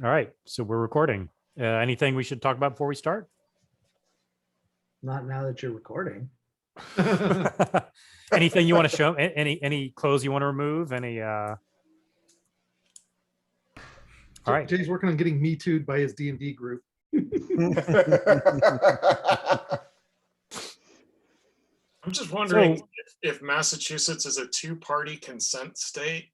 All right, so we're recording. Anything we should talk about before we start? Not now that you're recording. Anything you want to show? Any clothes you want to remove? All right. Jay's working on getting me too'd by his D&D group. I'm just wondering if Massachusetts is a two-party consent state.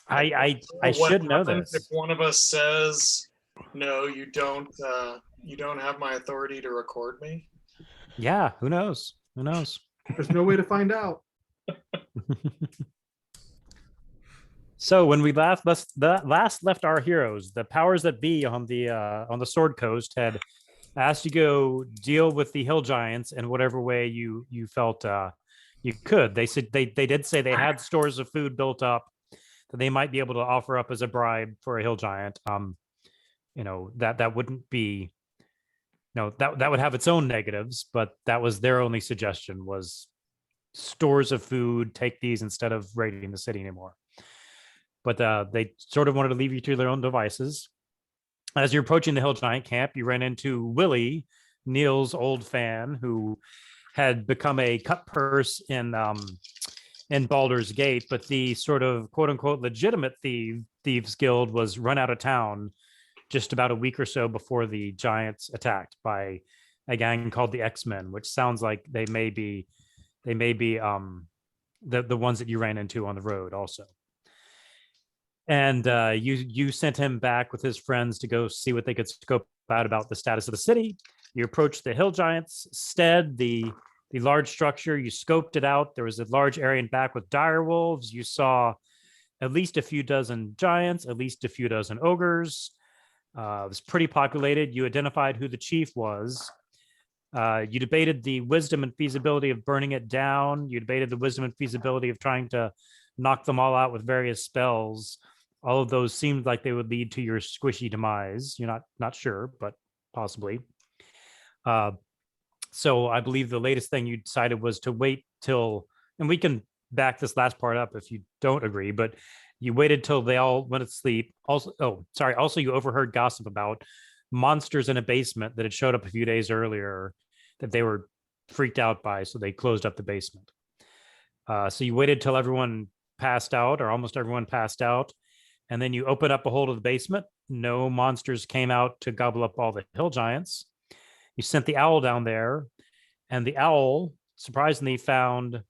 I should know this. If one of us says, "No, you don't have my authority to record me." Yeah, who knows? Who knows? There's no way to find out. So when we last left our heroes, the powers that be on the Sword Coast had asked you to go deal with the hill giants in whatever way you felt you could. They said they did say they had stores of food built up that they might be able to offer up as a bribe for a hill giant. That wouldn't be, that would have its own negatives, but that was their only suggestion was stores of food, take these instead of raiding the city anymore. But they sort of wanted to leave you to their own devices. As you're approaching the hill giant camp, you ran into Willie, Neil's old fan, who had become a cut purse in Baldur's Gate, but the sort of quote unquote legitimate thieves guild was run out of town just about a week or so before the giants attacked by a gang called the X-Men, which sounds like they may be the ones that you ran into on the road also. And you sent him back with his friends to go see what they could scope out about the status of the city. You approached the hill giants stead, the large structure. You scoped it out. There was a large area in back with dire wolves. You saw at least a few dozen giants, at least a few dozen ogres. It was pretty populated. You identified who the chief was. You debated the wisdom and feasibility of burning it down. You debated the wisdom and feasibility of trying to knock them all out with various spells. All of those seemed like they would lead to your squishy demise. You're not sure, but possibly. So I believe the latest thing you decided was to wait till, and we can back this last part up if you don't agree, but you waited till they all went to sleep. Also, you overheard gossip about monsters in a basement that had showed up a few days earlier that they were freaked out by, so they closed up the basement. So you waited till everyone passed out, or almost everyone passed out, and then you opened up a hole to the basement. No monsters came out to gobble up all the hill giants. You sent the owl down there, and the owl surprisingly found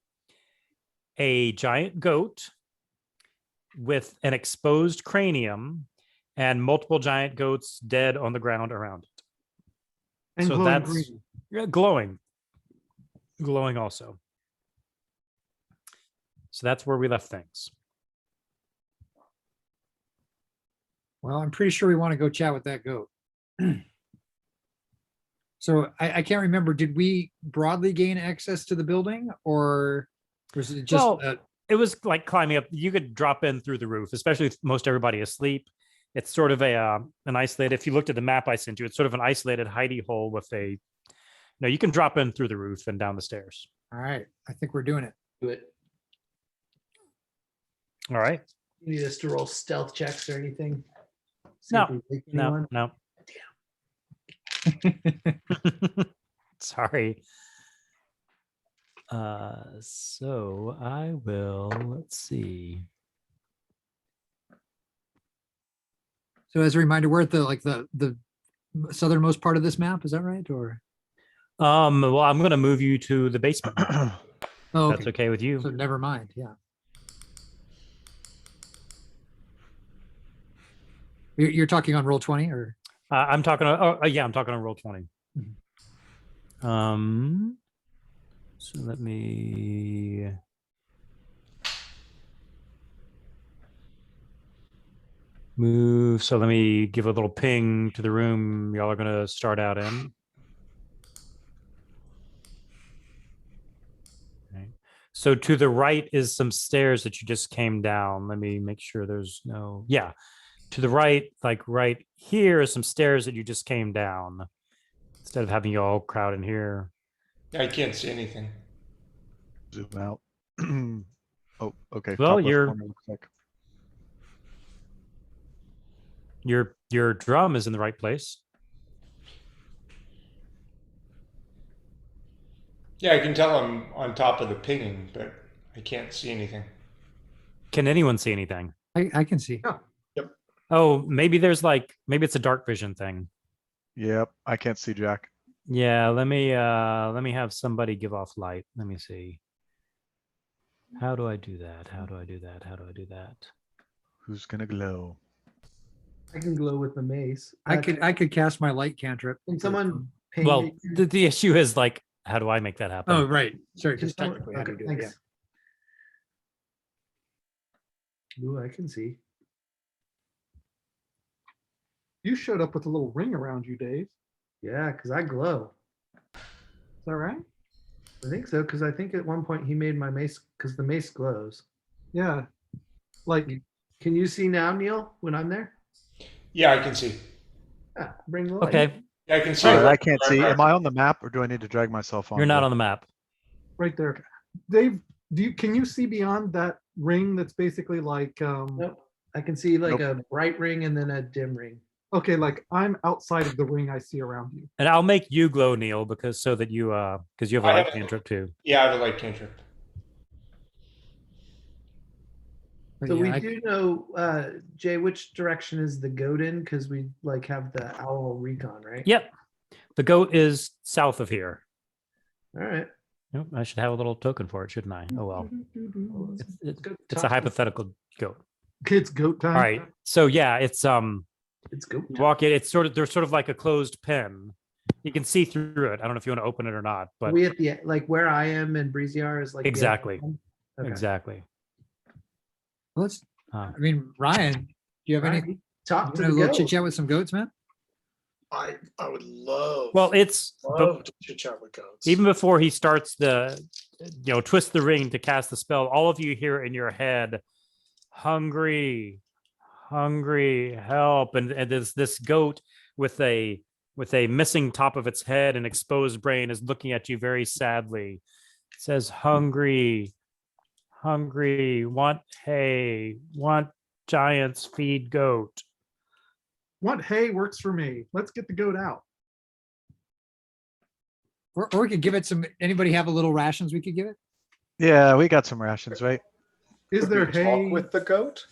a giant goat with an exposed cranium and multiple giant goats dead on the ground around it. And so glowing that's green. glowing also. So that's where we left things. Well, I'm pretty sure we want to go chat with that goat. So I can't remember, did we broadly gain access to the building, or was it just... Well, it was like climbing up. You could drop in through the roof, especially with most everybody asleep. It's sort of an isolated, if you looked at the map I sent you, it's sort of an isolated hidey hole with you can drop in through the roof and down the stairs. All right, I think we're doing it. Do it. All right. You need us to roll stealth checks or anything? See No, if we wake No, anyone? no. Sorry. So I will, let's see. So as a reminder, we're at the southernmost part of this map, is that right? Or Well, I'm going to move you to the basement. oh, That's okay with you. So never mind. Yeah. You're talking on roll 20, or I'm talking on, I'm talking on roll 20. So let me move. So let me give a little ping to the room y'all are going to start out in. Okay. So to the right is some stairs that you just came down. Let me make sure there's no, yeah. To the right, like right here is some stairs that you just came down. Instead of having you all crowd in here. I can't see anything. Zoom out. Oh, okay. Well, Top left you're- corner looks like. Your drum is in the right place. Yeah, I can tell I'm on top of the pinging, but I can't see anything. Can anyone see anything? I can see. Oh, maybe maybe it's a dark vision thing. Yep, I can't see Jack. Yeah, let me have somebody give off light. Let me see. How do I do that? How do I do that? How do I do that? Who's gonna glow? I can glow with the mace. I could cast my light cantrip. Can someone paint Well, it? the issue is like, how do I make that happen? Oh, right. Sorry, Can just someone- technically how do you okay, do it? Yeah. thanks. Ooh, I can see. You showed up with a little ring around you, Dave. Yeah, because I glow. Is that right? I think so, because I think at one point he made my mace, because the mace glows. Yeah. Like, Can you see now, Neil, when I'm there? Yeah, I can see. Yeah, bring the light. Okay, Yeah, I can see. All it right, right- I can't right see. back. Am I on the map or do I need to drag myself on? you're not on the map. right there. Dave, can you see beyond that ring that's basically like, Nope. I can see like a bright ring and then a dim ring. okay, like I'm outside of the ring I see around you. And I'll make you glow, Neil, because you have a I light have- cantrip too. Yeah, I have a light cantrip. But So yeah, we do know, Jay, which direction is the goat in? Because we like have the owl recon, right? Yep. The goat is south of here. All right. Nope, I should have a little token for it, shouldn't I? Oh well. Let's go It's a talk to- hypothetical goat. It's goat time. All right. So yeah, it's It's goat. you walk in, it's there's sort of like a closed pen. You can see through it. I don't know if you want to open it or not, Are but we at the like where I am and Breezy are is like the Exactly. end? Okay. exactly. let's. Uh, I mean, Ryan, do you have All any? right, talk to A the little goat. chit chat with some goats, man? I would love. Well, it's love to chit chat with goats. even before he starts twist the ring to cast the spell, all of you hear in your head, hungry, help. And this goat with a missing top of its head and exposed brain is looking at you very sadly. It says, hungry, want hay, want giants, feed goat. What hay works for me? Let's get the goat out. Or we could give it some. Anybody have a little rations we could give it? Yeah, we got some rations, right? Is Could there we hay? talk with the goat?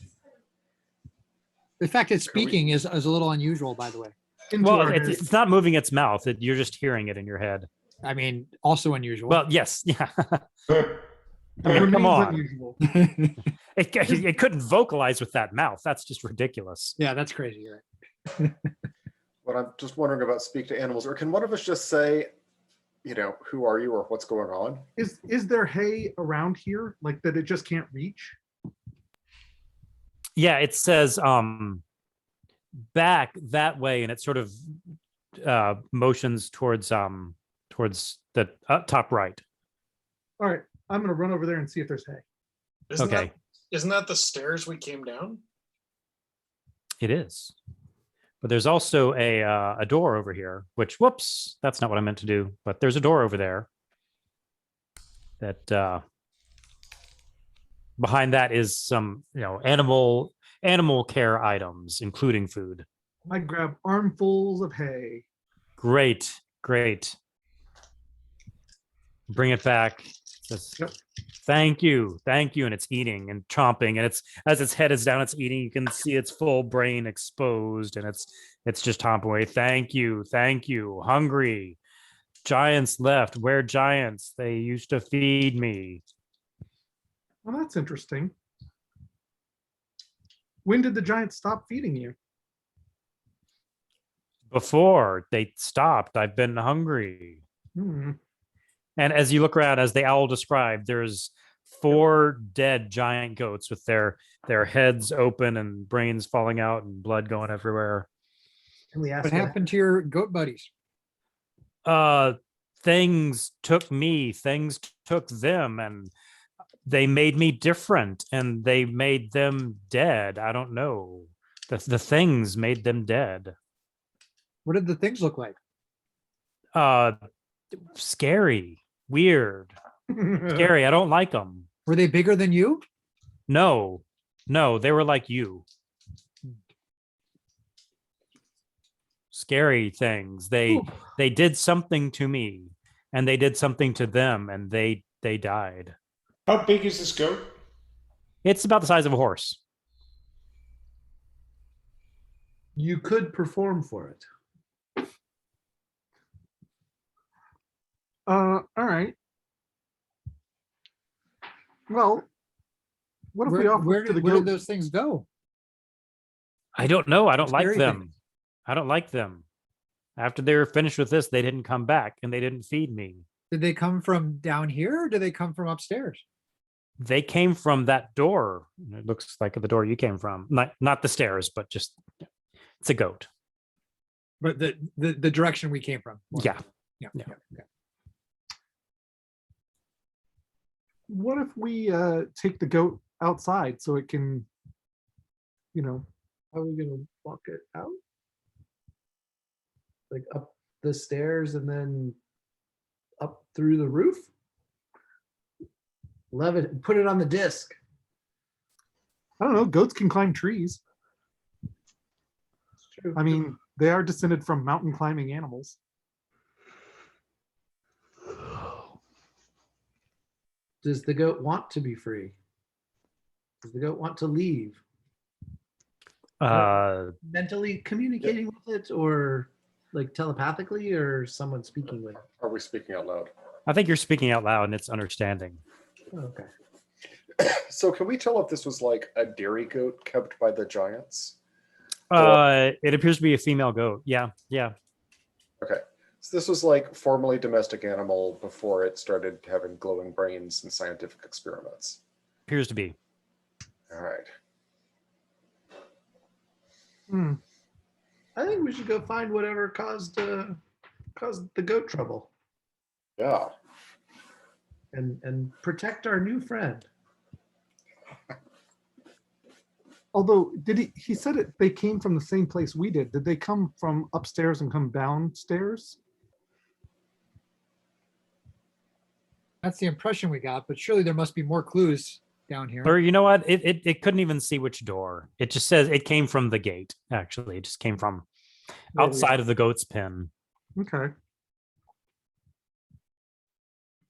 The fact it's Could we- speaking is a little unusual, by the way. into Well, our hay? it's not moving its mouth. You're just hearing it in your head. I mean, also unusual. Well, yes, yeah. It I mean, come remains on. unusual. It couldn't vocalize with that mouth. That's just ridiculous. yeah, that's crazy. Right? What I'm just wondering about speak to animals, or can one of us just say, who are you or what's going on? Is there hay around here like that it just can't reach? Yeah, it says back that way, and it sort of motions towards the top right. All right, I'm gonna run over there and see if there's hay. Okay. Isn't that the stairs we came down? It is. But there's also a door over here, which, whoops, that's not what I meant to do. But there's a door over there. That behind that is some, animal care items, including food. I grab armfuls of hay. Great. Bring it back. Says, Yep. Thank you. And it's eating and chomping, and as its head is down, it's eating. You can see its full brain exposed, and it's just chomping away. Thank you. Hungry. Giants left. Where giants? They used to feed me. Well, that's interesting. When did the giants stop feeding you? Before they stopped, I've been hungry. Hmm. And as you look around, as the owl described, there's 4 dead giant goats with their heads open and brains falling out and blood going everywhere. Can we ask What what happened to your goat buddies? Things took me, things took them, and they made me different, and they made them dead. I don't know. The things made them dead. What did the things look like? Scary, weird, scary. I don't like them. Were they bigger than you? No, they were like you. scary things. They did something to me, and they did something to them, and they died. How big is this goat? It's about the size of a horse. You could perform for it. All right. Well, what if we offer Where to the did, where did goat? those things go? I don't know. I don't like Scary them. things. I don't like them. After they were finished with this, they didn't come back and they didn't feed me. Did they come from down here or did they come from upstairs? They came from that door. It looks like the door you came from. Not the stairs, but just it's a goat. But the direction we came from. Yeah. Yeah. Yeah. Okay. What if we take the goat outside so it can, How are we gonna walk it out? Like up the stairs and then up through the roof? Put it on the disc. I don't know, goats can climb trees. It's true. I mean, they are descended from mountain climbing animals. Does the goat want to be free? Does the goat want to leave? Mentally communicating with it, or like telepathically, or someone speaking with it? Are we speaking out loud? I think you're speaking out loud and it's understanding. Oh, okay. So can we tell if this was like a dairy goat kept by the giants? It appears to be a female goat. Yeah. Okay. So this was like formerly domestic animal before it started having glowing brains and scientific experiments. Appears to be. All right. I think we should go find whatever caused the goat trouble Yeah. and protect our new friend. Although, he said it, they came from the same place we did. Did they come from upstairs and come downstairs? That's the impression we got, but surely there must be more clues down here. Or you know what? It couldn't even see which door. It just says it came from the gate. Actually, it just came from outside of the goat's pen. Okay.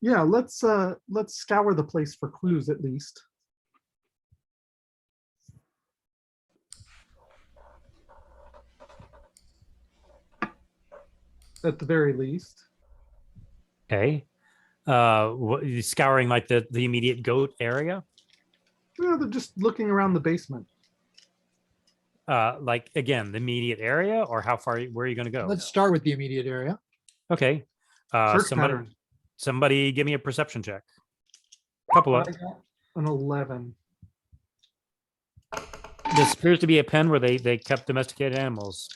Yeah, let's scour the place for clues at least. At the very least. Okay. Scouring like the immediate goat area. Yeah, they're just looking around the basement. Like again, the immediate area, or how far? Where are you going to go? Let's start with the immediate area. Okay. Search Somebody, pattern. somebody, give me a perception check. Couple of. I got an 11. This appears to be a pen where they kept domesticated animals.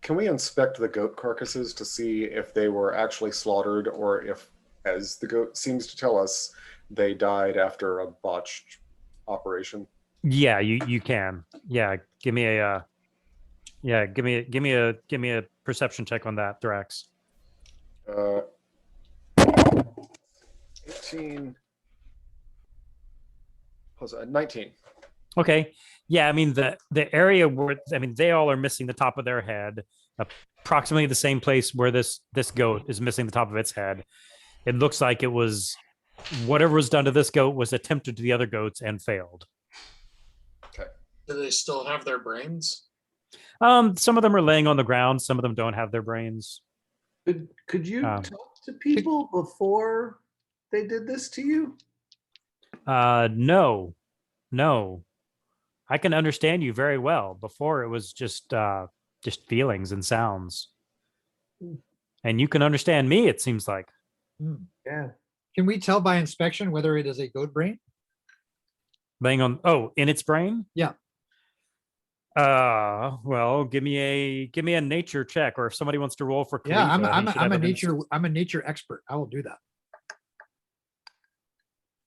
Can we inspect the goat carcasses to see if they were actually slaughtered or if, as the goat seems to tell us, they died after a botched operation? Yeah, you can. Yeah, give me a perception check on that, Thrax. 18 plus 19. Okay. Yeah, I mean the area where they all are missing the top of their head, approximately the same place where this goat is missing the top of its head. It looks like it was whatever was done to this goat was attempted to the other goats and failed. Do they still have their brains? Some of them are laying on the ground, some of them don't have their brains. Could you talk to people before they did this to you? No. I can understand you very well. Before it was just feelings and sounds. And you can understand me, it seems like. Yeah. Can we tell by inspection whether it is a goat brain? Laying on in its brain? Yeah. Well, give me a nature check, or if somebody wants to roll for Yeah, Khalifa, he should have I'm a nature expert. I will do that.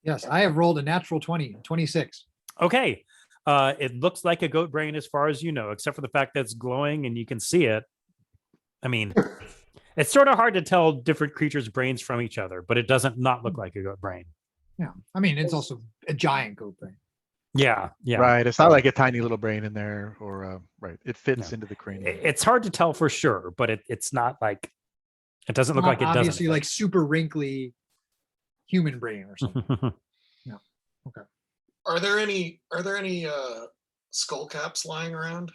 Yes, I have rolled a natural 20, 26. Okay. It looks like a goat brain as far as you know, except for the fact that it's glowing and you can see it. I mean, it's sort of hard to tell different creatures' brains from each other, but it doesn't not look like a goat brain. Yeah, I mean, it's also a giant goat brain. Yeah, yeah. Right. It's not like a tiny little brain in there or, right. It fits No. into the cranium. It's hard to tell for sure, but it's not like, it doesn't look Not like it doesn't. obviously like super wrinkly human brain or something. Are there any skull caps lying around?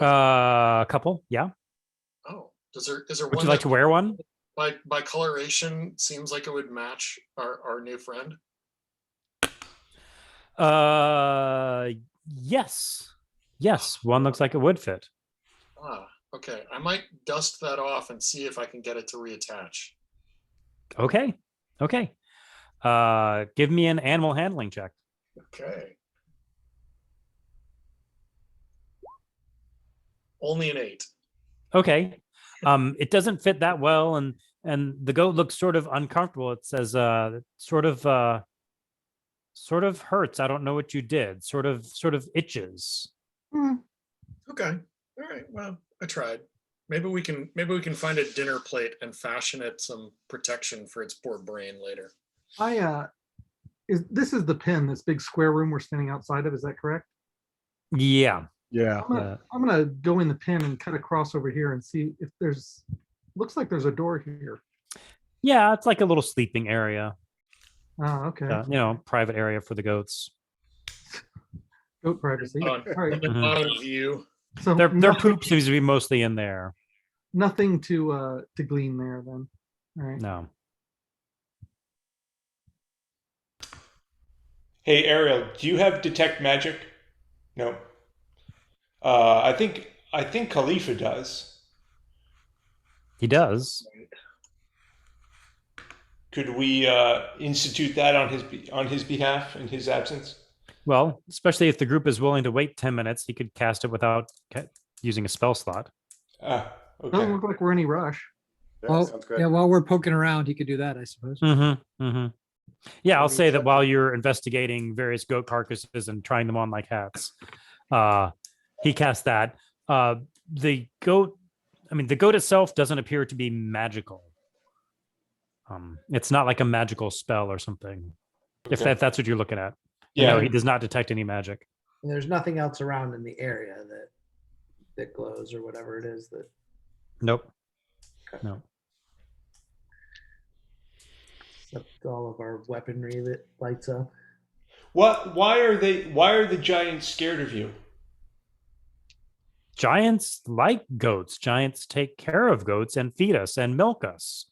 A couple, yeah. Oh, is there Would one you like that to wear one? by coloration seems like it would match our new friend? Yes. Yes, one looks like it would fit. Ah, okay. I might dust that off and see if I can get it to reattach. Okay. Okay. Give me an animal handling check. Okay. Only an 8. Okay. It doesn't fit that well, and the goat looks sort of uncomfortable. It says sort of hurts. I don't know what you did. Sort of itches. Okay. All right. Well, I tried. Maybe we can find a dinner plate and fashion it some protection for its poor brain later. This is the pen, this big square room we're standing outside of, is that correct? Yeah. Yeah. I'm gonna go in the pen and cut across over here and see if looks like there's a door here. Yeah, it's like a little sleeping area. Oh, okay. Private area for the goats. Goat privacy. All right. On view. So Their nothing, poop seems to be mostly in there. nothing to glean there then. All right. No. Hey, Ariel, do you have detect magic? No. I think Khalifa does. He does. Could we institute that on his behalf in his absence? Well, especially if the group is willing to wait 10 minutes, he could cast it without using a spell slot. Doesn't Okay. look like we're any rush. Yeah, Well, sounds good. yeah, while we're poking around, he could do that, I suppose. Mm-hmm. Mm-hmm. Yeah, I'll Let me say that check. while you're investigating various goat carcasses and trying them on like hats, he cast that. The goat itself doesn't appear to be magical. It's not like a magical spell or something. If Okay. that's what you're looking at. Yeah. No, he does not detect any magic. And there's nothing else around in the area that glows or whatever it is that. Nope. Okay. No. Except all of our weaponry that lights up. Why are the giants scared of you? Giants like goats. Giants take care of goats and feed us and milk us.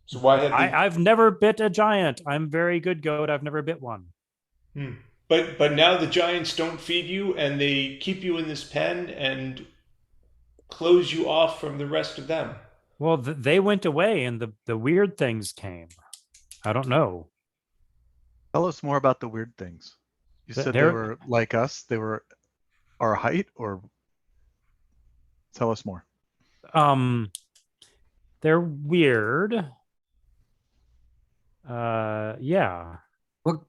So why have they, I've never bit a giant. I'm very good goat. I've never bit one. But now the giants don't feed you and they keep you in this pen and close you off from the rest of them. Well, they went away and the weird things came. I don't know. Tell us more about the weird things. You said they They're- were like us. They were our height, or tell us more. They're weird. Yeah. What?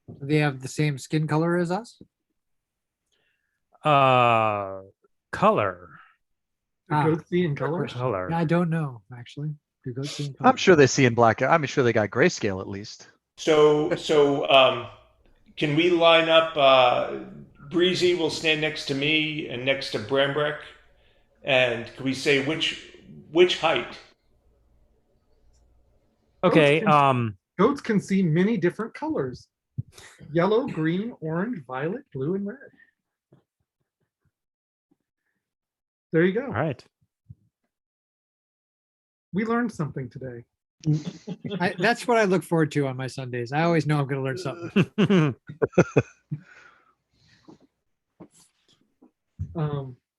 Do they have the same skin color as us? Color. Do goats see in good color? question. Color. I don't know, actually. Do goats see in color? I'm sure they see in black. I'm sure they got grayscale at least. So can we line up? Breezy will stand next to me and next to Brambrek, and can we say which height? Okay. Goats can see many different colors. Yellow, green, orange, violet, blue, and red. There you go. All right. We learned something today. That's what I look forward to on my Sundays. I always know I'm going to learn something.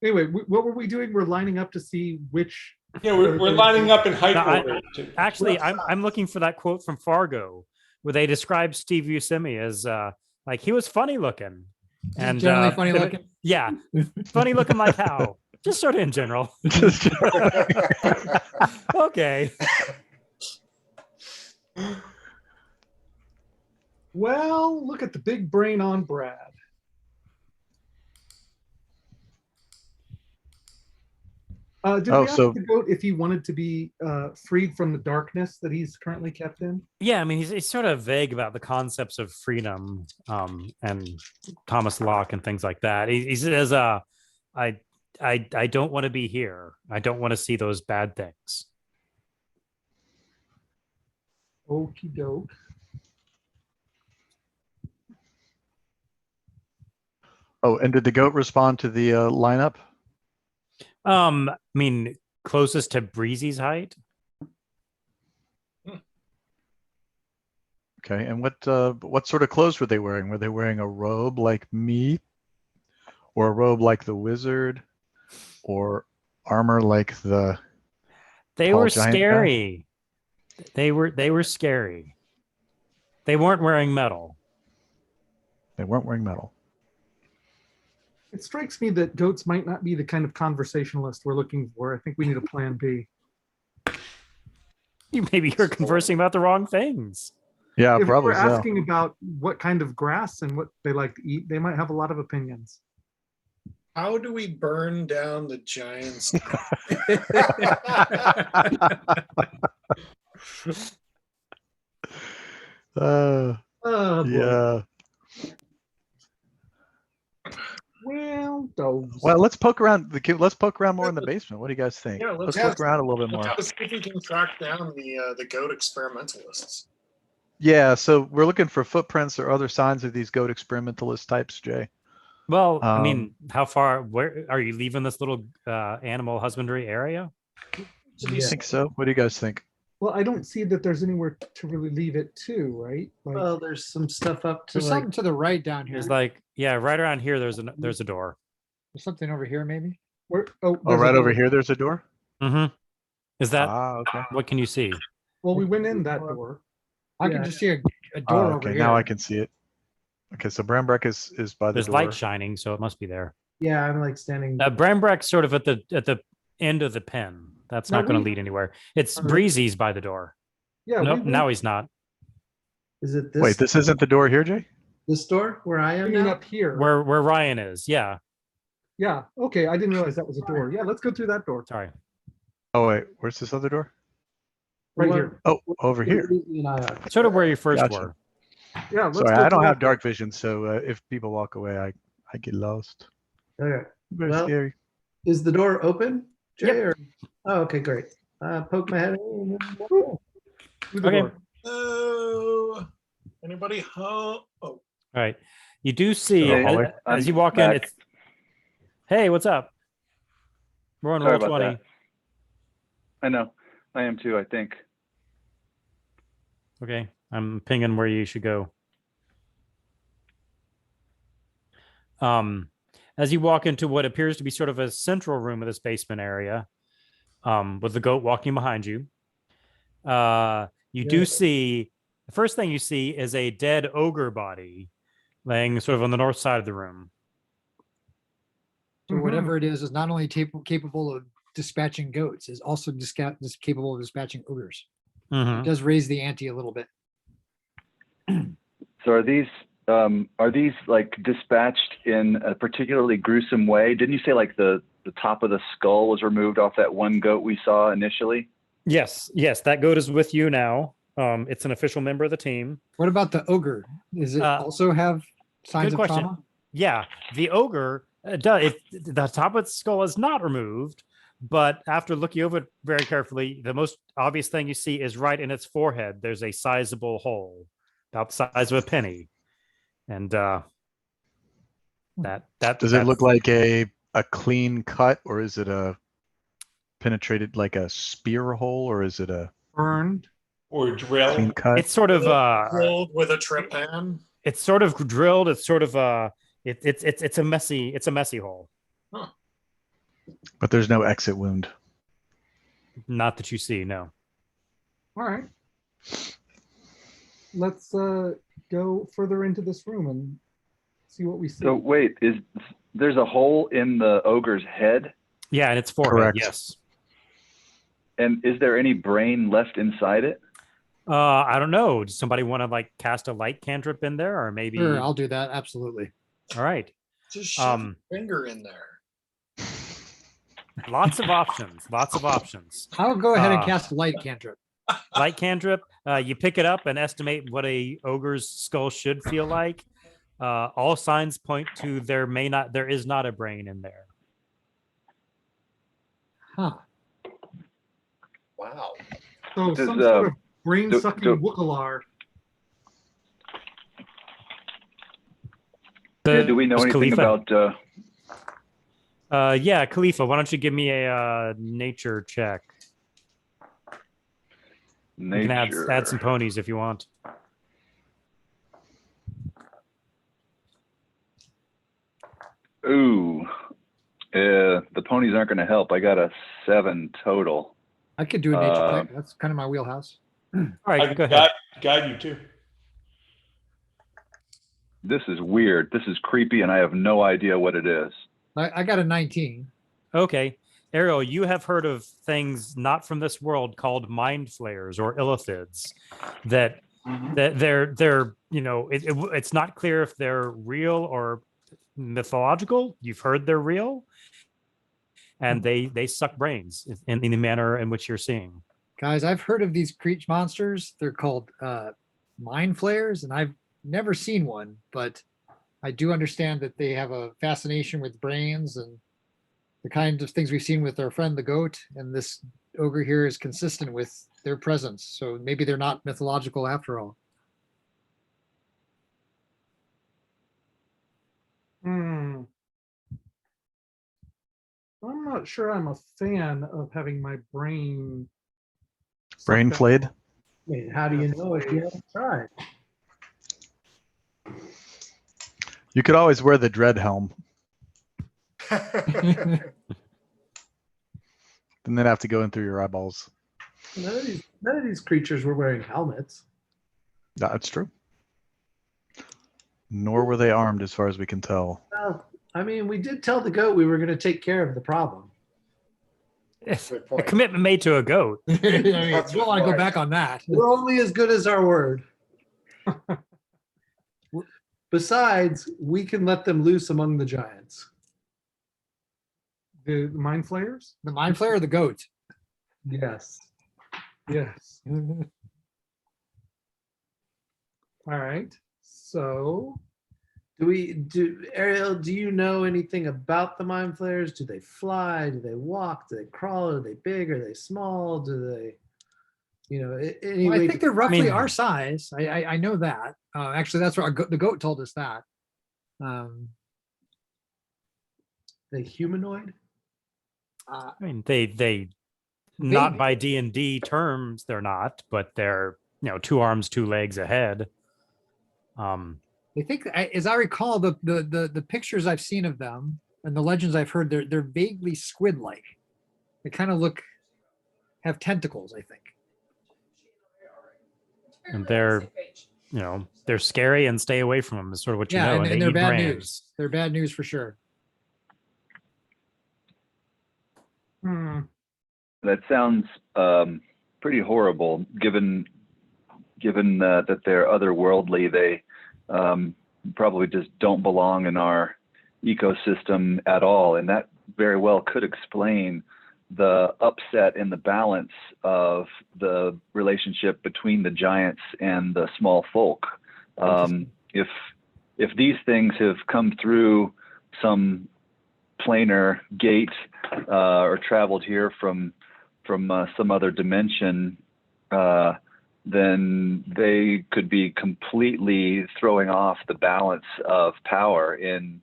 Anyway, what were we doing? We're lining up to see which. Yeah, we're lining up in height No, order. Actually, I'm looking for that quote from Fargo where they describe Steve Buscemi as like he was funny looking. And generally funny looking. Yeah. Funny looking like how? Just sort of in general. Okay. Well, look at the big brain on Brad. Did Oh, we ask so- the goat if he wanted to be freed from the darkness that he's currently kept in? Yeah, I mean, he's sort of vague about the concepts of freedom, and Thomas Locke and things like that. He says, I don't want to be here. I don't want to see those bad things. Okie doke. Oh, and did the goat respond to the lineup? I mean, closest to Breezy's height. Okay, and what sort of clothes were they wearing? Were they wearing a robe like me, or a robe like the wizard, or armor like the? They Tall were giant guy? scary. They were scary. They weren't wearing metal. They weren't wearing metal. It strikes me that goats might not be the kind of conversationalist we're looking for. I think we need a plan B. Maybe you're conversing about the wrong things. Yeah, If probably we're so. asking about what kind of grass and what they like to eat, they might have a lot of opinions. How do we burn down the giants? Uh, Oh, boy. yeah. Well, those. Well, let's poke around. Let's poke around more in the basement. What do you guys think? Yeah, let's let's- poke around a little bit more. Let's see if we can track down the goat experimentalists. Yeah, so we're looking for footprints or other signs of these goat experimentalist types, Jay. Well, I mean, how far? Where are you leaving this little animal husbandry area? Do you Yeah. think so? What do you guys think? Well, I don't see that there's anywhere to really leave it to, right? Like, Well, there's some stuff up to There's like, something to the right down here. There's like, yeah, right around here. There's a door. There's something over here, maybe. where? Oh, there's a right over door. here, there's a door. Mm-hmm. Is that Okay. what can you see? Well, we went in that door. I Yeah. can just see a Oh, door over okay, here. now I can see it. Okay, so Brambrack is by the There's door. light shining, so it must be there. yeah, I'm like standing. Brambrack's sort of at the end of the pen. That's No, not going we- to lead anywhere. It's Uh-huh. Breezy's by the door. Yeah. Nope, we now went he's not. Is it this? Wait, this isn't the door here, Jay? this door where I am in now? up here. Where Ryan is. Yeah. Yeah. Okay. I didn't realize that was a door. Yeah. Let's go through that door Sorry. Oh wait, where's this other door? right Well, here. Oh, over here. Breezy and I are. Sort of where you first Gotcha. were. Yeah. Let's Sorry, go I don't through have that door. dark vision, so if people walk away, I get lost. Okay. Very Well, scary. Is the door open, Jay? Yep. Or oh, okay, great. Poke my head in. Through the Okay. door. Oh, anybody home? Oh, All right. You do see Hey, hallway. as you walk in, it's hey, what's up? We're on Sorry roll about 20. that. I know. I am too, I think. Okay. I'm pinging where you should go. As you walk into what appears to be sort of a central room of this basement area, with the goat walking behind you, you do see the first thing you see is a dead ogre body laying sort of on the north side of the room. So whatever it is not only capable of dispatching goats, is also capable of dispatching ogres. Mhm. It does raise the ante a little bit. So are these like dispatched in a particularly gruesome way? Didn't you say like the top of the skull was removed off that one goat we saw initially? Yes, that goat is with you now. It's an official member of the team. What about the ogre? Does it also have signs of question. trauma? Yeah, the ogre does. The top of its skull is not removed, but after looking over it very carefully, the most obvious thing you see is right in its forehead. There's a sizable hole, about the size of a penny, and that Does it look like a clean cut, or is it a penetrated like a spear hole, or is it a Burned. Or drill? clean cut? It's sort of rolled with a trepan. it's sort of drilled. It's sort of it's a messy hole. But there's no exit wound. Not that you see, no. All right. Let's go further into this room and see what we see. So wait, there's a hole in the ogre's head? Yeah, and its forehead. Correct. Yes. And is there any brain left inside it? I don't know. Does somebody want to like cast a light cantrip in there, or maybe? Sure, I'll do that. Absolutely. All right. Just shove your finger in there. Lots of options. Lots of options. I'll go ahead and Ah. cast light cantrip. Light cantrip. You pick it up and estimate what a ogre's skull should feel like. All signs point to there is not a brain in there. Huh. Wow. So Does, some sort of brain do- sucking do- Wookalar. Do we know There's anything Khalifa. about? Yeah, Khalifa, why don't you give me a nature check? You can Nature. add some ponies if you want. Ooh, the ponies aren't going to help. I got a 7 total. I could do a nature Uh, check. That's kind of my wheelhouse. All I right, can go ahead. guide you too. This is weird. This is creepy, and I have no idea what it is. I got a 19. Okay. Ariel, you have heard of things not from this world called mind flayers or illithids that they're it's not clear if they're real or mythological. You've heard they're real, and they suck brains in the manner in which you're seeing. Guys, I've heard of these creature monsters. They're called mind flayers, and I've never seen one, but I do understand that they have a fascination with brains and the kind of things we've seen with our friend the goat, and this ogre here is consistent with their presence. So maybe they're not mythological after all. Hmm. I'm not sure I'm a fan of having my brain. Brain sucked out. flayed. I mean, how do you know if you haven't tried? You could always wear the dread helm, and then have to go in through your eyeballs. None of these creatures were wearing helmets. That's true. Nor were they armed, as far as we can tell. Well, I mean, we did tell the goat we were going to take care of the problem. It's Good a point. commitment made to a goat. I mean, you That's don't want to go right. back on that. We're only as good as our word. Besides, we can let them loose among the giants. The mind flayers? The mind flayer or the goat? Yes. Yes. All right. So Ariel, do you know anything about the mind flayers? Do they fly? Do they walk? Do they crawl? Are they big? Are they small? Do they, any Well, I way think to- they're roughly mean- our size. I know that. Actually, that's what the goat told us that. they humanoid? I mean, they not Maybe. by D&D terms, they're not, but they're 2 arms, 2 legs ahead. I think, as I recall, the pictures I've seen of them and the legends I've heard, they're vaguely squid-like. They kind of have tentacles, I think. And they're scary, and stay away from them is sort of what you Yeah, know. and they they're eat bad brains. news. They're bad news for sure. That sounds pretty horrible, given that they're otherworldly. They probably just don't belong in our ecosystem at all, and that very well could explain the upset in the balance of the relationship between the giants and the small folk. If these things have come through some planar gate or traveled here from some other dimension, then they could be completely throwing off the balance of power in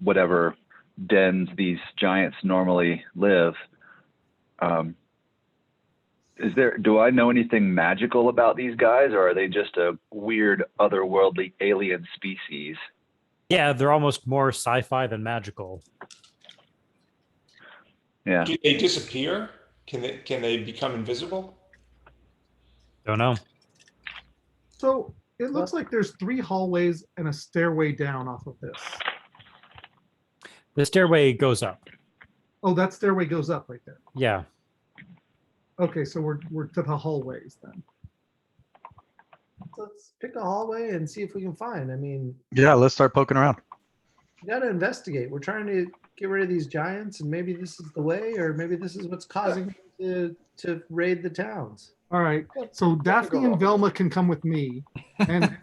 whatever dens these giants normally live. Do I know anything magical about these guys, or are they just a weird otherworldly alien species? Yeah, they're almost more sci-fi than magical. Yeah. Do they disappear? Can they become invisible? Don't know. So it looks like there's 3 hallways and a stairway down off of this. The stairway goes up. Oh, that stairway goes up right there. Yeah. Okay, so we're to the hallways then. Let's pick a hallway and see if we can find. I mean, Yeah, let's start poking around. You got to investigate. We're trying to get rid of these giants, and maybe this is the way, or maybe this is what's causing them to raid the towns. All right. So Daphne and Velma can come with me. And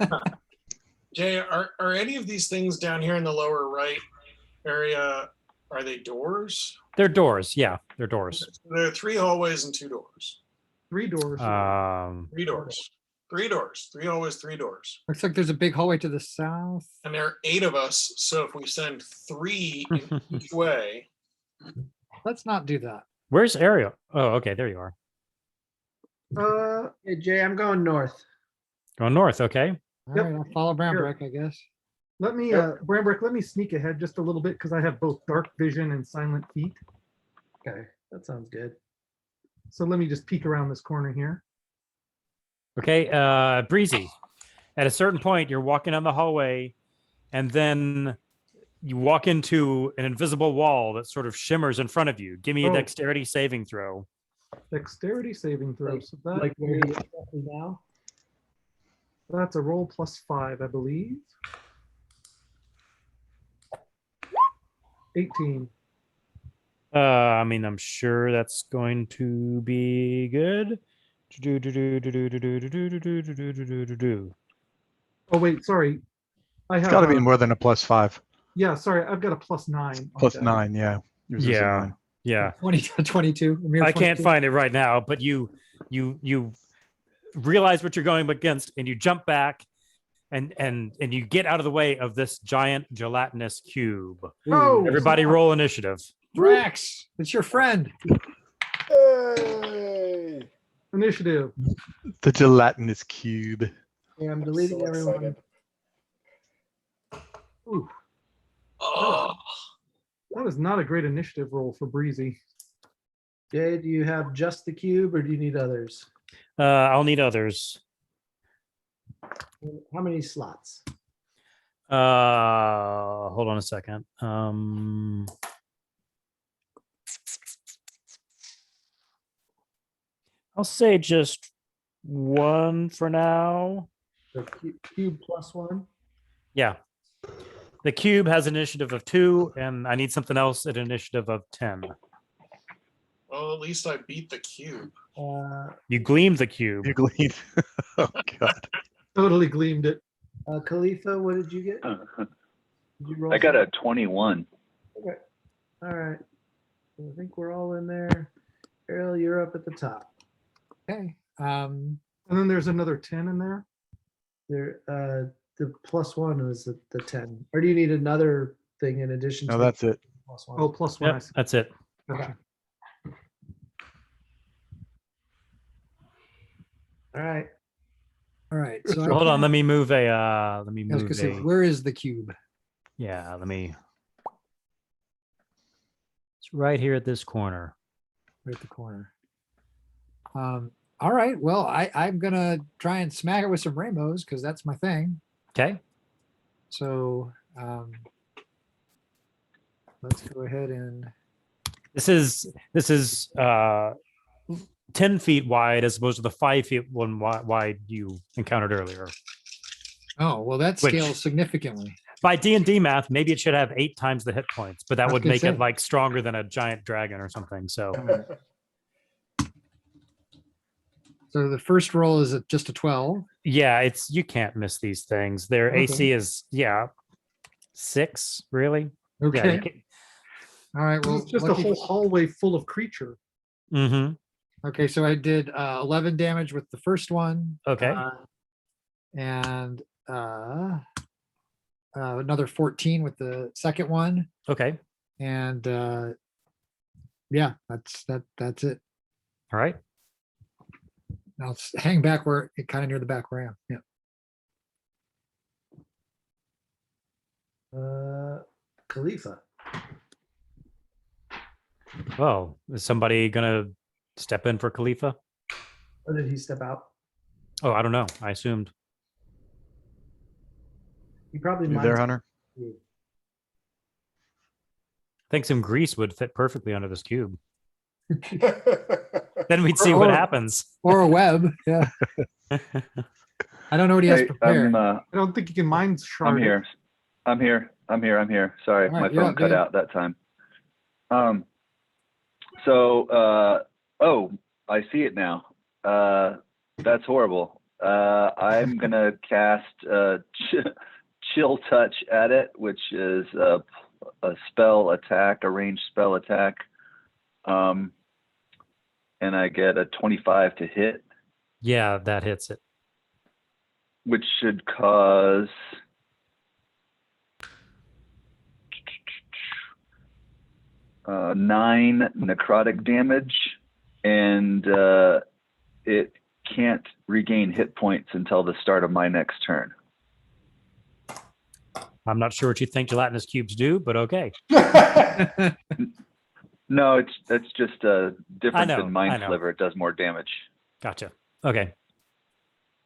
Jay, are any of these things down here in the lower right area, are they doors? They're doors. Yeah, they're doors. There are 3 hallways and 2 doors. 3 doors. 3 doors. 3 doors. 3 hallways, 3 doors. Looks like there's a big hallway to the south. And there are 8 of us. So if we send 3 in each way, Let's not do that. Where's Ariel? Oh, okay, there you are. Hey, Jay, I'm going north. Going north. Okay. All Yep. right, I'll follow Brownbrick, I guess. Let me, Brambrick, let me sneak ahead just a little bit because I have both dark vision and silent feet. Okay, that sounds good. So let me just peek around this corner here. Okay. Breezy. At a certain point, you're walking down the hallway, and then you walk into an invisible wall that sort of shimmers in front of you. Give me a Oh. dexterity saving throw. Dexterity saving throw. So that, Like where you are now. that's a roll +5, I believe. 18. I mean, I'm sure that's going to be good. Oh wait, sorry. I It's have got to be more than a +5. Yeah, sorry, I've got a +9. on Plus that. 9, yeah. Yours is a Yeah. 9. Yeah. 22. a mere I can't 22. find it right now, but you realize what you're going against, and you jump back, and you get out of the way of this giant gelatinous cube. Oh, Everybody, roll initiative. Drax, it's your friend. Hey! initiative. The gelatinous cube. Yeah, I'm deleting So everyone. excited. Ooh, oh, that is not a great initiative roll for Breezy. Jay, do you have just the cube, or do you need others? I'll need others. How many slots? Hold on a second. I'll say just one for now. The cube +1. Yeah. The cube has initiative of 2, and I need something else at initiative of 10. well, at least I beat the cube. You gleamed the cube. You glean. Oh, God. Totally gleamed it. Khalifa, what did you get? Did you roll I got a something? 21. Okay. All right. I think we're all in there. Ariel, you're up at the top. Okay. And then there's another 10 in there. There, the +1 was the 10. Or do you need another thing in addition No, to that's it. the +1? Oh, +1. I Yep, see. that's it. Gotcha. All right. All right. So I Hold on, can't- let me move a I was gonna say, where is the cube? yeah, let me. It's right here at this corner. Right at the corner. All right. Well, I'm gonna try and smack it with some rainbows because that's my thing. Okay. So let's go ahead and This is 10 feet wide as opposed to the 5 feet one wide you encountered earlier. oh well, that Which- scales significantly. By D&D math, maybe it should have 8 times the hit points, but that I was would gonna make say. it like stronger than a giant dragon or something. So So the first roll is just a 12. yeah, it's you can't miss these things. Their Okay. AC is 6, really. Okay. Yeah, All right. Well, It's just a lucky- whole hallway full of creature. Okay, so I did 11 damage with the first one. Okay. And another 14 with the second one. Okay. And yeah, that's it. All right. I'll hang back where it kind of near the back where I am. Yeah. Khalifa. Well, is somebody gonna step in for Khalifa? Or did he step out? Oh, I don't know. I assumed. He probably You might. there, Hunter? I think some grease would fit perfectly under this cube. Then we'd see what Or- happens. Or a web. Yeah. I don't know what he has Hey, prepared. I don't think you can mind I'm shard it. here. I'm here. Sorry, All my right, you're phone up, cut dude. out that time. Oh, I see it now. That's horrible. I'm gonna cast Chill Touch at it, which is a spell attack, a ranged spell attack. And I get a 25 to hit, Yeah, that hits it. which should cause 9 necrotic damage, and it can't regain hit points until the start of my next turn. I'm not sure what you think gelatinous cubes do, but okay. No, that's just different know, than Mind I know. Sliver. It does more damage. Gotcha. Okay.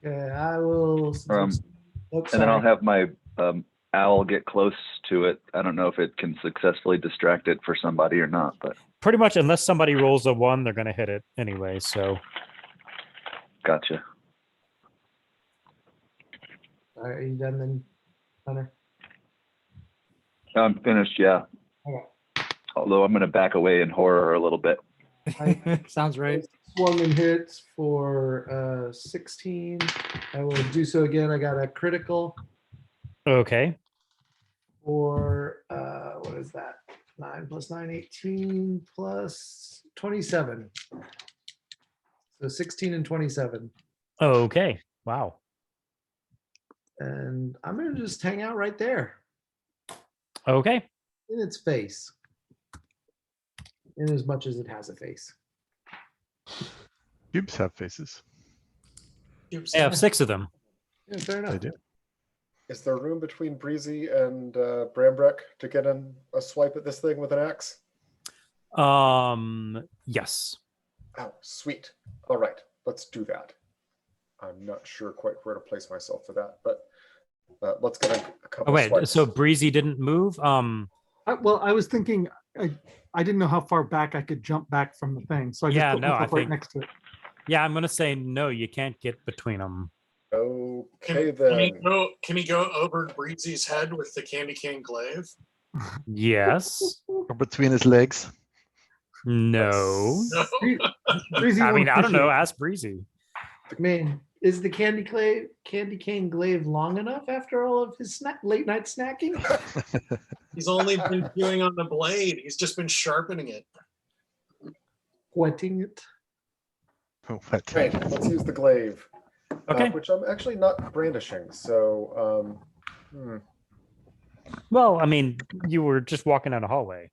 Okay, I will. And then I'll have my owl get close to it. I don't know if it can successfully distract it for somebody or not, but Pretty much, unless somebody rolls a 1, they're going to hit it anyway. So gotcha. Are you done then, Hunter? I'm finished, yeah. Okay. Although I'm going to back away in horror a little bit. Sounds right. Swung and hit for 16. I will do so again. I got a critical okay. for what is that? 9 plus 9, 18 plus 27. So 16 and 27. Okay. Wow. And I'm going to just hang out right there Okay. in its face. In as much as it has a face. Cubes have faces. I have 6 of them. Yeah, fair enough. They do. Is there room between Breezy and Brambrek to get in a swipe at this thing with an axe? Yes. Oh, sweet. All right, let's do that. I'm not sure quite where to place myself for that, but let's get a couple Oh wait, swipes. so Breezy didn't move? Well, I was thinking, I didn't know how far back I could jump back from the thing, so I just Yeah, put no, I myself right think- next to it. Yeah, I'm gonna say no, you can't get between them. Okay, Can he go over Breezy's head with the candy cane glaive? Yes. Or between his legs. No. No. Breezy I won't mean, I don't know. appreciate it. Ask Breezy. Man, is the candy cane glaive long enough after all of his late night snacking? He's only been chewing on the blade. He's just been sharpening it. Wetting it. What? Right, let's use the glaive. Okay. Which I'm actually not brandishing, so Well, I mean, you were just walking down a hallway.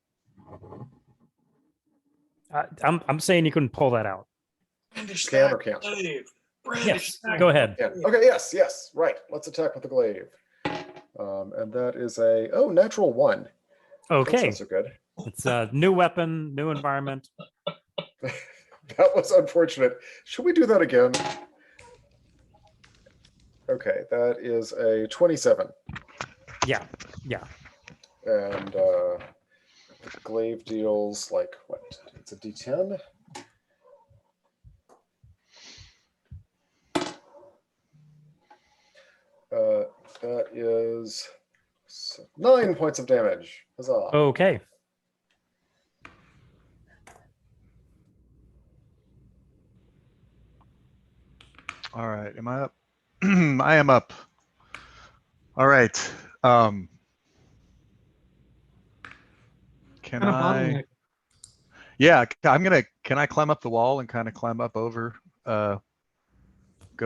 I'm saying you couldn't pull that out. Brandish Can that or can't? glaive. Brandish Yes. that Go ahead. yeah. Okay, yes, right. Let's attack with the glaive. And that is a natural 1. That's Okay. not so good. It's a new weapon, new environment. That was unfortunate. Should we do that again? Okay, that is a 27. Yeah. And the glaive deals like what? It's a D10. That is 9 points of damage. Huzzah. Okay. All right, am I up? I am up. All right. Can Kind of I? bottleneck. Yeah, can I climb up the wall and kind of climb up over, go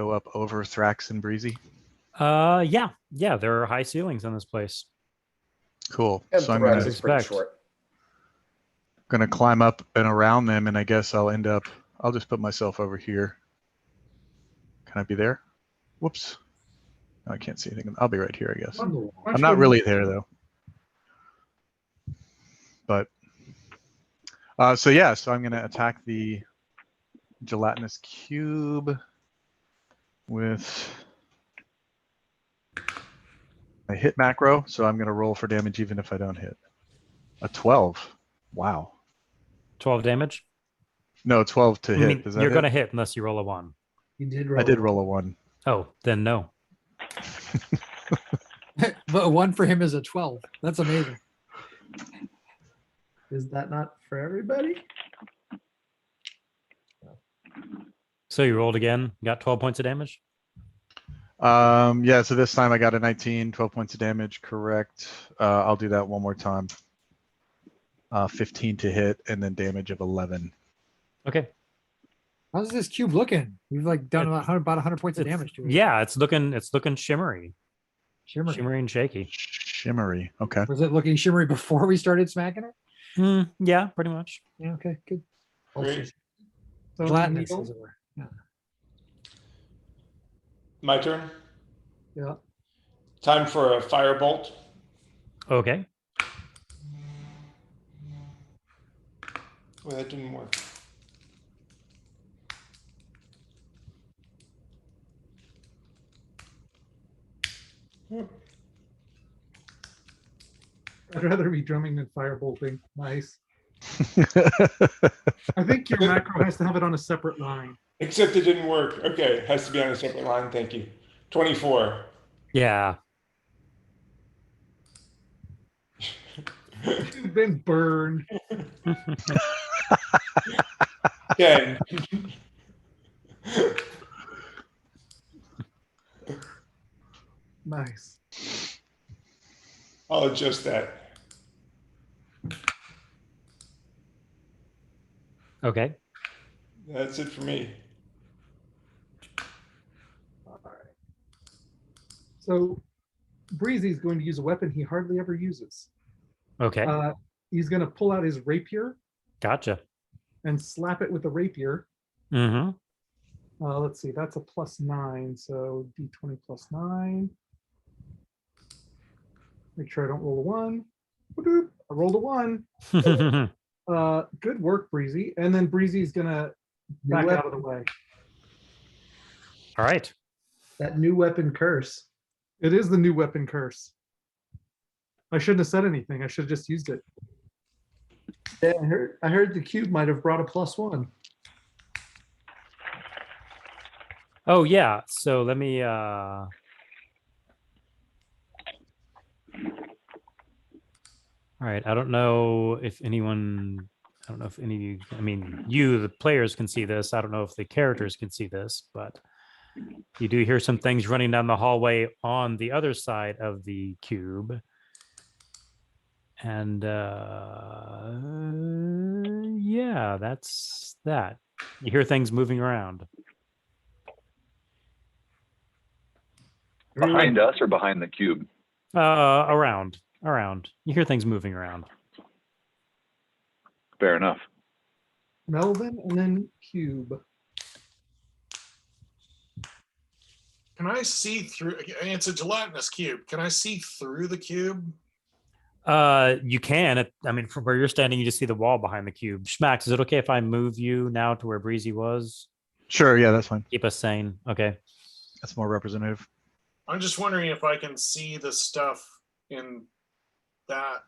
up over Thrax and Breezy? Yeah. There are high ceilings in this place. Cool. And So I'm Thrax gonna is pretty expect. short. climb up and around them, and I guess I'll just put myself over here. Can I be there? Whoops. No, I can't see anything. I'll be right here, I guess. I'm not really there though. But so I'm gonna attack the gelatinous cube with a hit macro. So I'm gonna roll for damage even if I don't hit. A 12. Wow. 12 damage. No, 12 to I hit. mean, Does that you're hit? gonna hit unless you roll a 1. You did roll. I did roll a 1. Oh, then no. But a 1 for him is a 12. That's amazing. Is that not for everybody? So you rolled again, got 12 points of damage. Yeah, so this time I got a 19, 12 points of damage, correct. I'll do that one more time. 15 to hit, and then damage of 11. Okay. How's this cube looking? We've like done about 100 points of damage to it. Yeah, it's looking shimmery. Shimmery. Shimmery and shaky. Shimmery. Okay. Was it looking shimmery before we started smacking it? Yeah, pretty much. Yeah, okay, good. Great. So Gelatinous, Neil? as it were. Yeah. My turn. Yeah. Time for a firebolt. Okay. Well, that didn't work. I'd rather be drumming than firebolting. Nice. I think your macro has to have it on a separate line. Except it didn't work. Okay, it has to be on a separate line. Thank you. 24. Yeah. You've been burned. 10. Nice. I'll adjust that. Okay. That's it for me. All right. So Breezy's going to use a weapon he hardly ever uses. Okay. He's going to pull out his rapier Gotcha. and slap it with the rapier. Mm-hmm. Let's see, that's a +9, so d20 +9. Make sure I don't roll a 1. Whoop, I rolled a 1. Good work, Breezy. And then Breezy's gonna back out of the way. All right. That new weapon curse. It is the new weapon curse. I shouldn't have said anything. I should have just used it. Yeah, I heard the cube might have brought a +1. Oh yeah. So let me all right. I don't know if any of you, I mean, you, the players can see this. I don't know if the characters can see this, but you do hear some things running down the hallway on the other side of the cube. And yeah, that's that. You hear things moving around. Behind us or behind the cube? Around. You hear things moving around. Fair enough. Melvin and then cube. Can I see through? It's a gelatinous cube. Can I see through the cube? You can. I mean, from where you're standing, you just see the wall behind the cube. Schmax, is it okay if I move you now to where Breezy was? Sure, yeah, that's fine. Keep us sane. Okay. That's more representative. I'm just wondering if I can see the stuff in that.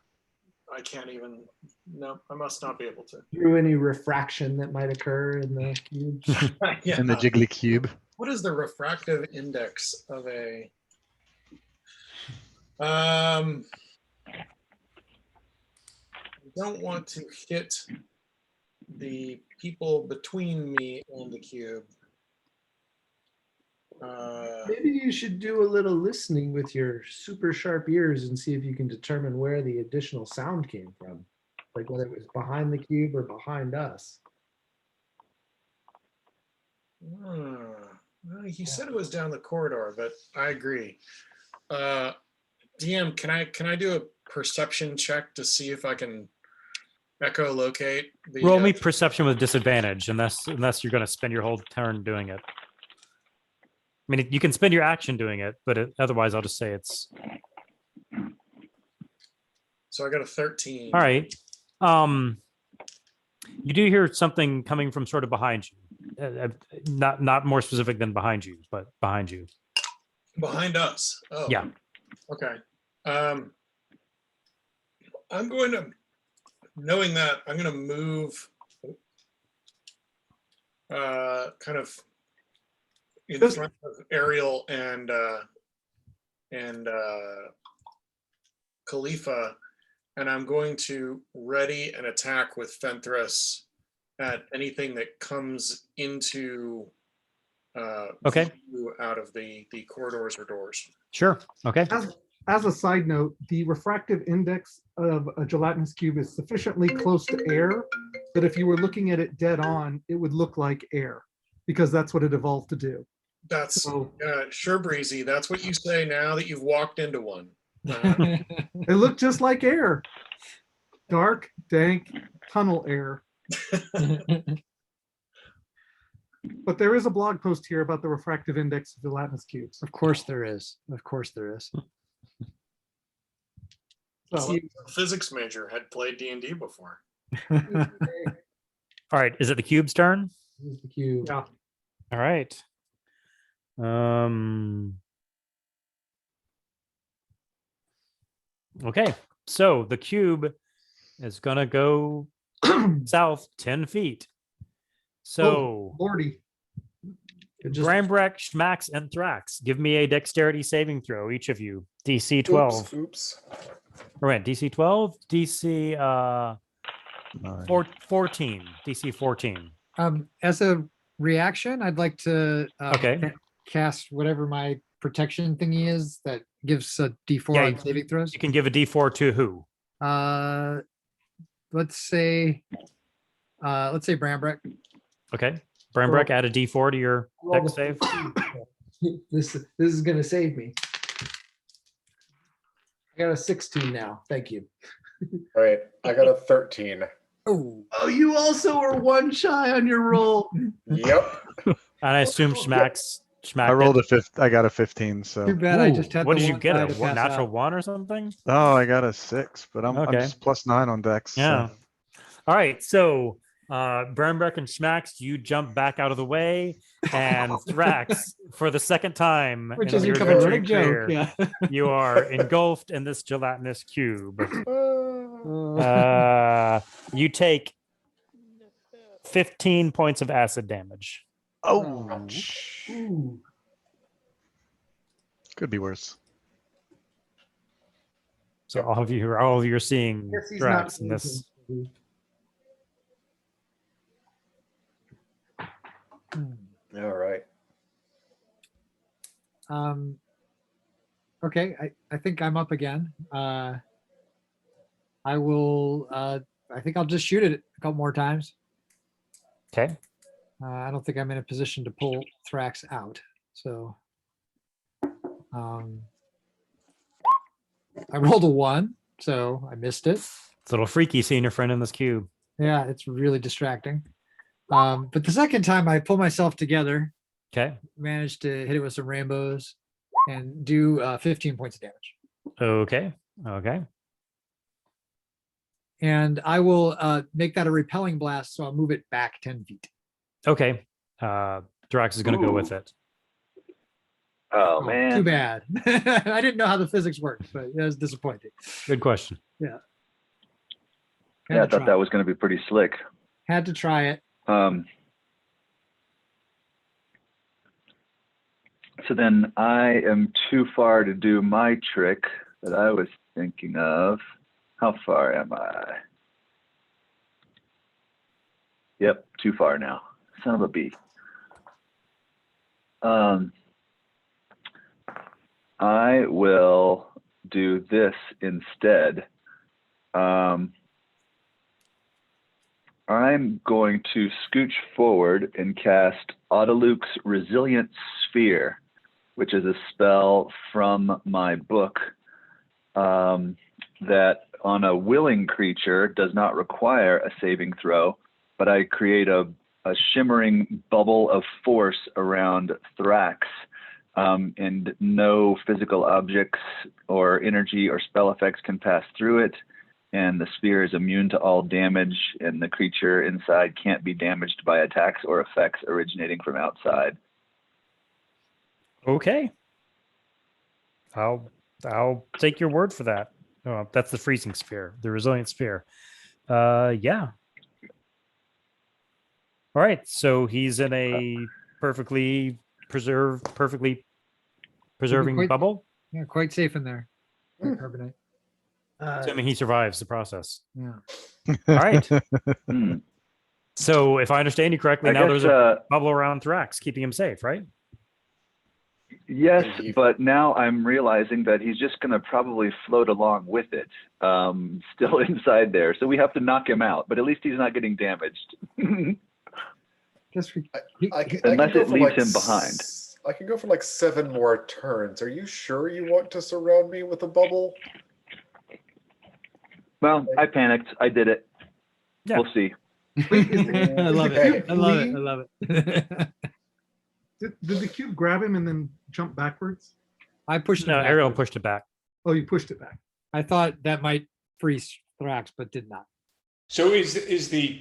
I can't even. No, I must not be able to. Through any refraction that might occur in the cube. Yeah. In the jiggly cube. What is the refractive index of a? I don't want to hit the people between me and the cube. Maybe you should do a little listening with your super sharp ears and see if you can determine where the additional sound came from, like whether it was behind the cube or behind us. Well, he said it was down the corridor, but I agree. DM, can I do a perception check to see if I can echolocate the Roll me perception with disadvantage, unless you're going to spend your whole turn doing it. I mean, you can spend your action doing it, but otherwise, I'll just say it's. So I got a 13. All right. You do hear something coming from sort of behind you. Not more specific than behind you, but behind you. Behind us. Oh. Yeah. Okay. I'm going to, knowing that, I'm going to move kind of in front of Ariel and Khalifa, and I'm going to ready an attack with Fenthras at anything that comes into Okay. view out of the corridors or doors. Sure. Okay. As a side note, the refractive index of a gelatinous cube is sufficiently close to air that if you were looking at it dead on, it would look like air because that's what it evolved to do. That's So sure, Breezy. That's what you say now that you've walked into one. it looked just like air. Dark, dank, tunnel air. But there is a blog post here about the refractive index of gelatinous cubes. Of course there is. Of course there is. So, Physics major had played D&D before. All right. Is it the cube's turn? Here's the cube. yeah. All right. Okay. So the cube is gonna go south 10 feet. So Lordy. It just- Brambrek, Schmax, and Thrax, give me a dexterity saving throw, each of you. DC 12. Oops. Or wait, DC 12? DC 9. 14. DC 14. As a reaction, I'd like to Okay. cast whatever my protection thingy is that gives a D4 Yeah, on saving throws. You can give a D4 to who? Let's say Brambrek. Okay. Brambrek, add a D4 to your dex save. This is gonna save me. I got a 16 now. Thank you. All right, I got a 13. Oh, Oh, you also are one shy on your roll. Yep. And I assume Schmax. I rolled a fifth. I got a 15. So. too bad I Ooh, just had. what the did you one get? die A to pass natural out. 1 or something? Oh, I got a 6, but I'm Okay. just +9 on Dex. Yeah. So. All right. So Bernbeck and Schmax, you jump back out of the way, and Thrax, for the second time Which in is a your coming adventuring running joke. career, Yeah. you are engulfed in this gelatinous cube. You take 15 points of acid damage. Oh, Ooh. could be worse. So all of you are seeing Guess he's Thrax not in this. moving. All right. Okay, I think I'm up again. I will. I think I'll just shoot it a couple more times. Okay. I don't think I'm in a position to pull Thrax out. So, I rolled a 1, so I missed it. It's a little freaky seeing your friend in this cube. Yeah, it's really distracting. But the second time I pull myself together, Okay. managed to hit it with some rainbows and do 15 points of damage. Okay. Okay. And I will make that a repelling blast, so I'll move it back 10 feet. Okay. Thrax is going to go with it. Oh Too man. bad. I didn't know how the physics worked, but it was disappointing. Good question. Yeah, I Had to thought try that it. was going to be pretty slick. Had to try it. So then I am too far to do my trick that I was thinking of. How far am I? Yep, too far now. Son of a bee. I will do this instead. I'm going to scooch forward and cast Autoluke's Resilient Sphere, which is a spell from my book that on a willing creature does not require a saving throw, but I create a shimmering bubble of force around Thrax, and no physical objects or energy or spell effects can pass through it. And the sphere is immune to all damage, and the creature inside can't be damaged by attacks or effects originating from outside. Okay. I'll take your word for that. Oh, that's the freezing sphere, the resilient sphere. Yeah. All right. So he's in a perfectly preserving quite- bubble. Yeah, quite safe in there. Carbonate. Assuming he survives the process. Yeah. All right. Hmm. So if I understand you correctly, I now guess, there's a bubble around Thrax, keeping him safe, right? yes, Indeed. but now I'm realizing that he's just going to probably float along with it, still inside there. So we have to knock him out, but at least he's not getting damaged. Just Unless go it for leaves like him behind. I can go for like 7 more turns. Are you sure you want to surround me with a bubble? Well, I panicked. I did it. Yeah. We'll see. Wait, is the, I is love the it. cube I love it. I fleeing? love it. Did the cube grab him and then jump backwards? I pushed No, him Ariel backwards. pushed it back. Oh, you pushed it back. I thought that might freeze Thrax, but did not. So is the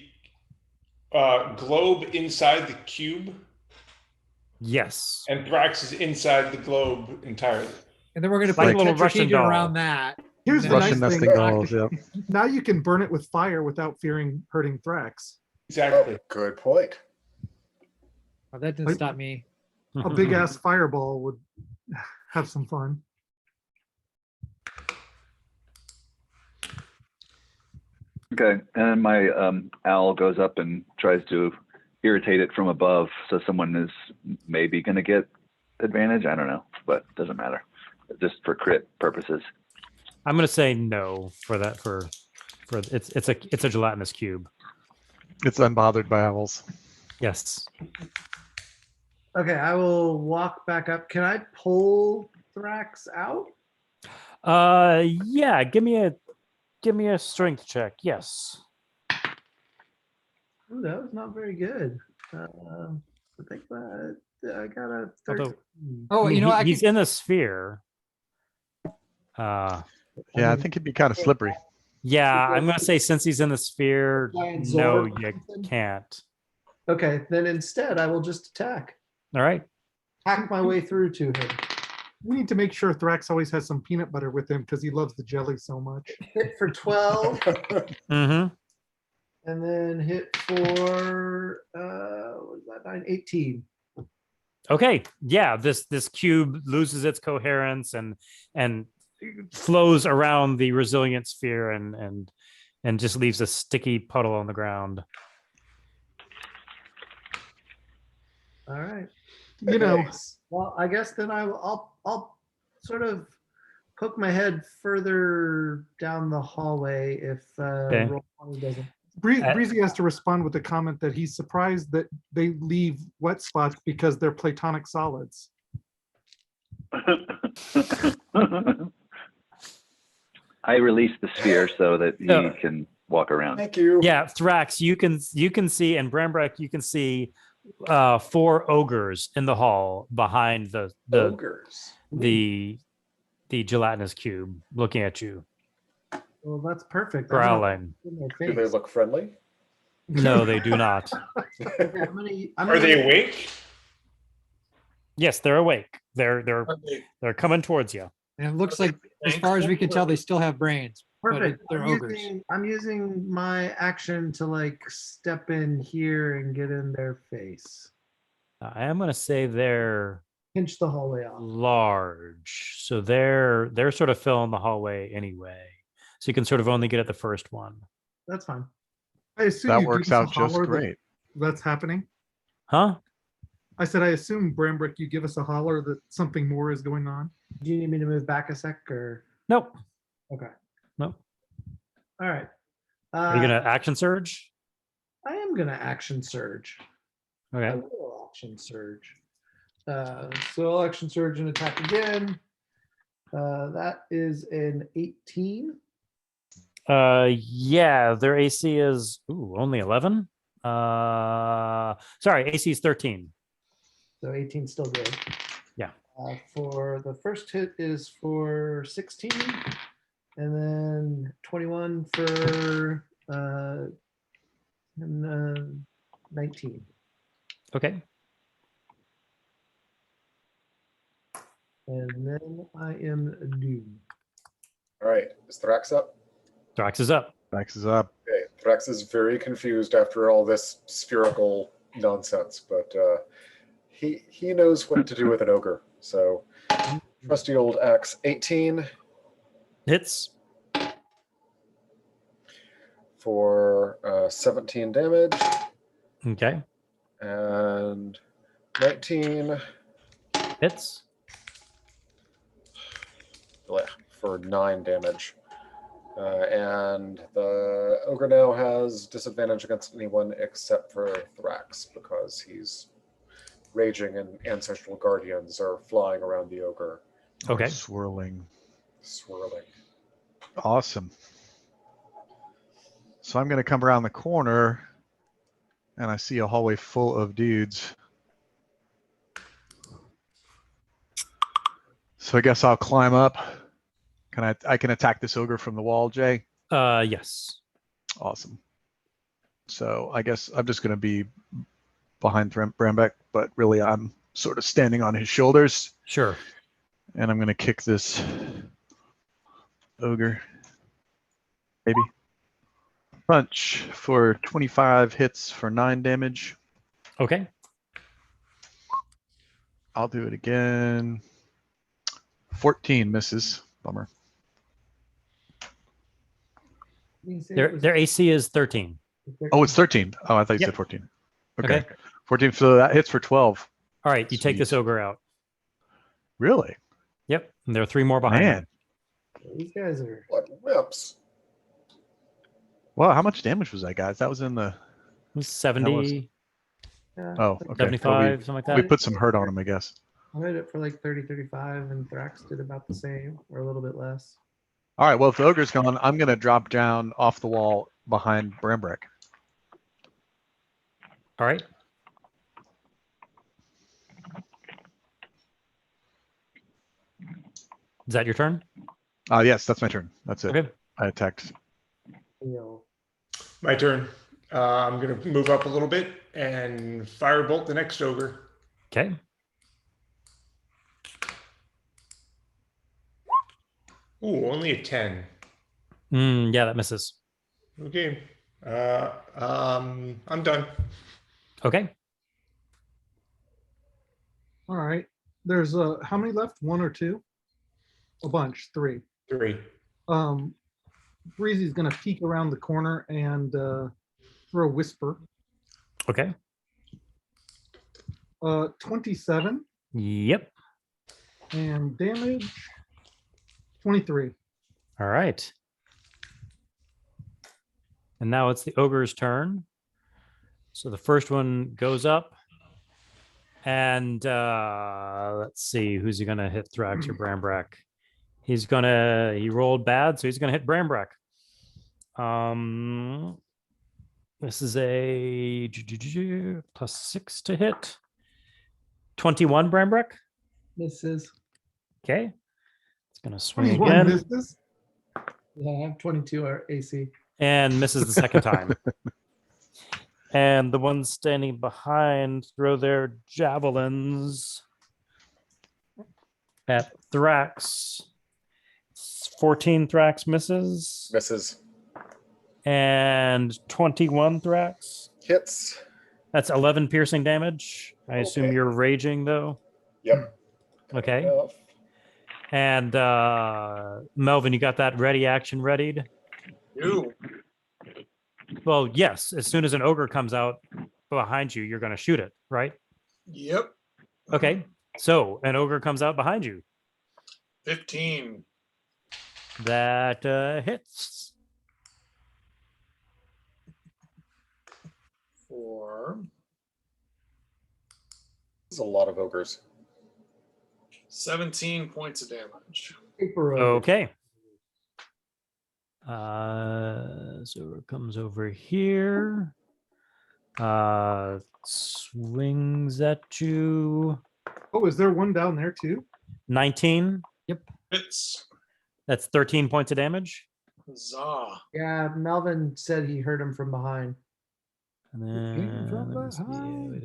globe inside the cube, Yes. and Thrax is inside the globe entirely? And then we're going to Like play a little Russian tetrahedron doll. around that. Here's the Russian nice thing. nesting dolls. Yeah. Now you can burn it with fire without fearing hurting Thrax. Exactly. Good point. Oh, that didn't stop me. A big ass fireball would have some fun. Okay. And my owl goes up and tries to irritate it from above. So someone is maybe going to get advantage. I don't know, but it doesn't matter. Just for crit purposes. I'm gonna say no for that. For it's a gelatinous cube. It's unbothered by owls. Yes. Okay, I will walk back up. Can I pull Thrax out? Yeah. Give me a strength check. Yes. Ooh, that was not very good. I think that I got a 13. Although, Oh, you know, I he's can, in a sphere. Yeah, I think it'd be kind of slippery. Yeah, I'm gonna say since he's in the sphere, Giant no, Zord or you something? can't. Okay, then instead I will just attack. All right. Hack my way through to him. We need to make sure Thrax always has some peanut butter with him because he loves the jelly so much. Hit for 12, Mm-hmm. and then hit for what was that? 9, 18. Okay. Yeah. This cube loses its coherence and flows around the resilient sphere and just leaves a sticky puddle on the ground. All right. You know, Nice. Well, I guess then I'll sort of poke my head further down the hallway if Okay. roll 20 doesn't. Breezy has to respond with a comment that he's surprised that they leave wet spots because they're platonic solids. I release the sphere so that he No. can walk around. Thank you. Yeah, Thrax, you can see, and Brambrek, you can see 4 ogres in the hall behind the Ogres. the gelatinous cube looking at you, Well, that's perfect. I'm gonna growling. put it in their Do they face. look friendly? No, they do not. Okay, I'm Are gonna- they awake? Yes, they're awake. They're Are they they're coming towards you. and it looks like, as far as we can tell, they still have brains. but Perfect. they're ogres. I'm using my action to like step in here and get in their face. I am going to say they're Pinch the hallway off. large, so they're sort of filling the hallway anyway. So you can sort of only get at the first one, That's fine. I assume That you works give us a out just holler that great. That's happening. huh? I said, I assume, Brambrick, you give us a holler that something more is going on. Do you need me to move back a sec or? Nope. Okay. Nope. All right. Are you gonna action surge? I am gonna action surge. I Okay. will action surge. So I'll action surge and attack again. That is an 18. Yeah, their AC is only 11. Sorry, AC is 13. So 18 still good. Yeah. For the first hit is for 16, and then 21 for 19. Okay. And then I am doomed. All right. Is Thrax up? Thrax is up. Max is up. Okay. Thrax is very confused after all this spherical nonsense, but he knows what to do with an ogre. So trusty old axe. 18. Hits. for 17 damage Okay. and 19 Hits. for 9 damage. And the ogre now has disadvantage against anyone except for Thrax because he's raging and ancestral guardians are flying around the ogre, Okay. Swirling. swirling. Awesome. So I'm going to come around the corner and I see a hallway full of dudes. So I guess I'll climb up. I can attack this ogre from the wall, Jay? Yes. Awesome. So I guess I'm just going to be behind Brambeck, but really I'm sort of standing on his shoulders. Sure. And I'm going to kick this ogre. Maybe. Punch for 25 hits for 9 damage. Okay. I'll do it again. 14 misses. Bummer. Their AC is 13. Oh, it's 13. Oh, I thought you Yep. said 14. Okay. Okay. 14. So that hits for 12. All right. You take this Sweet. ogre out. Really? Yep. And there are 3 more behind Man. him. These guys are. What whips? Well, how much damage was that, guys? That was in the. It was 70, Yeah, Oh, like okay. 75, something like We that. put some hurt on him, I guess. I had it for like 30, 35, and Thrax did about the same or a little bit less. All right. Well, if the ogre's gone, I'm going to drop down off the wall behind Brambrick. All right. Is that your turn? Yes, that's my turn. That's it. Okay. I attacked. You know, My turn. I'm going to move up a little bit and firebolt the next ogre. Okay. Ooh, only a 10. Yeah, that misses. Okay. I'm done. Okay. All right. There's how many left? 1 or 2? A bunch. 3. 3. Breezy's gonna peek around the corner and throw whisper. Okay. 27 Yep. and damage 23. All right. And now it's the ogre's turn. So the first one goes up. And let's see, who's he gonna hit? Thrax or Brambrack? He rolled bad, so he's gonna hit Brambrack. This is a +6 to hit. 21 Brambrack. misses. Okay. It's gonna swing 21 again misses. Yeah, I have 22 or AC. and misses the second time. And the ones standing behind throw their javelins at Thrax. 14 Thrax misses. Misses. And 21 Thrax. Hits. That's 11 piercing damage. I assume Okay. you're raging though. Yep. Okay. Enough. And Melvin, you got that ready action readied? Ooh. Well, yes. As soon as an ogre comes out behind you, you're going to shoot it, right? Yep. Okay. So an ogre comes out behind you. 15. That hits. For This is a lot of ogres. 17 points of damage. Paper ogre. Okay. So it comes over here. Swings at you. Oh, is there one down there too? 19. Hits. That's 13 points of damage. Huzzah. Yeah, Melvin said he heard him from behind. And Came from then let me see, behind.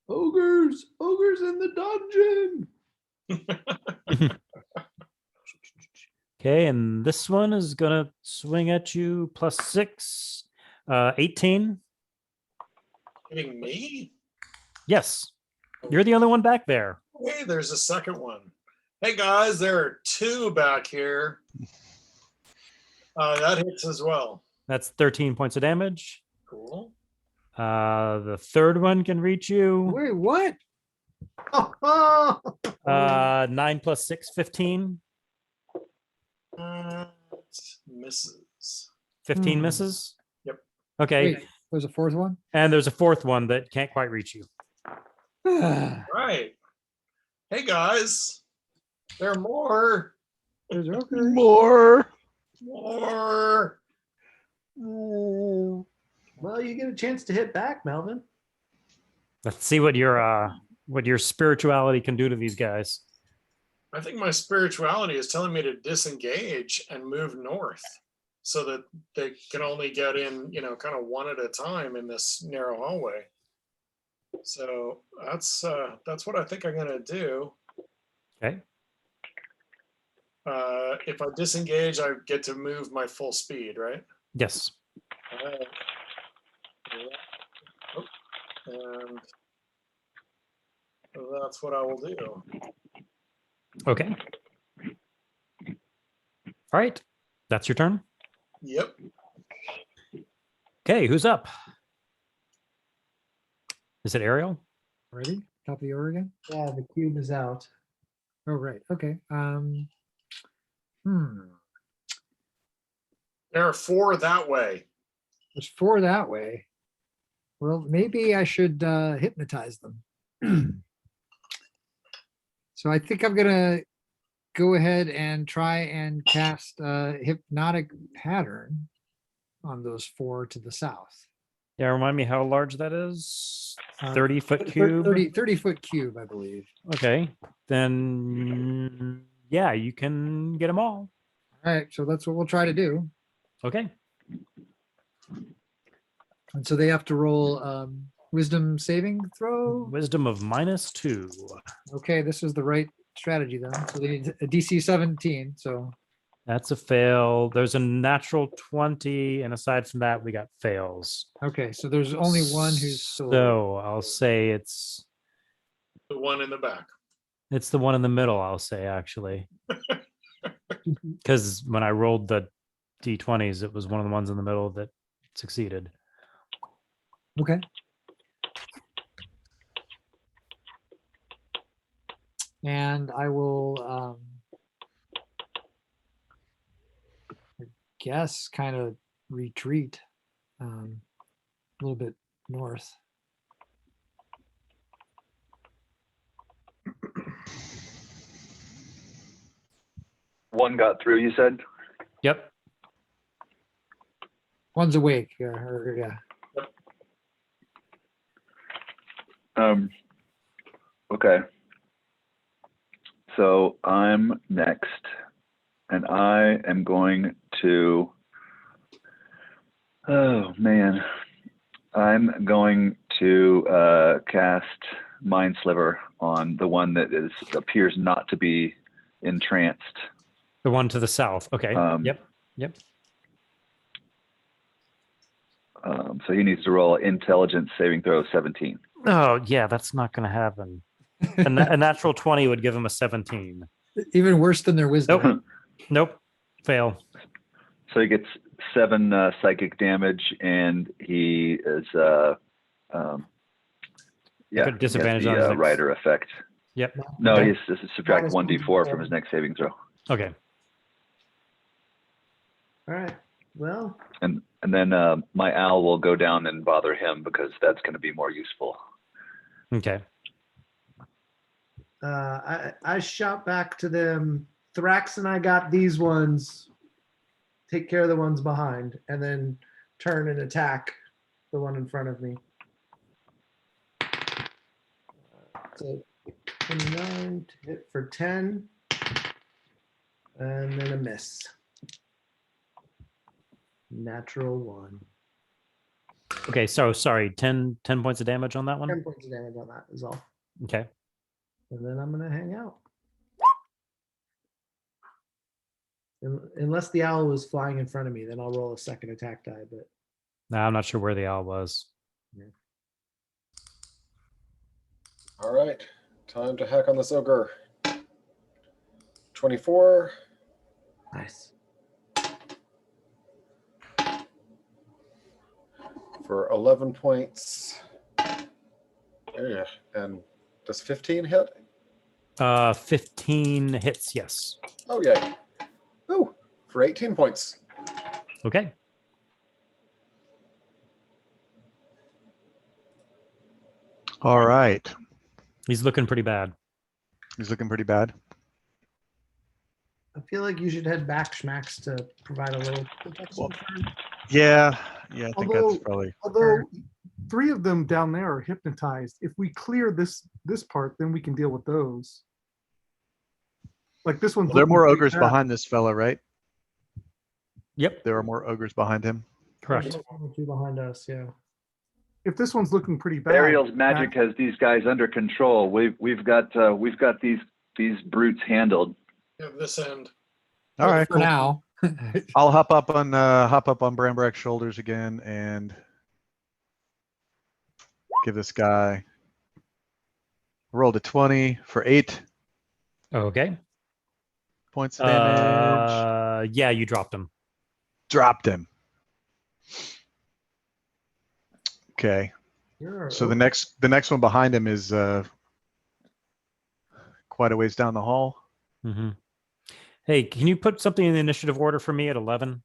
Ogres! Ogres in the dungeon! Okay, and this one is gonna swing at you +6, 18. Hitting me? Yes, you're the only one back there. Hey, there's a second one. Hey guys, there are 2 back here. That hits as well. That's 13 points of damage. Cool. The third one can reach you. Wait, what? 9 plus 6, 15. Misses. 15 Hmm. misses. Yep. Okay. Wait, there's a fourth one? And there's a fourth one that can't quite reach you. Right. Hey guys, there are more. There's okay. More. More. Well, you get a chance to hit back, Melvin. Let's see what your spirituality can do to these guys. I think my spirituality is telling me to disengage and move north so that they can only get in, kind of one at a time in this narrow hallway. So that's what I think I'm gonna do. Okay. If I disengage, I get to move my full speed, right? Yes. All right. And that's what I will do. Okay. All right. That's your turn. Yep. Okay, who's up? Is it Ariel? Ready? Top of the order again? Yeah, the cube is out. Oh, right. Okay. There are 4 that way. There's 4 that way. Well, maybe I should hypnotize them. So I think I'm gonna go ahead and try and cast a hypnotic pattern on those 4 to the south. Yeah, remind me how large that is. 30 30-foot cube. 30-foot cube, I believe. Okay. Then yeah, you can get them all. All right, so that's what we'll try to do. Okay. And so they have to roll wisdom saving throw. Wisdom of -2. Okay, this is the right strategy then. So they need a DC 17. So That's a fail. There's a natural 20, and aside from that, we got fails. okay, so there's only one who's still So I'll say it's The one in the back. the one in the middle. I'll say actually, because when I rolled the d20s, it was one of the ones in the middle that succeeded. okay. And I will I guess kind of retreat a little bit north. One got through, you said? Yep. One's awake. Yeah. Okay. So I'm next, and I am going to, oh man, I'm going to cast Mind Sliver on the one that appears not to be entranced. The one to the south. Okay. Yep. So he needs to roll intelligence saving throw 17. Oh yeah, that's not going to happen. A natural 20 would give him a 17. Even worse than their wisdom. Nope. Nope. Fail. So he gets 7 psychic damage, and he is Good disadvantage on his next- rider effect. Yep. No, Okay. he has to subtract Minus 1d4 from his next saving throw. Okay. All right. Well, And then my owl will go down and bother him because that's going to be more useful. Okay. I shot back to them. Thrax and I got these ones. Take care of the ones behind, and then turn and attack the one in front of me. So 29 to hit for 10, and then a miss. Natural 1. Okay. So sorry. 10 points of damage on that 10 one. points of damage on that is all. Okay. And then I'm gonna hang out. Unless the owl was flying in front of me, then I'll roll a second attack die. But Now I'm not sure where the owl was. All right, time to hack on this ogre. 24, nice. for 11 points. Yeah, and does 15 hit? 15 hits, yes. Oh, yeah. Ooh, for 18 points. Okay. All right. He's looking pretty bad. He's looking pretty bad. I feel like you should head back, Schmacks, to provide a little protection. Yeah. Yeah, I think Although- that's probably. Although 3 of them down there are hypnotized. If we clear this part, then we can deal with those. Like this one's. There are looking more pretty ogres bad. behind this fella, right? Yep, There are more ogres behind him. correct. Two behind us, yeah. If this one's looking pretty bad. Ariel's magic has these guys under control. We've got these brutes handled. Yeah, this end. All right, For cool. now. I'll hop up on Brambrecht's shoulders again and give this guy. Rolled a 20 for 8 Okay. points of damage. Yeah, you dropped him. Dropped him. Okay. So the next one behind him is quite a ways down the hall. Mm-hmm. Hey, can you put something in the initiative order for me at 11?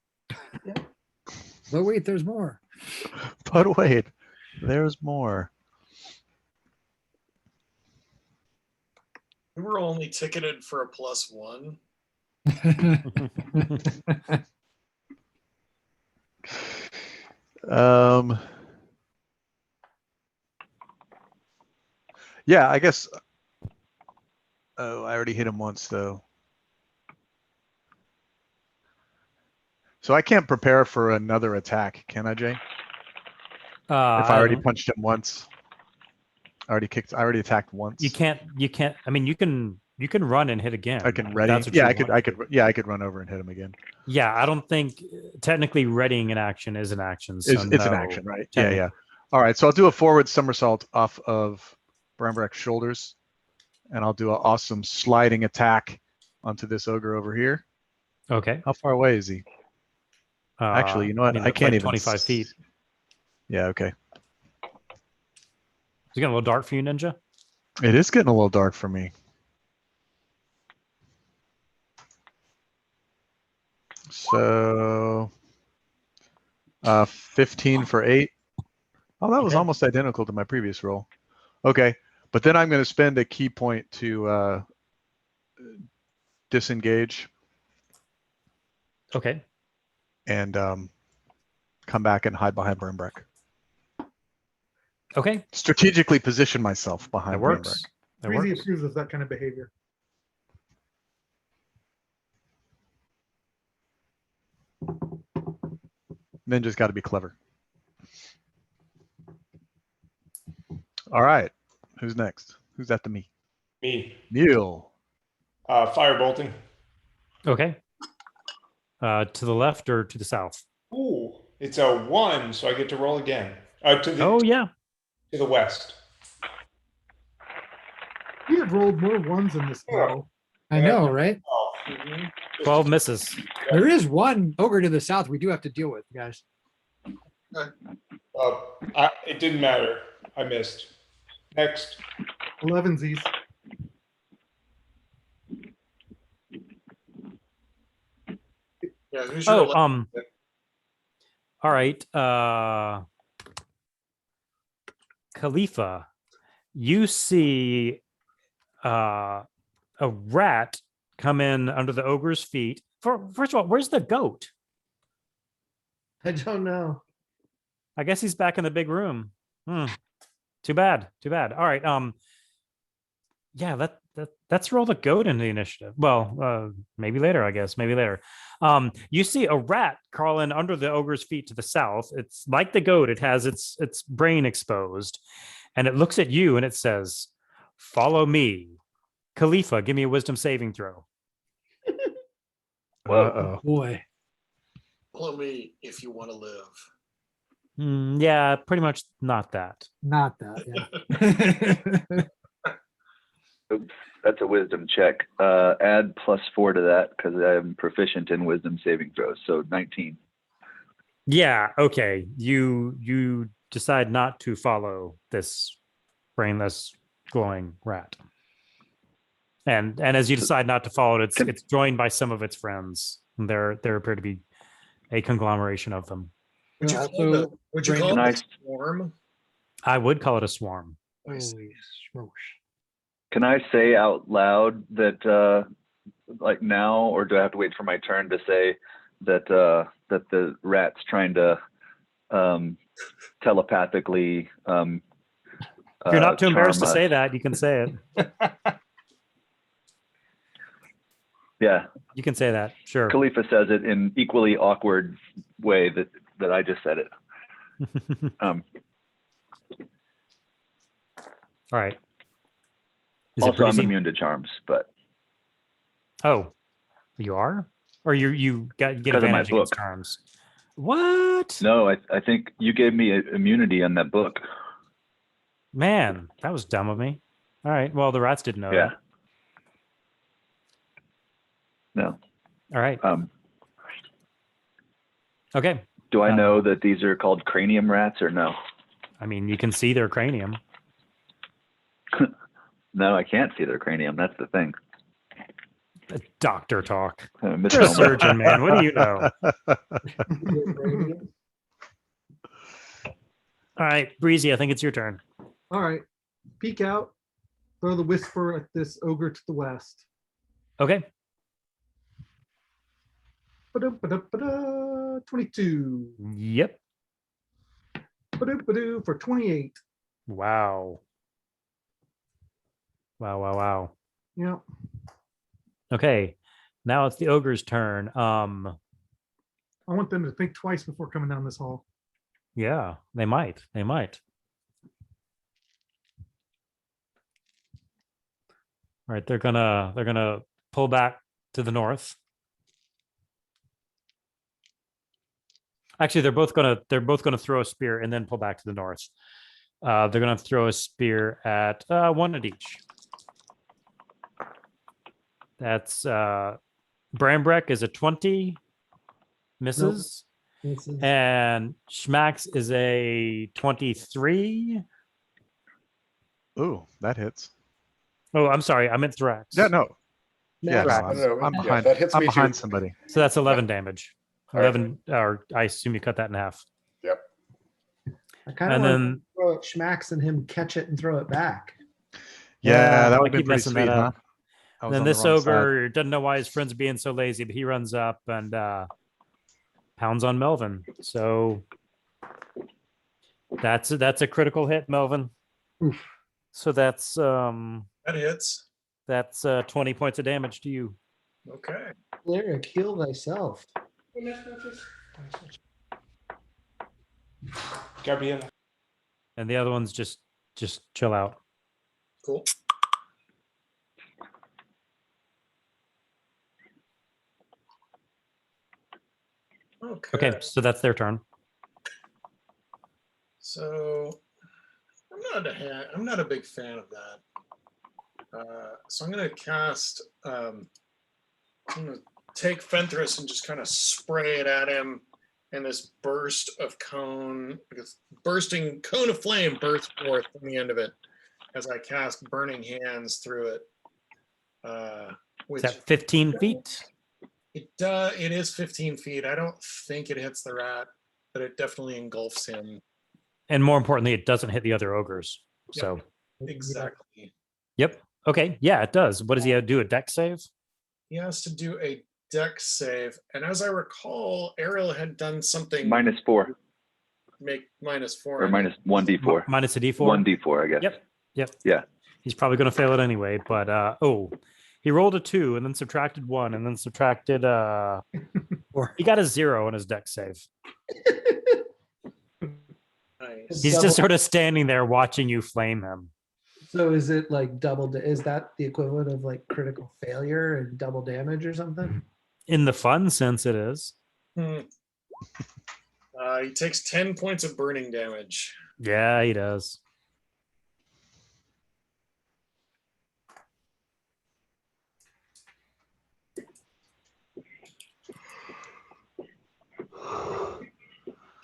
But wait, there's more. But wait, there's more. We were only ticketed for a +1. Yeah, I guess. Oh, I already hit him once though. So I can't prepare for another attack, can I, Jay? If I already punched him once, I already attacked once. You can't. I mean, you can run and hit again. I can ready. That's what Yeah, you I could. want. I could run over and hit him again. Yeah, I don't think technically readying an action is an action. So It's an no, action, right? Yeah, technically. yeah. All right, so I'll do a forward somersault off of Brambrecht's shoulders, and I'll do an awesome sliding attack onto this ogre over here. Okay. How far away is he? Actually, you know what? mean, I can't like even. 25 feet. Yeah. Okay. Is it getting a little dark for you, Ninja? It is getting a little dark for me. So, 15 for 8. Oh, that was Okay. almost identical to my previous roll. Okay, but then I'm going to spend a key point to disengage Okay. and come back and hide behind Brambrecht. Okay. Strategically position myself behind That works. Brambrecht. That Breezy works. approves of that kind of behavior. Ninja's got to be clever. All right, who's next? Who's after me? Me. Neil. Fire bolting. Okay. To the left or to the south? Ooh, it's a 1, so I get to roll again. Oh yeah. To the west. We have rolled more 1s in this battle. I know, right? Oh, 12 misses. There is one ogre to the south we do have to deal with, guys. it didn't matter. I missed. Next. 11sies. Yeah, who's your Oh, 11? all right. Khalifa, you see a rat come in under the ogre's feet. First of all, where's the goat? I don't know. I guess he's back in the big room. Too bad. Too bad. All right. Yeah, let's roll the goat in the initiative. Well, maybe later, I guess. Maybe later. You see a rat crawling under the ogre's feet to the south. It's like the goat. It has its brain exposed, and it looks at you and it says, "Follow me." Khalifa, give me a wisdom saving throw. Uh-oh. Boy. Follow me if you want to live. Yeah, pretty much not that. Not that, yeah. Oops, that's a wisdom check. Add +4 to that because I'm proficient in wisdom saving throws. So 19. Yeah. Okay. You decide not to follow this brainless glowing rat. And as you decide not to follow it, it's joined by some of its friends. There appear to be a conglomeration of them. Would you Yeah, call, so would you call Can it I- a swarm? I would call it a swarm. Holy smokes. Can I say out loud that like now, or do I have to wait for my turn to say that that the rat's trying to telepathically If you're not too embarrassed to charm say us? that, you can say it. Yeah, You can say that. Sure. Khalifa says it in equally awkward way that I just said it. All right. Is Also, it I'm breezy? immune to charms, but Oh, you are? Or you get Because of my advantage against book. charms. What? no, I think you gave me immunity on that book. Man, that was dumb of me. All right. Well, the rats didn't know Yeah. that. No. All right. Okay. Do I know that these are called cranium rats or no? I mean, you can see their cranium. No, I can't see their cranium. That's the thing. Doctor talk. You're a Misnomer. surgeon, man. What do you know? All right, Breezy, I think it's your turn. All right. Peek out. Throw the whisper at this ogre to the west. Okay. Ba-da-ba-da-ba-da, 22. Yep. Ba-da-ba-doo for 28. Wow. Wow. Yeah. Okay. Now it's the ogre's turn. I want them to think twice before coming down this hall. Yeah, they might. They might. All right, they're gonna pull back to the north. Actually, they're both gonna throw a spear and then pull back to the north. They're gonna throw a spear at one at each. That's Brambrek is a 20, misses. And Schmax is a 23. Ooh, that hits. Oh, I'm sorry. I meant Thrax. Yeah, no. Yeah, no, Thrax. I'm Yeah, behind. that hits I'm me behind too. somebody. So that's 11 damage. All right. 11, or I assume you cut that in half. Yep. I kind of And want then to throw it Schmax and him catch it and throw it back. Yeah, that I would have been keep pretty messing that sweet, huh? up. I was Then on the this wrong side. ogre doesn't know why his friend's being so lazy, but he runs up and pounds on Melvin. So that's a critical hit, Melvin. Oof. So that's That hits. 20 points of damage to you. Okay. Lyric, heal thyself. Gabriella. And the other ones just chill out. Cool. Okay, so that's their turn. So I'm not a big fan of that. So I'm gonna cast. I'm gonna take Fenthras and just kind of spray it at him, and this burst of bursting cone of flame bursts forth from the end of it as I cast Burning Hands through it. Is Which that 15 feet? it is 15 feet. I don't think it hits the rat, but it definitely engulfs him. And more importantly, it doesn't hit the other ogres. So, Exactly. yep. Okay. Yeah, it does. What does he do? A deck save? He has to do a dex save. And as I recall, Ariel had done something -4 make -4 or on it. -1d4. Minus a d4? 1d4, I guess. Yep. Yeah. He's probably going to fail it anyway. But, he rolled a 2 and then subtracted 1 and then subtracted, he got a 0 on his deck save. Nice. He's just sort of standing there watching you flame him. So is it like is that the equivalent of like critical failure and double damage or something? In the fun sense, it is. He takes 10 points of burning damage. Yeah, he does.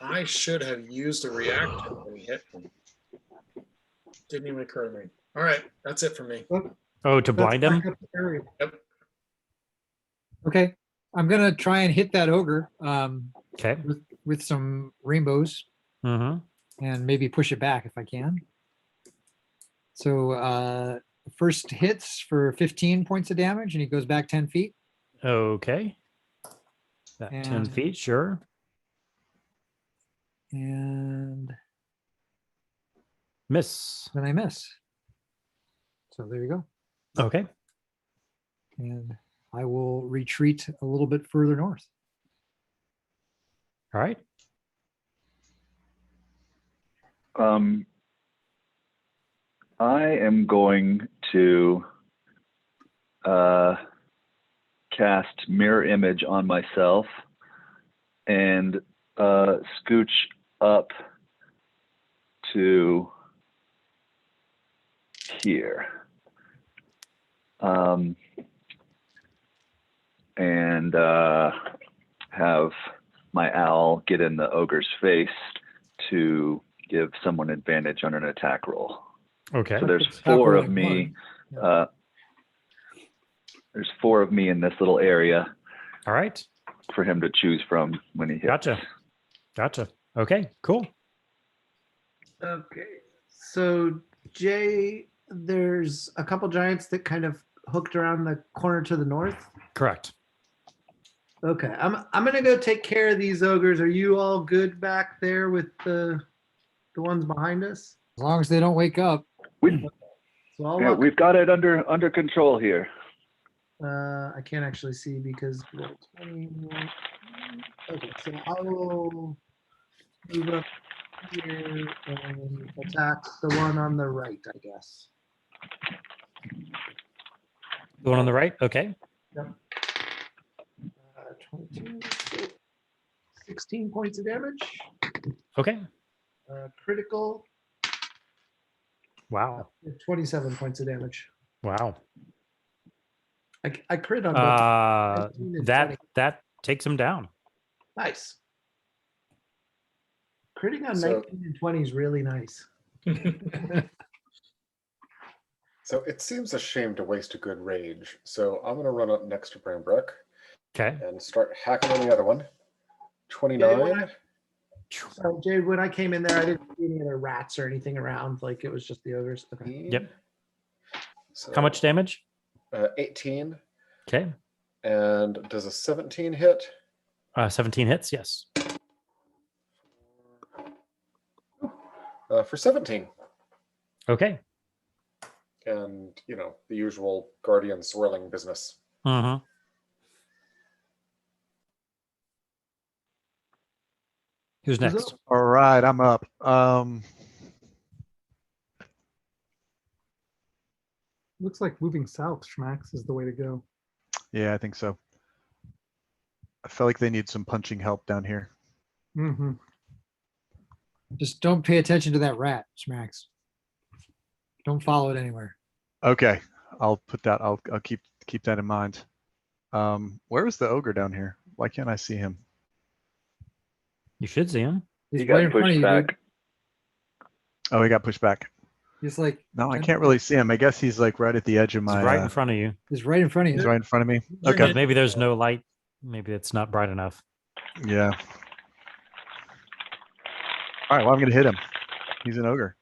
I should have used a reactor when he hit me. Didn't even occur to me. All right, that's it for me. Oh, to blind him? Back up the area. Okay, I'm gonna try and hit that ogre Okay. with some rainbows Mm-hmm. and maybe push it back if I can. So first hits for 15 points of damage, and he goes back 10 feet. Okay. That 10 And- feet, sure. And Miss. then I miss. So there you go. Okay. And I will retreat a little bit further north. All right. I am going to cast mirror image on myself and scooch up to here. And have my owl get in the ogre's face to give someone advantage on an attack roll. Okay. So there's It's four calculating of me. one. There's 4 of me in this little area All right. for him to choose from when he hits. Gotcha. Okay, cool. Okay. So Jay, there's a couple giants that kind of hooked around the corner to the north. Correct. Okay. I'm gonna go take care of these ogres. Are you all good back there with the ones behind us? As long as they don't wake up. So I'll Yeah, walk. we've got it under control here. I can't actually see because roll 20. Okay, so I will move up here and attack the one on the right, I guess. The one on the right? Okay. 22, 16 points of damage. Okay. Critical, Wow. 27 points of damage. Wow. I crit on both. 19 and 20. That takes him down. Nice. Critting on So- 19 and 20 is really nice. So it seems a shame to waste a good rage. So I'm going to run up next to Brambrick Okay. and start hacking on the other one. 29. So Jade, when I came in there, I didn't see any other rats or anything around. Like it was just the ogres. Okay. Yep. So, How much damage? 18. Okay. And does a 17 hit? 17 hits, yes. For 17. Okay. And, the usual guardian swirling business. Mm-hmm. Who's Who's next? up? All right, I'm up. Looks like moving south, Schmax, is the way to go. Yeah, I think so. I feel like they need some punching help down here. Mm-hmm. Just don't pay attention to that rat, Schmax. Don't follow it anywhere. Okay, I'll put that. I'll keep that in mind. Where is the ogre down here? Why can't I see him? You should see him. He's He right got in front of pushed you, back. dude. Oh, he got pushed back. He's like, No, I can't really see him. I guess he's like right at the edge of He's my. right in front of you. he's right in front of He's you. right in front of me. You're Okay. good. Maybe there's no light. Maybe it's not bright enough. Yeah. All right. Well, I'm gonna hit him. He's an ogre.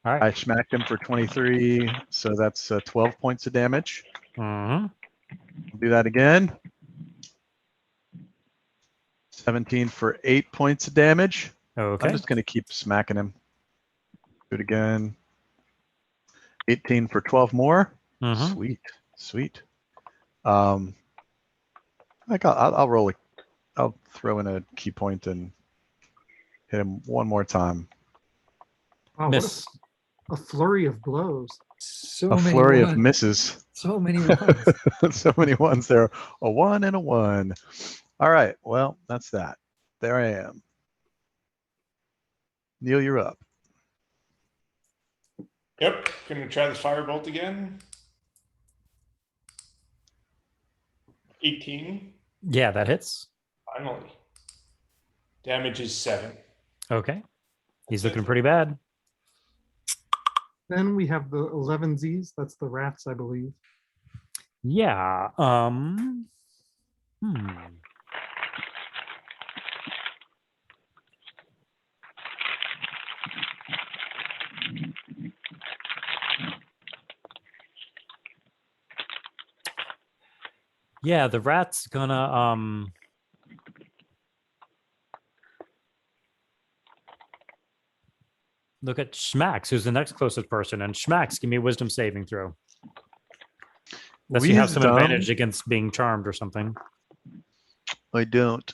All I right. smacked him for 23, so that's 12 points of damage. Mm-hmm. I'll do that again. 17 for 8 points of damage. Okay. I'm just gonna keep smacking him. Do it again. 18 for 12 more. Mm-hmm. Sweet. I'll roll. I'll throw in a key point and hit him one more time. Wow, what Miss. a flurry of blows. So A many flurry of ones. misses. So many ones. So many ones there. A 1 and a 1. All right. Well, that's that. There I am. Neil, you're up. Yep. Gonna try the firebolt again. 18. Yeah, that hits. Finally. Damage is 7. Okay. He's looking pretty bad. Then we have the 11Zs. That's the rats, I believe. Yeah. Yeah, the rat's gonna look at Schmax, who's the next closest person, and Schmax, give me a wisdom saving throw. Unless you have some Wisdom? advantage against being charmed or something. I don't.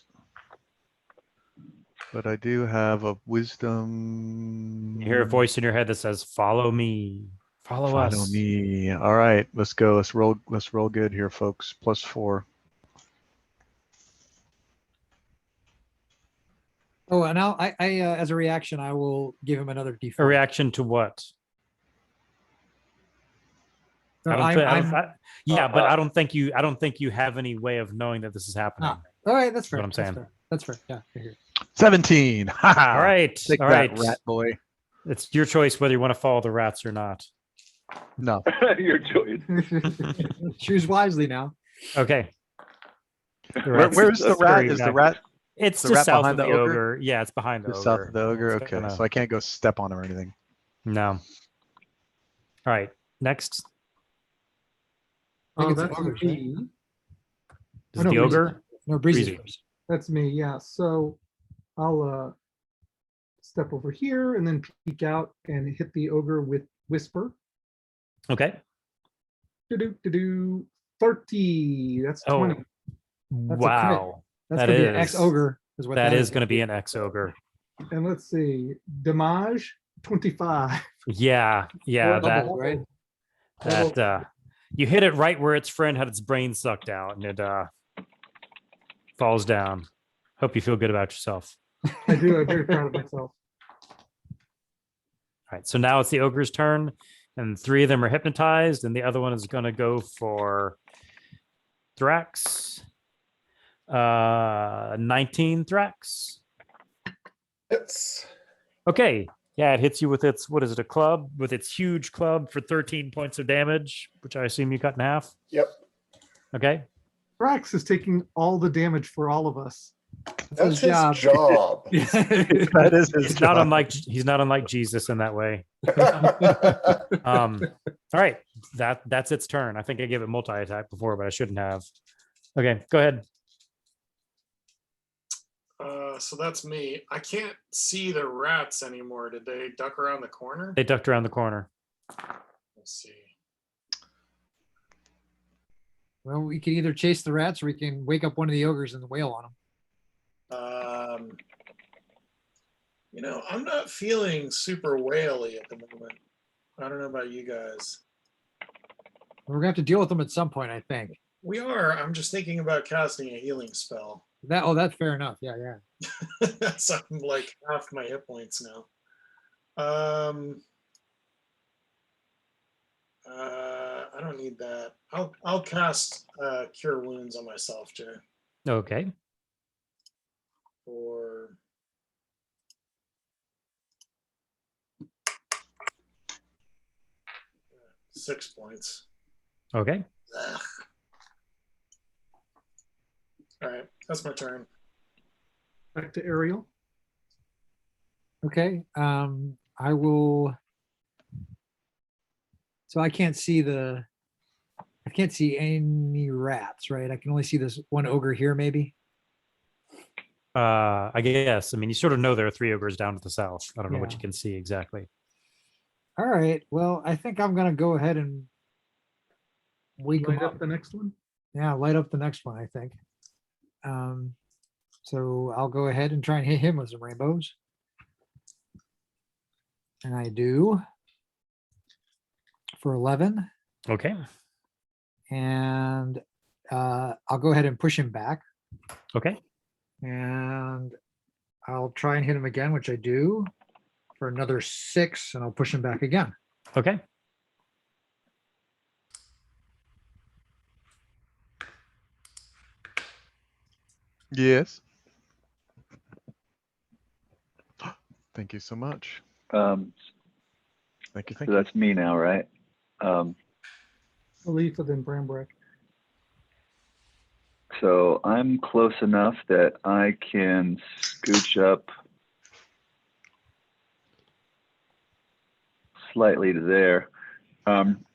But I do have a wisdom. You hear a voice in your head that says, "Follow me. Follow us." Follow me. All right, let's go. Let's roll good here, folks. +4. Oh, and I as a reaction, I will give him another A D4. reaction to what? So I don't I'm, thi- I I'm, don't- I- yeah, but I don't think you have any way of knowing that this is happening. all right, that's That's fair. what I'm That's saying. fair. That's fair. Yeah, I hear. 17. All right. Take All that, right. rat boy. It's your choice whether you want to follow the rats or not. No. Your choice. Choose wisely now. Okay. The rat's Where's the rat? scurrying Is the back. rat It's the just rat south behind of the the ogre? ogre. Yeah, it's behind the just ogre. south of the ogre? It's Okay, kinda- so I can't go step on him or anything. No. All right. Next I think Oh, it's that's ogres, right? me. is Oh, no, the Breezy. ogre. No, Breezy Breezy. first. That's me, yeah. So I'll step over here and then peek out and hit the ogre with Whisper. Okay. Do 30. That's Oh, 20. That's a crit. wow. That's That gonna be an is- ex ogre. Is what That is is. going to be an ex ogre. And let's see, damage 25. Yeah. Yeah. Double, That right? that you hit it right where its friend had its brain sucked out, and it falls down. Hope you feel good about yourself. I do. I'm very proud of myself. All right, so now it's the ogre's turn, and 3 of them are hypnotized, and the other one is going to go for Thrax. 19 Thrax. It's Okay, yeah, it hits you with its, what is it, a club? With its huge club for 13 points of damage, which I assume you cut in half. yep. Okay, Brax is taking all the damage for all of us. That's his his job. That is his he's not job. unlike Jesus in that way. All right, that's its turn. I think I gave it multi-attack before, but I shouldn't have. Okay, go ahead. So that's me. I can't see the rats anymore. Did they duck around the corner? They ducked around the corner. Let's see. Well, we can either chase the rats or we can wake up one of the ogres and wail on them. I'm not feeling super whaley at the moment. I don't know about you guys. We're gonna have to deal with them at some point, I think. We are. I'm just thinking about casting a healing spell. That's fair enough. Yeah, yeah. So I'm like half my hit points now. I don't need that. I'll cast Cure Wounds on myself, Jay. Okay. For 6 points. Okay. Ugh. All right, that's my turn. Back to Ariel. Okay. I will. So I can't see any rats, right? I can only see this one ogre here, maybe. I guess. I mean, you sort of know there are 3 ogres down to the south. I don't know what Yeah. you can see exactly. All right. Well, I think I'm gonna go ahead and wake Light them up up. the next one. Yeah, light up the next one, I think. So I'll go ahead and try and hit him with some rainbows. And I do for 11. Okay. And I'll go ahead and push him back. Okay. And I'll try and hit him again, which I do for another 6, and I'll push him back again. Okay. Yes. Thank you so much. Um, Thank you. so that's me now, right? Khalifa, then Brambrick. So I'm close enough that I can scooch up slightly to there. I'm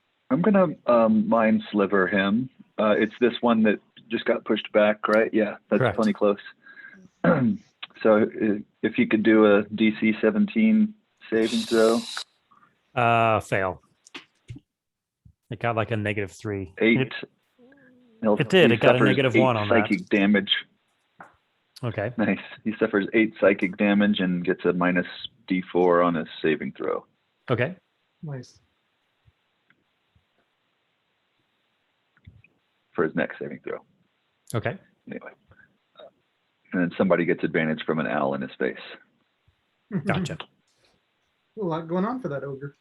gonna mind sliver him. It's this one that just got pushed back, right? Yeah, that's Correct. plenty close. So if you could do a DC 17 saving throw. Fail. It got like a -3. 8. It did. He It got a suffers -1 8 on that. psychic damage. Okay. Nice. He suffers 8 psychic damage and gets a -D4 on his saving throw. Okay. Nice. For his next saving throw. Okay. Anyway. And then somebody gets advantage from an owl in his face. Gotcha. A lot going on for that ogre.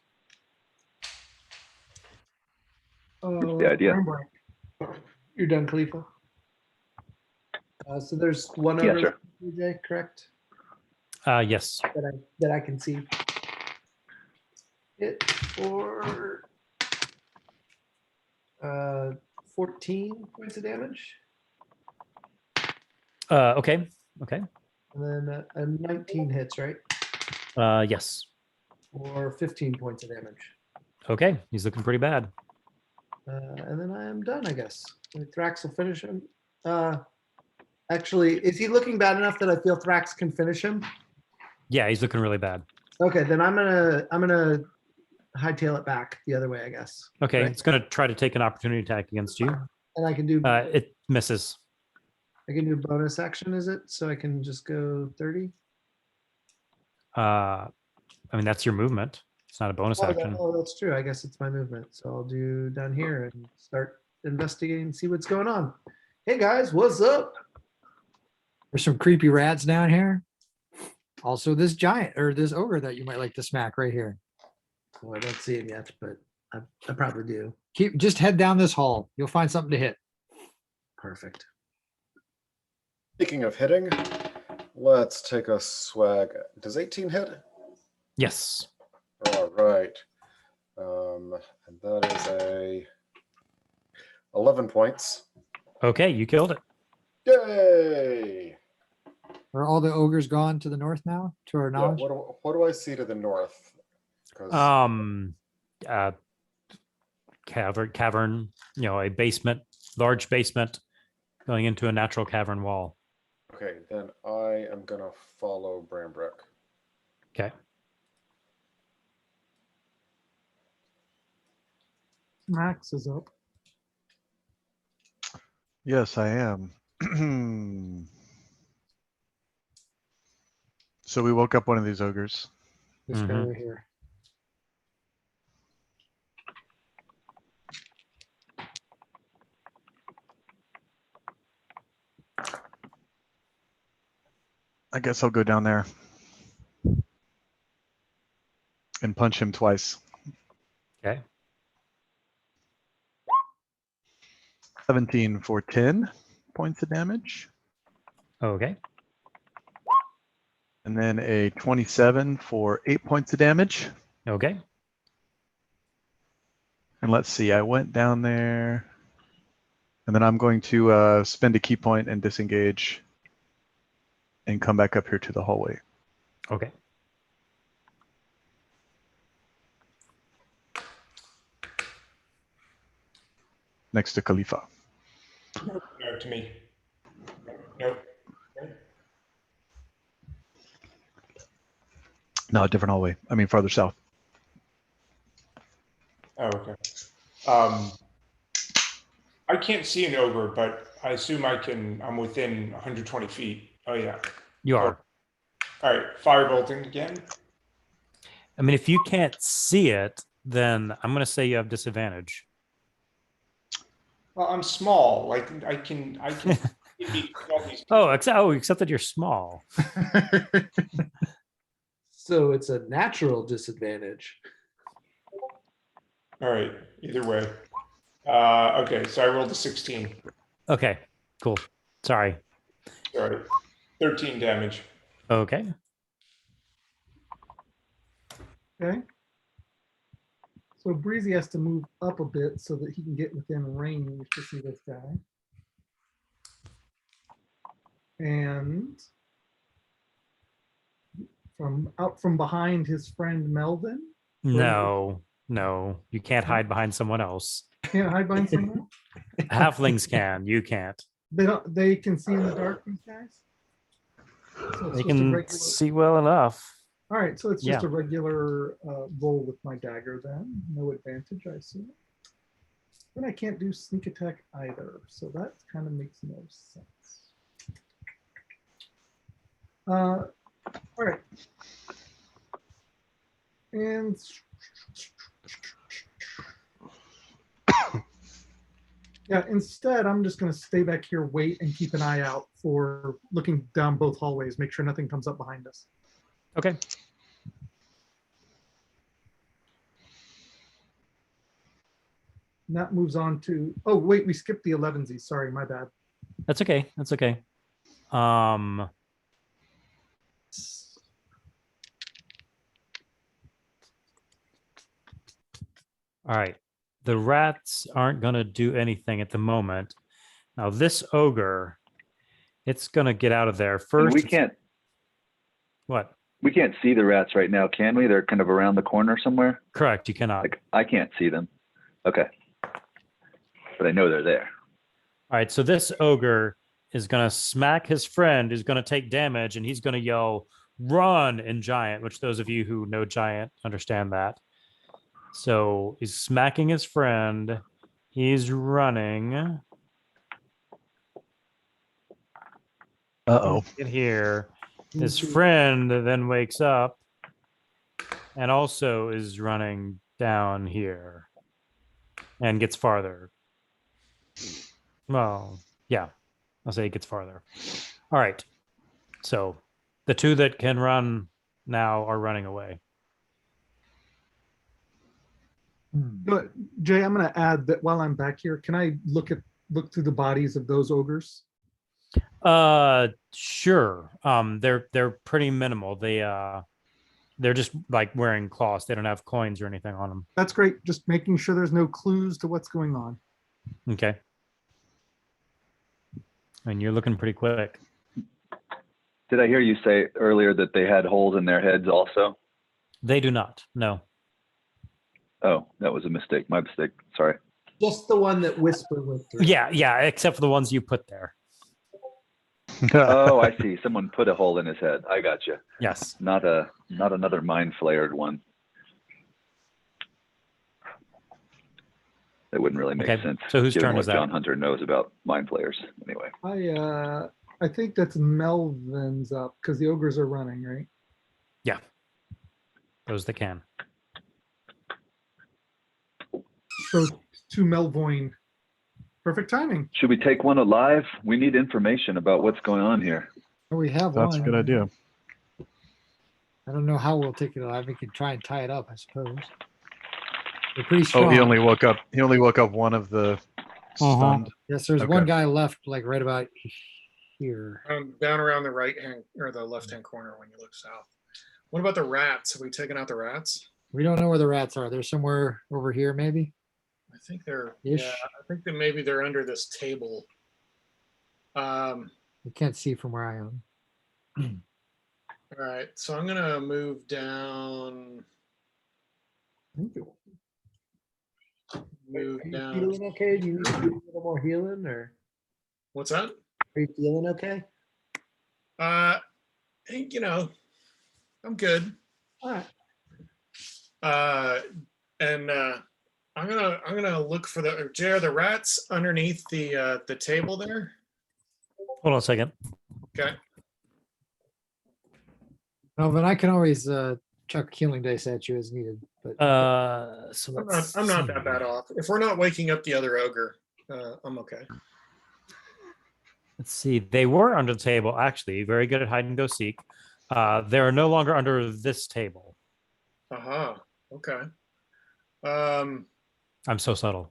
the idea. Brambrick. You're done, Khalifa. So there's one Yeah, over sure. DJ, correct? Yes. That I can see. Hit for 14 points of damage, Okay. Okay. and then a 19 hits, right? Yes. Or 15 points of damage. Okay. He's looking pretty bad. And then I am done, I guess. Thrax will finish him. Actually, is he looking bad enough that I feel Thrax can finish him? Yeah, he's looking really bad. Okay, then I'm gonna hightail it back the other way, I guess. Okay. Right. It's going to try to take an opportunity attack against you. And I can do It misses. I can do bonus action, is it? So I can just go 30? I mean, that's your movement. It's not a bonus action. That's true. I guess it's my movement. So I'll do down here and start investigating, see what's going on. Hey guys, what's up? There's some creepy rats down here. Also, this giant or this ogre that you might like to smack right here. Well, I don't see him yet, but I probably do. Just head down this hall. You'll find something to hit. Perfect. Speaking of hitting, let's take a swag. Does 18 hit? Yes. All right. And that is a 11 points. Okay. You killed it. Yay! Are all the ogres gone to the north now, to our Yeah, knowledge? what do I see to the north? 'Cause- Cavern, a basement, large basement going into a natural cavern wall. okay, then I am gonna follow Brambrick. Okay. Max is up. Yes, I am. So we woke up one of these ogres. This guy Mhm. right here. I guess I'll go down there and punch him twice. Okay. 17 for 10 points of damage. Okay. And then a 27 for 8 points of damage. Okay. And let's see, I went down there. And then I'm going to spend a key point and disengage and come back up here to the hallway. Okay. Next to Khalifa. No, to me. Nope. No, a different hallway. I mean, farther south. Oh, okay. I can't see an ogre, but I assume I'm within 120 feet. Oh, yeah. You are. All right, firebolting again. I mean, if you can't see it, then I'm going to say you have disadvantage. Well, I'm small. Like I can beat all these Oh, except that you're small. So it's a natural disadvantage. All right, either way. Okay, so I rolled a 16. Okay, cool. Sorry. Sorry. 13 damage. Okay. Okay. So Breezy has to move up a bit so that he can get within range to see this guy. And from out from behind his friend Melvin. No, you can't hide behind someone else. Can't hide behind someone. Halflings can, you can't. They don't. They can see in the dark. These guys. So it's They just a can regular. see well enough. All right, so it's just Yeah. a regular roll with my dagger then. No advantage, I assume. But I can't do sneak attack either, so that kind of makes no sense. All right. And yeah, instead, I'm just going to stay back here, wait, and keep an eye out for looking down both hallways, make sure nothing comes up behind us. Okay. And that moves on to, oh, wait, we skipped the 11Z. Sorry, my bad. That's okay. That's okay. All right. The rats aren't going to do anything at the moment. Now, this ogre, it's going to get out of there And first. we can't What? see the rats right now, can we? They're kind of around the corner somewhere. Correct. You cannot. Like I can't see them. Okay, but I know they're there. All right. So this ogre is going to smack his friend, who's going to take damage, and he's going to yell, "Run!" in giant, which those of you who know giant understand that. So he's smacking his friend. He's running. Uh-oh. Get here. His friend then wakes up and also is running down here and gets farther. Well, yeah, I'll say it gets farther. All right. So the two that can run now are running away. But Jay, I'm going to add that while I'm back here, can I look through the bodies of those ogres? Sure. They're pretty minimal. They're just like wearing cloths. They don't have coins or anything on them. That's great. Just making sure there's no clues to what's going on. Okay. And you're looking pretty quick. Did I hear you say earlier that they had holes in their heads also? They do not. No. Oh, that was a mistake. My mistake. Sorry. Just the one that Whisper went through. Yeah, except for the ones you put there. Oh, I see. Someone put a hole in his head. I got you. Yes. Not another mind flared one. That wouldn't really make Okay, sense. so whose given turn what is that? John Hunter knows about mind flayers. Anyway. I think that's Melvin's up because the ogres are running, right? Yeah. Those that can. So to Melvoin. Perfect timing. Should we take one alive? We need information about what's going on here. We have That's a one. good idea. I don't know how we'll take it alive. We can try and tie it up, I suppose. They're pretty strong. Oh, he only woke up. He only woke up one of the stunned. Yes, there's Okay. one guy left, like right about here. Down around the right hand or the left hand corner when you look south. What about the rats? Have we taken out the rats? We don't know where the rats are. They're somewhere over here, maybe. I think they're Ish. yeah, I think that maybe they're under this table. I can't see from where I am. All right, so I'm gonna move down. Move Are you down. feeling okay? Do you need to do a little more healing, or What's that? are you feeling okay? You know, I'm good. All right. And I'm gonna look for the Jay, are the rats underneath the table there? Hold on a second. Okay. Melvin, I can always chuck healing dice at you as needed. But So I'm not that bad off. If we're not waking up the other ogre, I'm okay. Let's see. They were under the table, actually. Very good at hide and go seek. They're no longer under this table. Uh-huh. Okay. I'm so subtle.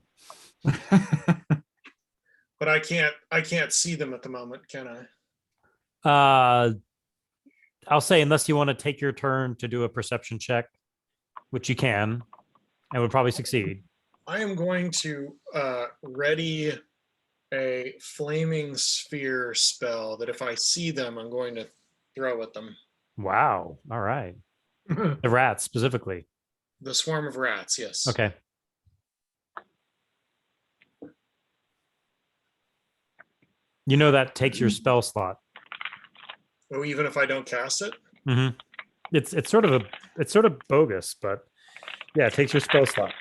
But I can't see them at the moment, can I? I'll say unless you want to take your turn to do a perception check. which you can, and would probably succeed. I am going to ready a flaming sphere spell that if I see them, I'm going to throw at them. Wow. All right. The rats specifically. The swarm of rats, yes. Okay. You know that takes your spell slot. Oh, even if I don't cast it? Mm-hmm. It's sort of bogus, but yeah, it takes your spell slot,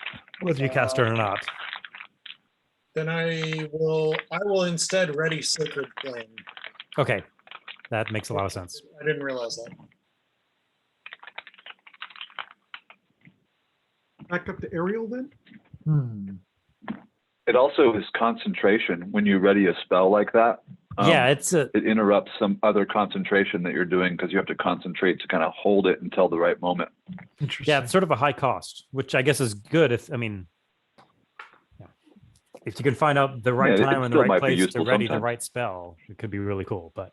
whether you cast it or not. Then I will instead ready Sacred Flame. Okay. That makes a lot of sense. I didn't realize that. Back up to Ariel then. It also is concentration when you ready a spell like that. Yeah, it interrupts some other concentration that you're doing because you have to concentrate to kind of hold it until the right moment. Interesting. Yeah, it's sort of a high cost, which I guess is good if you can find out the right time and the right place to ready the right spell, it could be really cool. But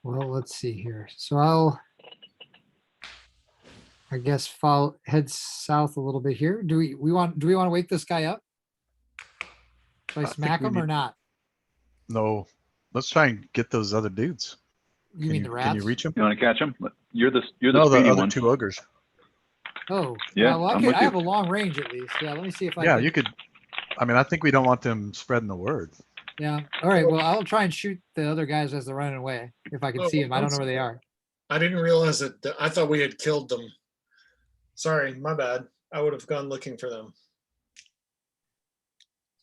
Well, let's see here. So I guess head south a little bit here. Do we want to wake this guy up? Should I think smack we him or need- not? No, let's try and get those other dudes. You mean the rats? Can you reach them? You want to catch him? You're the No, the speedy other one. two ogres. Oh, Yeah, well, I'm with I you. have a long range at least. Yeah, let me see if I Yeah, can. you could. I mean, I think we don't want them spreading the word. Yeah. All right. Well, I'll try and shoot the other guys as they're running away if I can see them. I don't know where they are. I didn't realize that. I thought we had killed them. Sorry, my bad. I would have gone looking for them.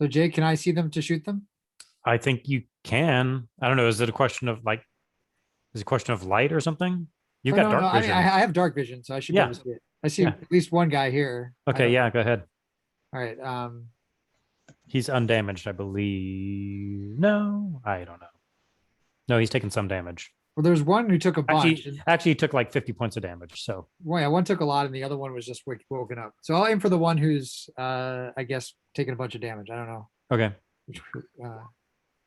So, Jay, can I see them to shoot them? I think you can. I don't know. Is it a question of light or something? You got dark I vision. mean, I have dark vision, so I should be able to see it. I see Yeah. at least one guy here. I Okay, don't- yeah, go ahead. All right. He's undamaged, I believe. No, I don't know. No, he's taken some damage. Well, there's one who took a bunch. Actually, he took like 50 points of damage. So Well, yeah, one took a lot, and the other one was just woken up. So I'll aim for the one who's, I guess, taking a bunch of damage. I don't know. okay.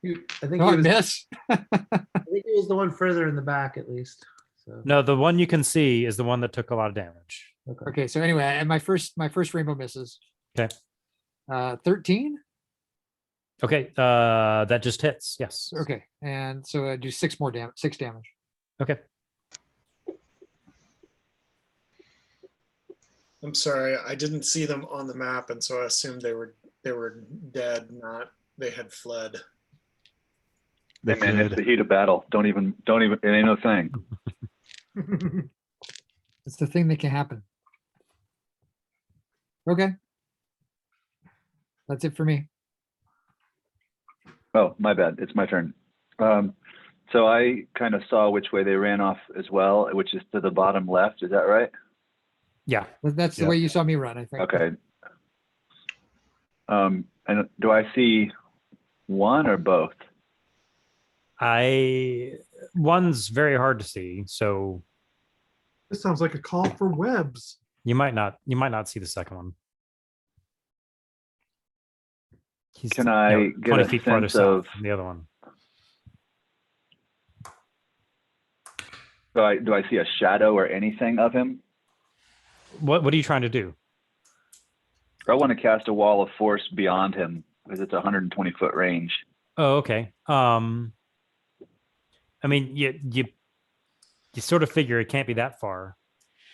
I think Oh, I he was, miss. I think he was the one further in the back at least. So No, the one you can see is the one that took a lot of damage. Okay, so anyway, and my first rainbow misses. Okay. 13. Okay, that just hits. Yes. Okay, and so I do 6 damage. Okay. I'm sorry, I didn't see them on the map, and so I assumed they were dead, not they had fled. They Hey, man, it's could. the heat of battle. Don't even. It ain't no thing. It's the thing that can happen. Okay. That's it for me. Oh, my bad. It's my turn. So I kind of saw which way they ran off as well, which is to the bottom left. Is that right? Yeah. That's the Yeah. way you saw me run, I think. Okay. And do I see one or both? One's very hard to see, so This sounds like a call for webs. you might not see the second one. He's Can I get 20 a feet farther sense south of- than the other one. Do I see a shadow or anything of him? What are you trying to do? I want to cast a wall of force beyond him because it's a 120-foot range. Oh, okay. I mean, you sort of figure it can't be that far.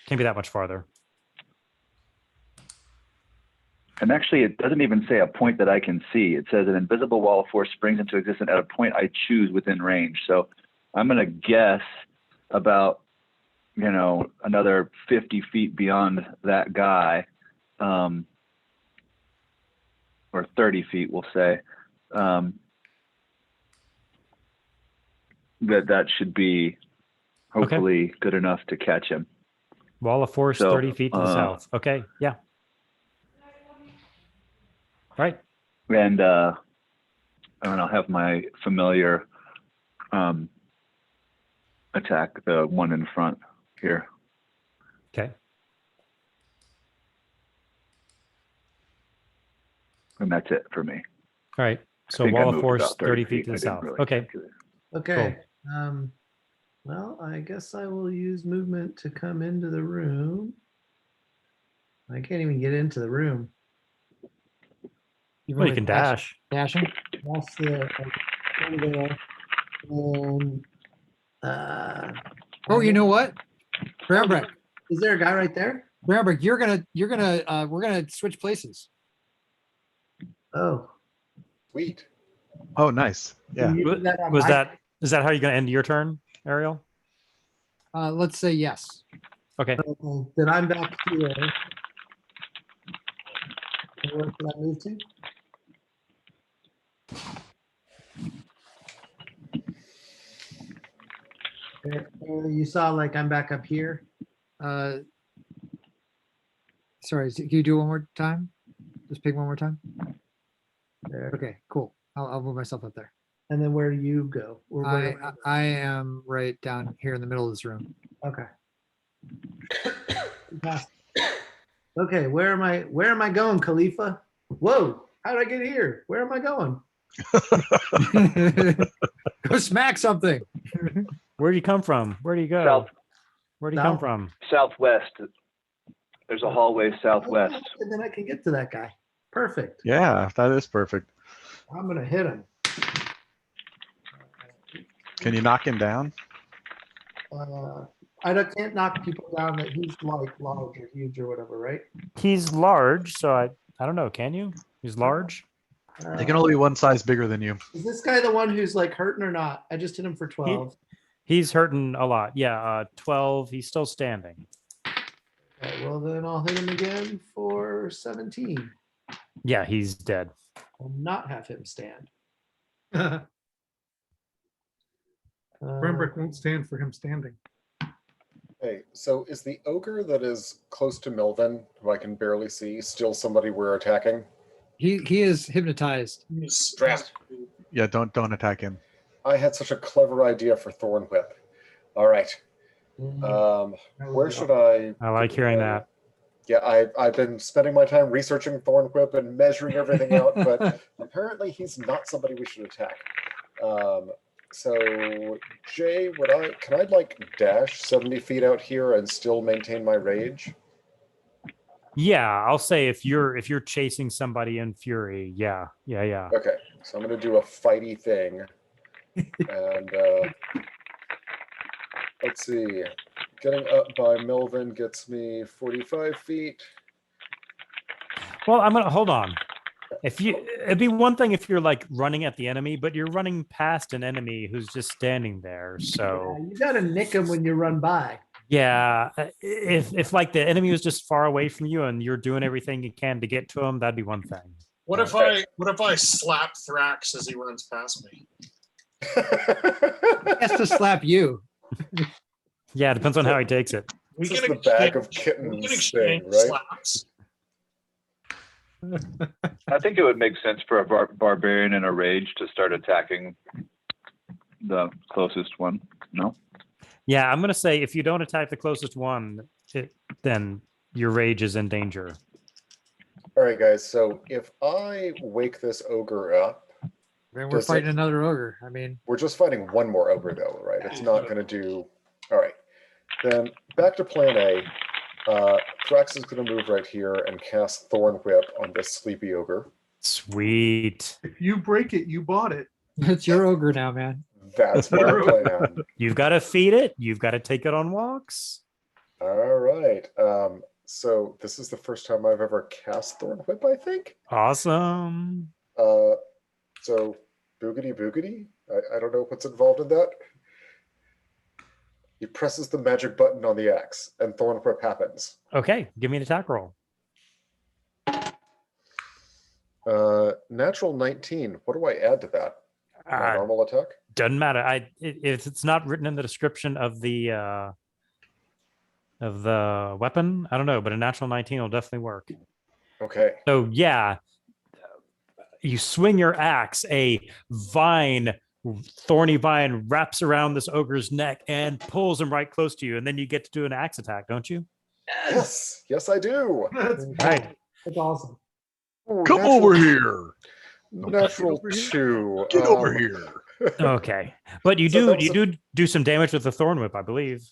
Can't be that much farther. And actually, it doesn't even say a point that I can see. It says an invisible wall of force springs into existence at a point I choose within range. So I'm going to guess about, another 50 feet beyond that guy, or 30 feet, we'll say. That should be hopefully good enough to catch him. Wall of force, So, 30 feet to the south. Okay, yeah. Right. And I'll have my familiar attack, the one in front here. Okay. And that's it for me. All right. I So think I wall of moved force, about 30 feet to I the didn't south. really Okay. calculate. Okay. Well, I guess I will use movement to come into the room. I can't even get into the room. Even Well, you with can dash. dashing. That's the over there. And Oh, you know what? Brambrick, is there a guy right there? Brambrick, we're gonna switch places. Oh, Sweet. Oh, nice. Yeah. can you do that on Was my- that is that how you're gonna end your turn, Ariel? Let's say yes. Okay. Okay, then I'm back here. So where can I move to? You saw like I'm back up here. Uh, sorry, can you do it one more time? Just pick one more time. There. Okay, cool. I'll move myself up there. And then where do you go? Or where I am right down here in the middle of this room. okay. Okay, where am I? Where am I going, Khalifa? Whoa! How did I get here? Where am I going? Go smack something. Where do you come from? Where do you go? South, Where do you come South. from? southwest. There's a hallway southwest. And then I can get to that guy. Perfect. Yeah, that is perfect. I'm gonna hit him. Can you knock him down? Can't knock people down that he's like large or huge or whatever, right? He's large, so I don't know. Can you? He's large. They can only be one size bigger than you. Is this guy the one who's like hurting or not? I just hit him for 12. He's hurting a lot. Yeah, 12. He's still standing. Okay, well then I'll hit him again for 17 Yeah, he's dead. and not have him stand. Brambrick won't stand for him standing. Hey, so is the ogre that is close to Milvin, who I can barely see, still somebody we're attacking? He is hypnotized. Drat. Yeah, don't attack him. I had such a clever idea for Thorn Whip. All right. Where should I? I like hearing that. Yeah, I've been spending my time researching Thorn Whip and measuring everything out, but apparently he's not somebody we should attack. So Jay, can I like dash 70 feet out here and still maintain my rage? Yeah, I'll say if you're chasing somebody in fury, yeah. Okay, so I'm gonna do a fighty thing, and let's see. Getting up by Melvin gets me 45 feet. Well, I'm gonna hold on. It'd be one thing if you're like running at the enemy, but you're running past an enemy who's just standing there. So You gotta nick him when you run by. yeah, if like the enemy was just far away from you and you're doing everything you can to get to him, that'd be one thing. What if I slap Thrax as he runs past me? He has to slap you. Yeah, it depends on how he takes it. We This can is the bag of exchange- we can kittens exchange thing, right? slaps. I think it would make sense for a barbarian in a rage to start attacking the closest one. No? Yeah, I'm gonna say if you don't attack the closest one, then your rage is in danger. All right, guys. So if I wake this ogre up, Man, we're Does fighting it- another ogre. I mean, we're just fighting one more ogre, though, right? It's not going to do. All right. Then back to Plan A. Thrax is going to move right here and cast Thorn Whip on this sleepy ogre. Sweet. If you break it, you bought it. it's your ogre now, man. That's my plan. You've got to feed it. You've got to take it on walks. All right. So this is the first time I've ever cast Thorn Whip, I think. Awesome. So boogity boogity. I don't know what's involved in that. He presses the magic button on the axe, and Thorn Whip happens. Okay, give me an attack roll. Natural 19. What do I add to that? My normal attack? Doesn't matter. If it's not written in the description of the weapon, I don't know, but a natural 19 will definitely work. Okay. So yeah, you swing your axe, a thorny vine wraps around this ogre's neck and pulls him right close to you, and then you get to do an axe attack, don't you? Yes. Yes, I do. Right. That's awesome. Ooh, Come natural- over here. Natural Get over here. 2. Get over here. Okay, but you So that was do some damage with the thorn whip, I believe.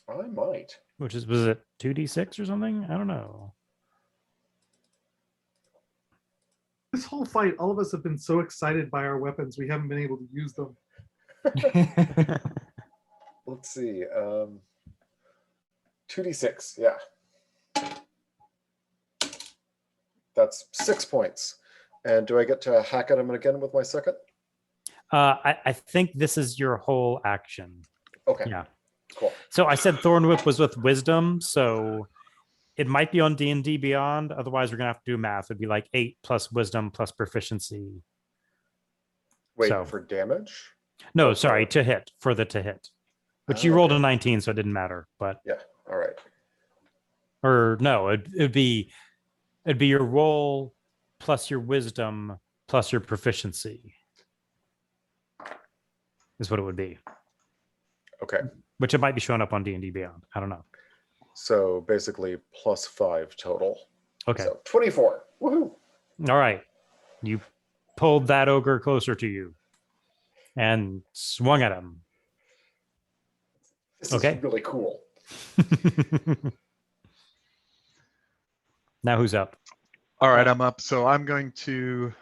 I might. Was it 2d6 or something? I don't know. This whole fight, all of us have been so excited by our weapons, we haven't been able to use them. Let's see. 2d6, yeah. That's 6 points. And do I get to hack at him again with my second? I think this is your whole action. Okay. Yeah. Cool. So I said Thorn Whip was with wisdom, so it might be on D&D Beyond. Otherwise, we're gonna have to do math. It'd be like 8 plus wisdom plus proficiency. Wait, So- for damage? No, sorry, to hit, for the to hit. Which you rolled a 19, so it didn't matter. But Yeah. All right. or no, it'd be your roll plus your wisdom plus your proficiency. Is what it would be. Okay. Which it might be showing up on D&D Beyond. I don't know. So basically +5 total. Okay. So 24. Woohoo. All right. You pulled that ogre closer to you and swung at him. This Okay. is really cool. Now who's up? All right, I'm up. So I'm going to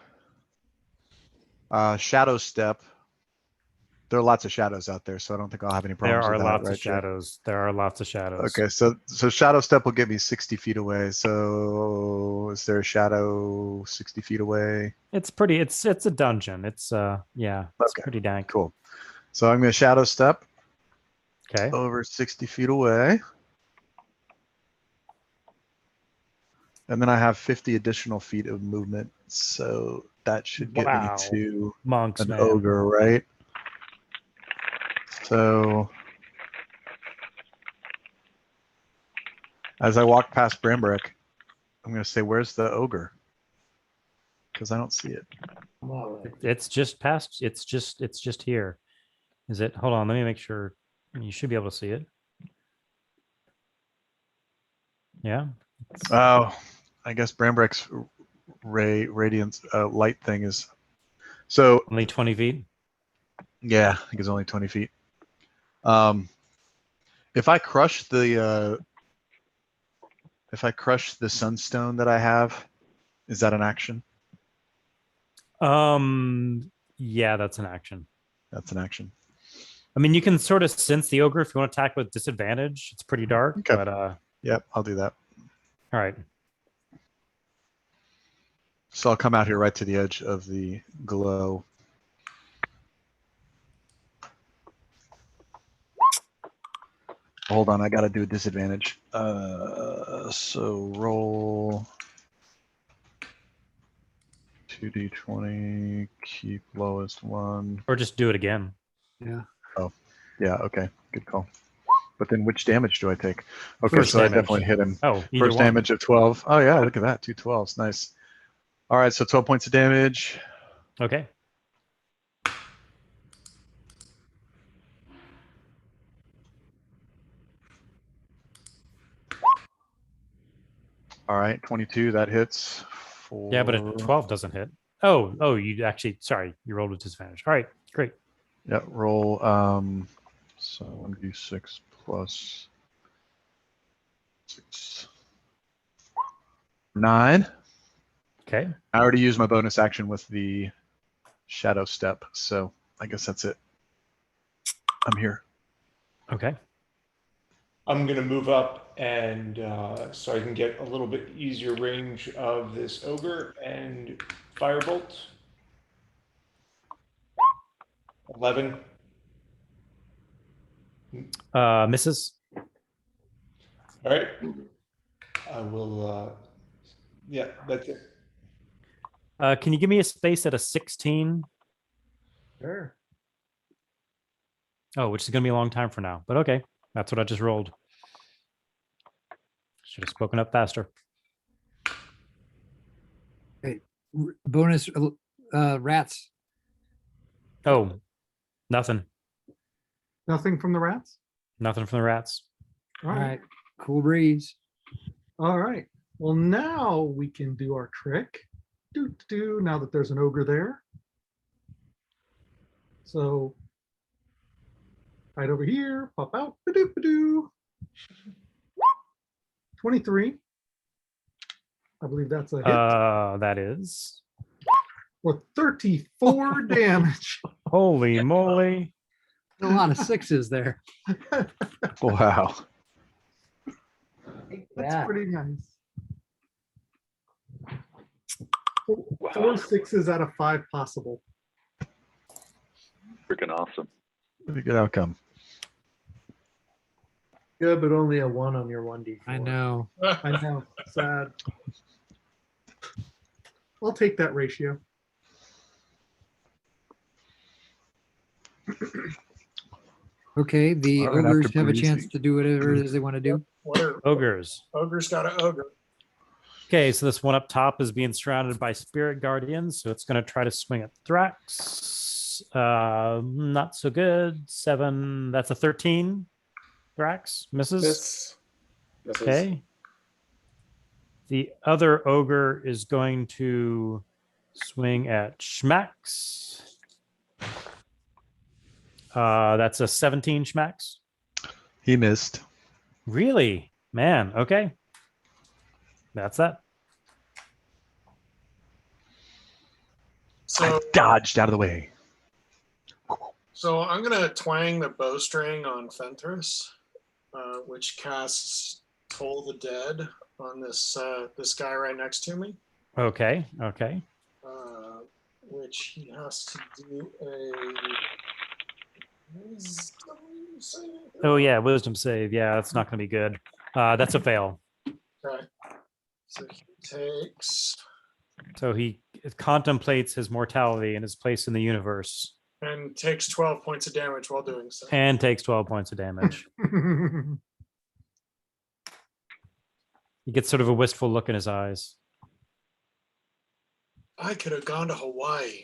shadow step. There are lots of shadows out there, so I don't think I'll have any There problems are with that, lots right, of Jay? shadows. There are lots of shadows. Okay, so shadow step will get me 60 feet away. So is there a shadow 60 feet away? It's pretty. It's a dungeon. It's yeah. It's Okay. pretty dank. Cool. So I'm going to shadow step Okay. over 60 feet away. And then I have 50 additional feet of movement. So that should get Wow. me to Monks, an man. ogre, right? So as I walk past Brambrick, I'm going to say, where's the ogre? Because I don't see it. It's just past. It's just here. Is it? Hold on. Let me make sure. You should be able to see it. Yeah. Oh, I guess Brambrick's radiance light thing is. So Only 20 feet. yeah, I think it's only 20 feet. If I crush the sunstone that I have, is that an action? Yeah, that's an action. That's an action. I mean, you can sort of sense the ogre if you want to attack with disadvantage. It's pretty dark, Okay. but Yep, I'll do that. all right. So I'll come out here right to the edge of the glow. Hold on, I got to do a disadvantage. So roll 2d20, keep lowest one. Or just do it again. Yeah. Yeah, okay, good call. But then which damage do I take? Okay, First so I damage. definitely hit him. Oh, either First one. damage of 12. Oh yeah, look at that, 2 12s, nice. All right, so 12 points of damage. Okay. All right, 22, that hits. Yeah, but a For- 12 doesn't hit. Oh, you actually, sorry, you rolled with disadvantage. All right, great. Yeah, roll, so 1d6 plus 6. 9. Okay. I already used my bonus action with the shadow step, so I guess that's it. I'm here. Okay. I'm going to move up and so I can get a little bit easier range of this ogre and firebolt. 11. Misses. All right. I will. Yeah, that's it. Can you give me a space at a 16? Sure. Oh, which is going to be a long time for now, but okay. That's what I just rolled. Should have spoken up faster. Bonus rats. Oh, nothing. Nothing from the rats? Nothing from the rats. All right. Cool breeze. All right. Well, now we can do our trick. Now that there's an ogre there. So right over here, pop out. Ba-doo. 23. I believe that's a hit. That is. for 34 damage. Holy moly. A lot of sixes there. Wow. That's Yeah. pretty nice. 4 sixes out of 5 possible. Freaking awesome. Pretty good outcome. Good, but only a 1 on your 1d4. I know. I know. Sad. I'll take that ratio. Okay, the All right, ogres after have a Breezy. chance to do whatever it is they want to do. What are Ogres. ogres got an ogre? Okay, so this one up top is being surrounded by spirit guardians, so it's going to try to swing at Thrax. Not so good. 7. That's a 13. Thrax misses. Misses. Okay. The other ogre is going to swing at Schmax. That's a 17 Schmax. He missed. Really? Man, okay. That's that. I So, dodged out of the way. so I'm gonna twang the bowstring on Fenthras, which casts Toll the Dead on this this guy right next to me. Okay, okay. Which he has to do a wisdom save. Oh yeah, wisdom save. Yeah, that's not going to be good. That's a fail. Okay. So he takes So he contemplates his mortality and his place in the universe, and takes 12 points of damage while doing so. and takes 12 points of damage. He gets sort of a wistful look in his eyes. I could have gone to Hawaii.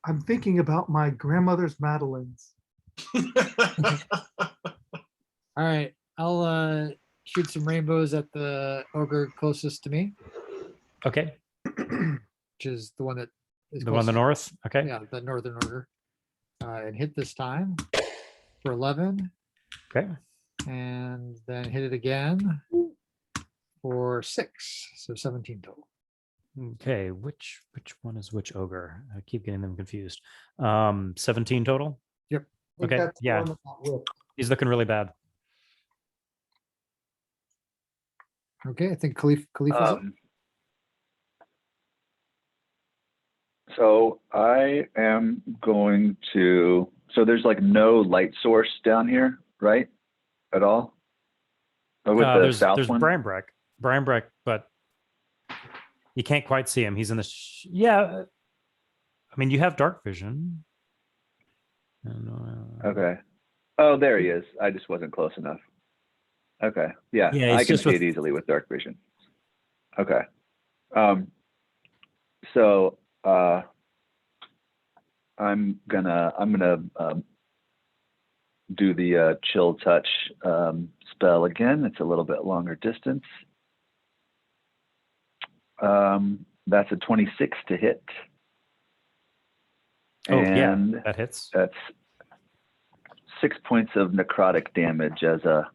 I'm thinking about my grandmother's madeleines. All right, I'll shoot some rainbows at the ogre closest to me, Okay, which is the one that is the one in the closest- north. Okay, Yeah, the northern ogre, and hit this time for 11, okay. and then hit it again for 6, so 17 total. Okay, which one is which ogre? I keep getting them confused. 17 total. I think Okay, that's the yeah. one that got whipped. He's looking really bad. Okay, I think Khalifa's up. So I am going to. So there's like no light source down here, right? At all. Or with the There's south one. Brambrek, but you can't quite see him. He's in the yeah. I mean, you have dark vision. And, Okay. Oh, there he is. I just wasn't close enough. Okay. Yeah, Yeah, I it's can just see with- it easily with dark vision. Okay. So I'm gonna do the chill touch spell again. It's a little bit longer distance. That's a 26 to hit. oh yeah, And that hits. that's 6 points of necrotic damage as a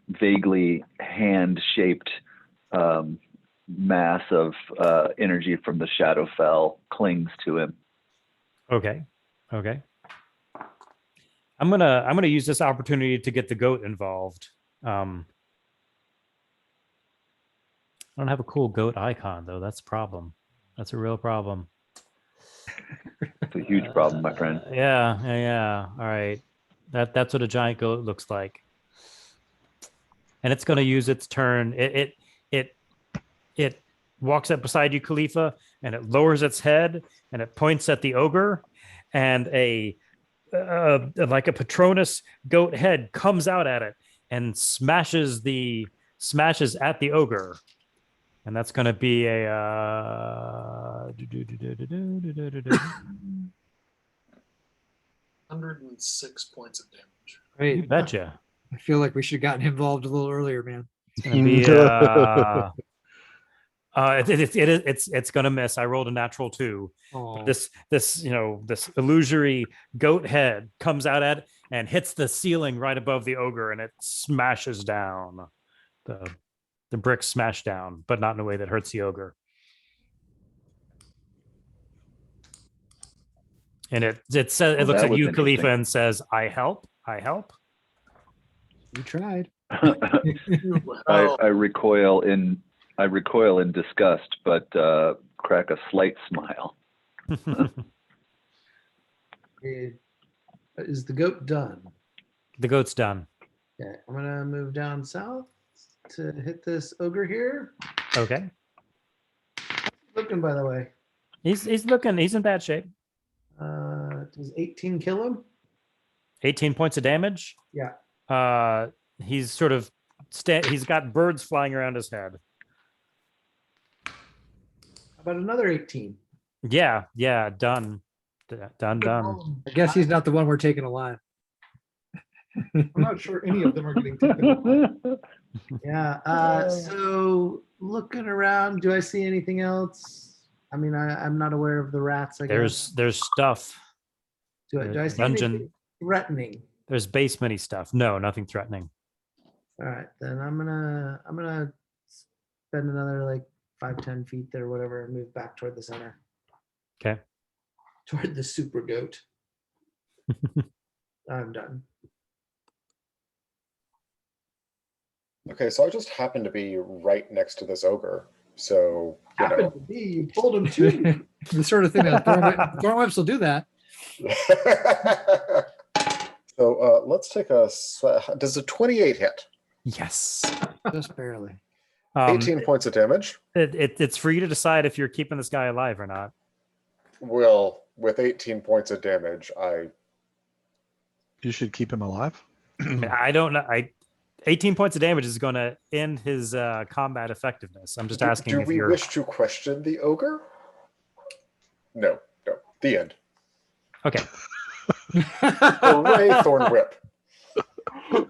vaguely hand-shaped mass of energy from the Shadowfell clings to him. Okay, okay. I'm gonna use this opportunity to get the goat involved. I don't have a cool goat icon though. That's a problem. That's a real problem. It's a huge problem, my friend. Yeah. All right. That's what a giant goat looks like. And it's going to use its turn. It walks up beside you, Khalifa, and it lowers its head and it points at the ogre, and a like a Patronus goat head comes out at it and smashes at the ogre. And that's going to be a 106 points of damage. you Great. betcha. I feel like we should have gotten involved a little earlier, man. It's going to be it's going to miss. I rolled a natural 2. Oh, This illusory goat head comes out at it and hits the ceiling right above the ogre, and it smashes down. The bricks smash down, but not in a way that hurts the ogre. And it says it Well, looks that at was you, Khalifa, interesting. and says, "I help. I help." You tried. Well, I recoil in disgust, but crack a slight smile. Is the goat done? The goat's done. Okay, I'm gonna move down south to hit this ogre here. Okay. Looking, by the way, He's looking. He's in bad shape. does 18 kill him? 18 points of damage. Yeah. He's sort of he's got birds flying around his head. How about another 18? Yeah, done. Done. I guess he's not the one we're taking alive. I'm not sure any of them are getting taken alive. Yeah. So looking around, do I see anything else? I mean, I'm not aware of the rats. I guess. There's stuff. Do I see dungeon. anything threatening? There's basementy stuff. No, nothing threatening. All right, then I'm gonna spend another like 5-10 feet there, whatever, and move back toward the center, Okay. toward the super goat. I'm done. Okay, so I just happen to be right next to this ogre. So, you Happened know. to be, you pulled him too. The sort of thing that thorn whips will do that. So let's take does a 28 hit? Yes. Just barely. 18 points of damage. It's for you to decide if you're keeping this guy alive or not. Well, with 18 points of damage, You should keep him alive. I don't know. 18 points of damage is going to end his combat effectiveness. I'm just asking do if we you're. wish to question the ogre? No. The end. Okay. Hooray, Thorn Whip.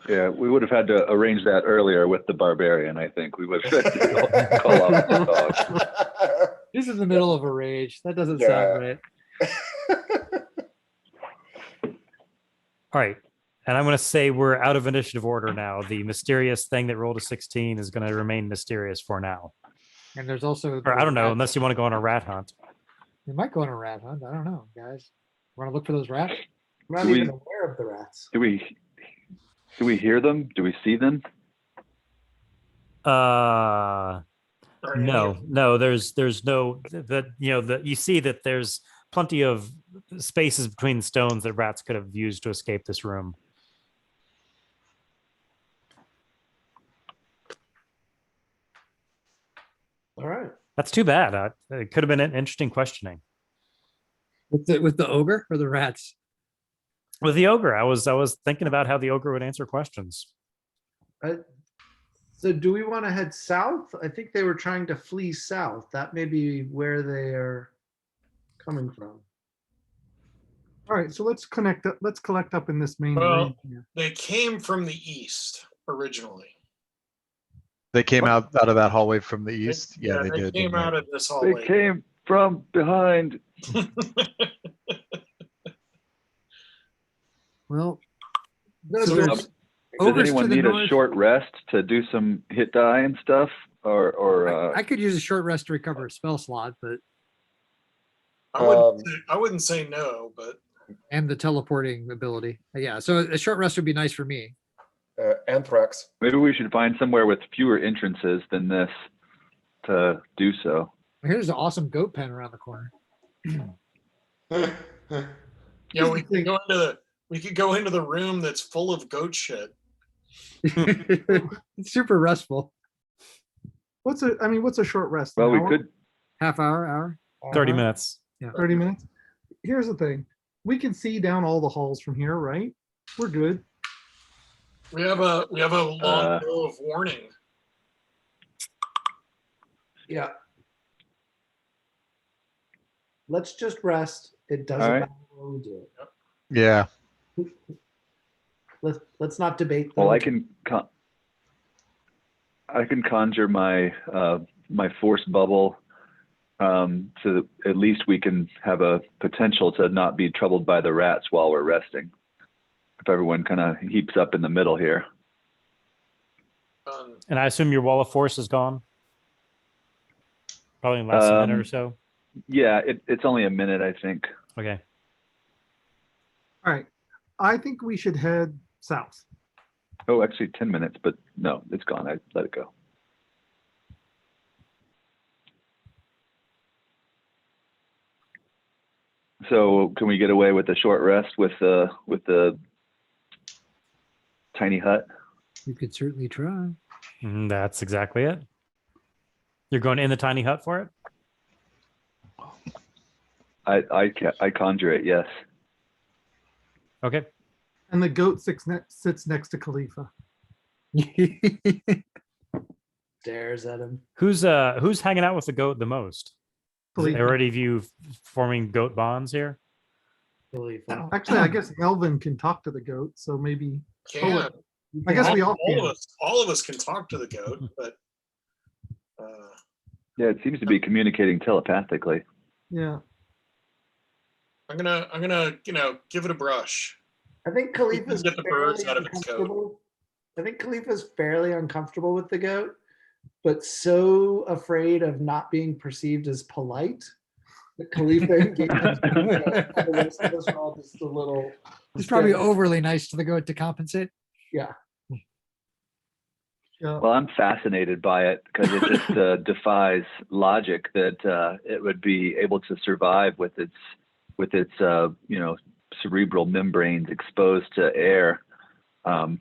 Yeah, we would have had to arrange that earlier with the barbarian. I think we would have had to call off the dog. He's in the middle of a rage. That doesn't Yeah. sound right. All right. And I'm going to say we're out of initiative order now. The mysterious thing that rolled a 16 is going to remain mysterious for now. And there's also. Or I don't know, unless you want to go on a rat hunt. We might go on a rat hunt. I don't know, guys. Want to look for those rats? I'm not Do we- even aware of the rats. Do we hear them? Do we see them? No, there's no that you see that there's plenty of spaces between stones that rats could have used to escape this room. All right. That's too bad. It could have been an interesting questioning. With the ogre or the rats? With the ogre, I was thinking about how the ogre would answer questions. So do we want to head south? I think they were trying to flee south. That may be where they are coming from. All right, so let's collect up in this main Well, region here. they came from the east originally. They came out of that hallway from the east. Yeah, they they did. came didn't out they? of this They hallway. came from behind. Well, No, So there's- there's- Does ogres to anyone the need a north. short rest to do some hit die and stuff? Or I could use a short rest to recover a spell slot, but I wouldn't say no, but and the teleporting ability. Yeah, so a short rest would be nice for me. Anthrax. maybe we should find somewhere with fewer entrances than this to do so. Here's an awesome goat pen around the corner. yeah, we could go into the room that's full of goat shit. It's super restful. What's a short rest? Well, An we hour? could. Half hour. 30 minutes. 30 minutes. Here's the thing. We can see down all the halls from here, right? We're good. We have a long bow of warning. yeah. Let's just rest. It doesn't All right. matter what we do. Yeah. Let's not debate. Well, them. I can conjure my my force bubble, so that at least we can have a potential to not be troubled by the rats while we're resting. If everyone kind of heaps up in the middle here. And I assume your wall of force is gone? Probably in less than a minute or so. Yeah, it's only a minute, I think. Okay. All right. I think we should head south. Oh, actually 10 minutes, but no, it's gone. I let it go. So can we get away with a short rest with the tiny hut? You could certainly try. That's exactly it. You're going in the tiny hut for it? I conjure it, yes. Okay. And the goat sits next to Khalifa. Stares at him. Who's hanging out with the goat the most? Is it Khalifa. already of you forming goat bonds here? Khalifa. Actually, I guess Melvin can talk to the goat, so maybe. Can. I guess we all can. All of us can talk to the goat, but Yeah, it seems to be communicating telepathically. Yeah. I'm gonna give it a brush. I think Khalifa's Get the birds fairly out of its coat. uncomfortable. I think Khalifa's fairly uncomfortable with the goat, but so afraid of not being perceived as polite that Khalifa engages with the goat. The rest of us are all just a little. He's probably overly nice to the goat to compensate. Yeah. Yeah. Well, I'm fascinated by it because it just defies logic that it would be able to survive with its cerebral membranes exposed to air. There's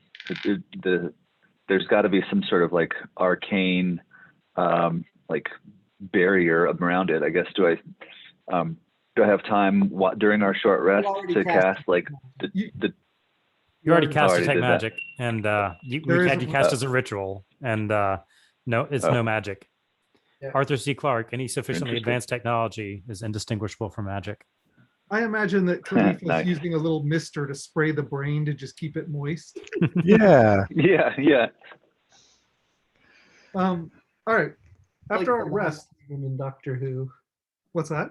got to be some sort of like arcane like barrier around it. I guess do I have time during our short rest already to cast cast like You- the You already cast already detect did that. magic, and we There had you isn't- cast as a ritual, and no, it's no magic. Yeah. Arthur C. Clarke, any sufficiently Interesting. advanced technology is indistinguishable from magic. I imagine that Khalifa's Nice. using a little mister to spray the brain to just keep it moist. Yeah. yeah. All right. Like After our the rest, last human in Doctor Who, what's that?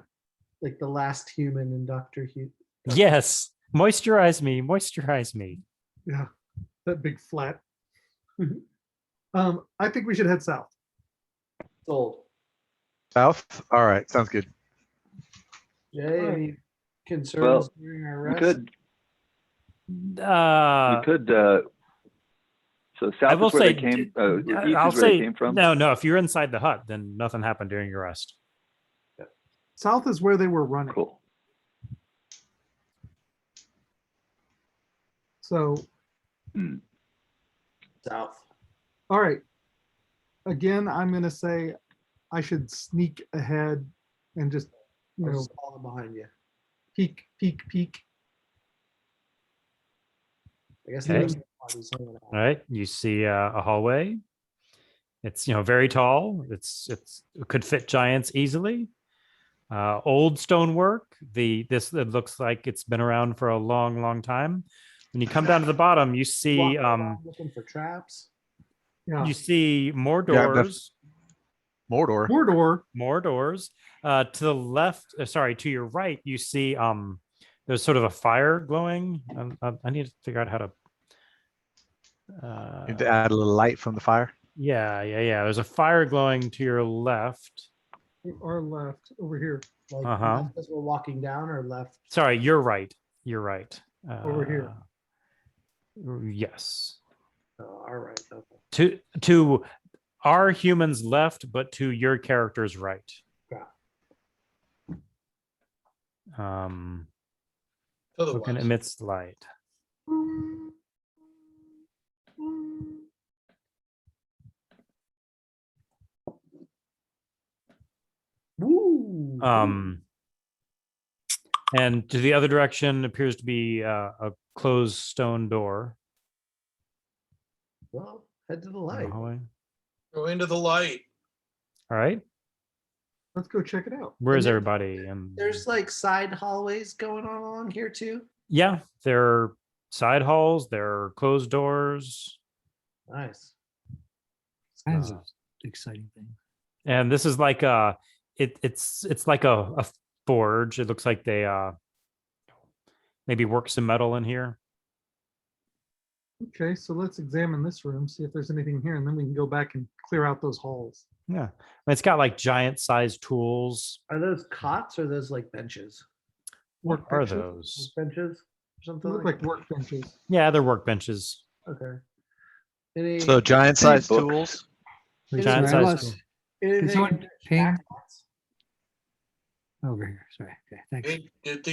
like the last human in Doctor Who. Yes, moisturize me, moisturize me. Yeah, that big flat. I think we should head south. Sold. South? All right. Sounds good. Jay, Alright. any concerns Well, during our We rest? could Uh, so I south will is where say, they came. East I'll is where say they came from. no. If you're inside the hut, then nothing happened during your rest. South is where they were running. Cool. So, South. all right. Again, I'm going to say I should sneak ahead and just, I'll just follow behind you. peek, peek, peek. I guess Okay. the rest of the party's hanging out. All right, you see a hallway. It's very tall. It could fit giants easily. Old stonework. It looks like it's been around for a long, long time. When you come down to the bottom, you see Walking around looking for traps. Yeah. you see more Yeah, I'm doors. Mordor. Mordor. More doors. To the left, to your right, you see there's sort of a fire glowing. I need to figure out how to. You need to add a little light from the fire. Yeah. There's a fire glowing to your left. Our left over here. Like Uh-huh. left as we're walking down or left. Sorry, you're right. You're right. Over here. Yes. Oh, all right. Okay. To our humans left, but to your character's right. Yeah. To the Looking west. amidst light. Woo. And to the other direction appears to be a closed stone door. Well, head to the in the light. hallway. Go into the light. All right. Let's go check it out. Where is there- everybody? And There's like side hallways going on here too. yeah, there are side halls. There are closed doors. Nice. Kinds Uh, of exciting things. And this is like it's like a forge. It looks like they maybe work some metal in here. Okay, so let's examine this room, see if there's anything here, and then we can go back and clear out those halls. Yeah. And it's got like giant sized tools. Are those cots or those like benches? What are Workbenches. those? Benches. something Look like workbenches. Yeah, they're workbenches. Okay. Any, So giant sized books. tools. Wait, Giant sorry, I size lost- tool. anything Can someone in ping backlots? over here? Sorry. Okay, thanks. Hey, did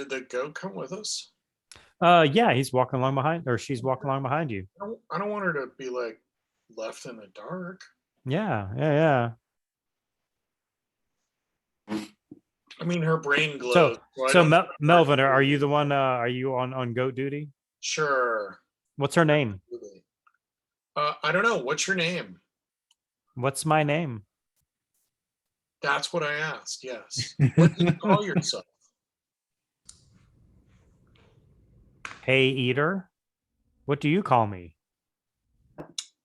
the goat come with us? Yeah, he's walking along behind, or she's walking along behind you. I don't want her to be like left in the dark. Yeah, yeah, I mean, her brain yeah. glows. So, I so don't- Melvin, are you the one? Are you on goat duty? Sure. What's her name? I don't know. What's your name? What's my name? That's what I asked. Yes. What do you call yourself? Hey, eater. What do you call me?